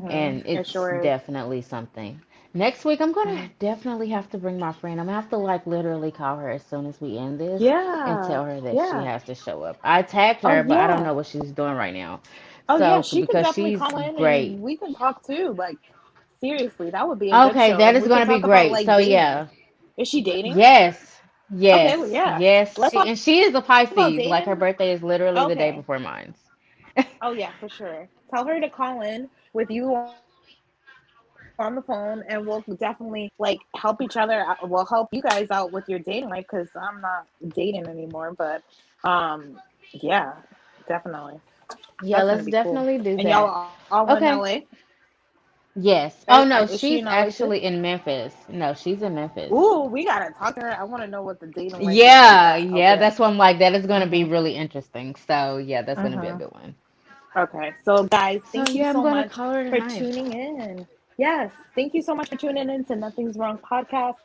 Speaker 3: And
Speaker 2: It
Speaker 3: it's
Speaker 2: sure is.
Speaker 3: definitely something. Next week, I'm gonna
Speaker 2: Mhm.
Speaker 3: definitely have to bring my friend. I'm gonna have to like literally call her as soon as we end this and
Speaker 2: Yeah,
Speaker 3: tell her that she
Speaker 2: yeah.
Speaker 3: has to show up. I tagged
Speaker 2: Oh
Speaker 3: her, but I don't
Speaker 2: yeah.
Speaker 3: know what she's doing right now.
Speaker 2: Oh yeah.
Speaker 3: So,
Speaker 2: She could
Speaker 3: because
Speaker 2: definitely
Speaker 3: she's
Speaker 2: call in
Speaker 3: great.
Speaker 2: and we can talk too. Like seriously, that would be a good
Speaker 3: Okay,
Speaker 2: show,
Speaker 3: that
Speaker 2: and
Speaker 3: is
Speaker 2: we can
Speaker 3: gonna be
Speaker 2: talk about
Speaker 3: great.
Speaker 2: like
Speaker 3: So,
Speaker 2: dating.
Speaker 3: yeah.
Speaker 2: Is she dating?
Speaker 3: Yes.
Speaker 2: Okay, well,
Speaker 3: Yes.
Speaker 2: yeah.
Speaker 3: Yes.
Speaker 2: Let's talk
Speaker 3: She is a
Speaker 2: about
Speaker 3: Pisces. Like her
Speaker 2: dating.
Speaker 3: birthday is literally the day
Speaker 2: Okay.
Speaker 3: before mine.
Speaker 2: Oh yeah, for sure. Tell her to call in with you on the phone, and we'll definitely like help each other out. We'll help you guys out with your dating life because I'm not dating anymore. But yeah, definitely. That's gonna be
Speaker 3: Yeah,
Speaker 2: cool.
Speaker 3: let's definitely
Speaker 2: And
Speaker 3: do
Speaker 2: y'all
Speaker 3: that.
Speaker 2: all in LA?
Speaker 3: Okay. Yes. Oh
Speaker 4: Right?
Speaker 3: no,
Speaker 4: Is she
Speaker 3: she's
Speaker 4: in LA too?
Speaker 3: actually in Memphis. No, she's in Memphis.
Speaker 4: Ooh, we gotta talk to her. I want to know what the dating life is like
Speaker 3: Yeah,
Speaker 4: out
Speaker 3: yeah,
Speaker 4: there.
Speaker 3: that's why I'm like, that is gonna be
Speaker 4: Hmm.
Speaker 3: really interesting. So yeah, that's gonna be a
Speaker 4: Hmm.
Speaker 3: good one.
Speaker 4: Okay, so guys,
Speaker 3: So
Speaker 4: thank you
Speaker 3: yeah, I'm
Speaker 4: so
Speaker 3: gonna
Speaker 4: much
Speaker 3: call her
Speaker 4: for
Speaker 3: tonight.
Speaker 4: tuning in. Yes, thank you so much for tuning in to Nothing's Wrong podcast.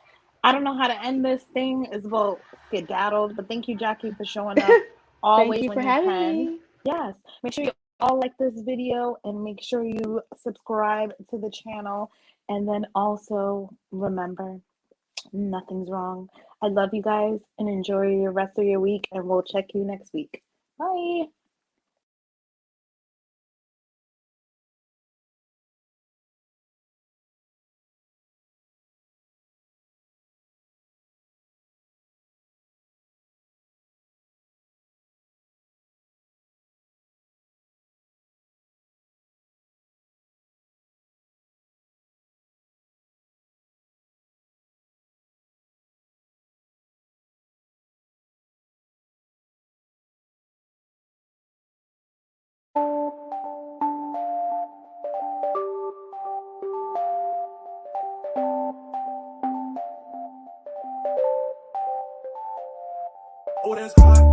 Speaker 4: I don't know how to end this thing. It's about skedaddled, but thank you, Jackie, for showing up
Speaker 3: Thank
Speaker 4: always
Speaker 3: you for
Speaker 4: when you
Speaker 3: having
Speaker 4: can.
Speaker 3: me.
Speaker 4: Yes, make sure you all like this video and make sure you subscribe to the channel. And then also remember, nothing's wrong. I love you guys and enjoy your rest of your week, and we'll check you next week. Bye.
Speaker 6: Oh, that's hot.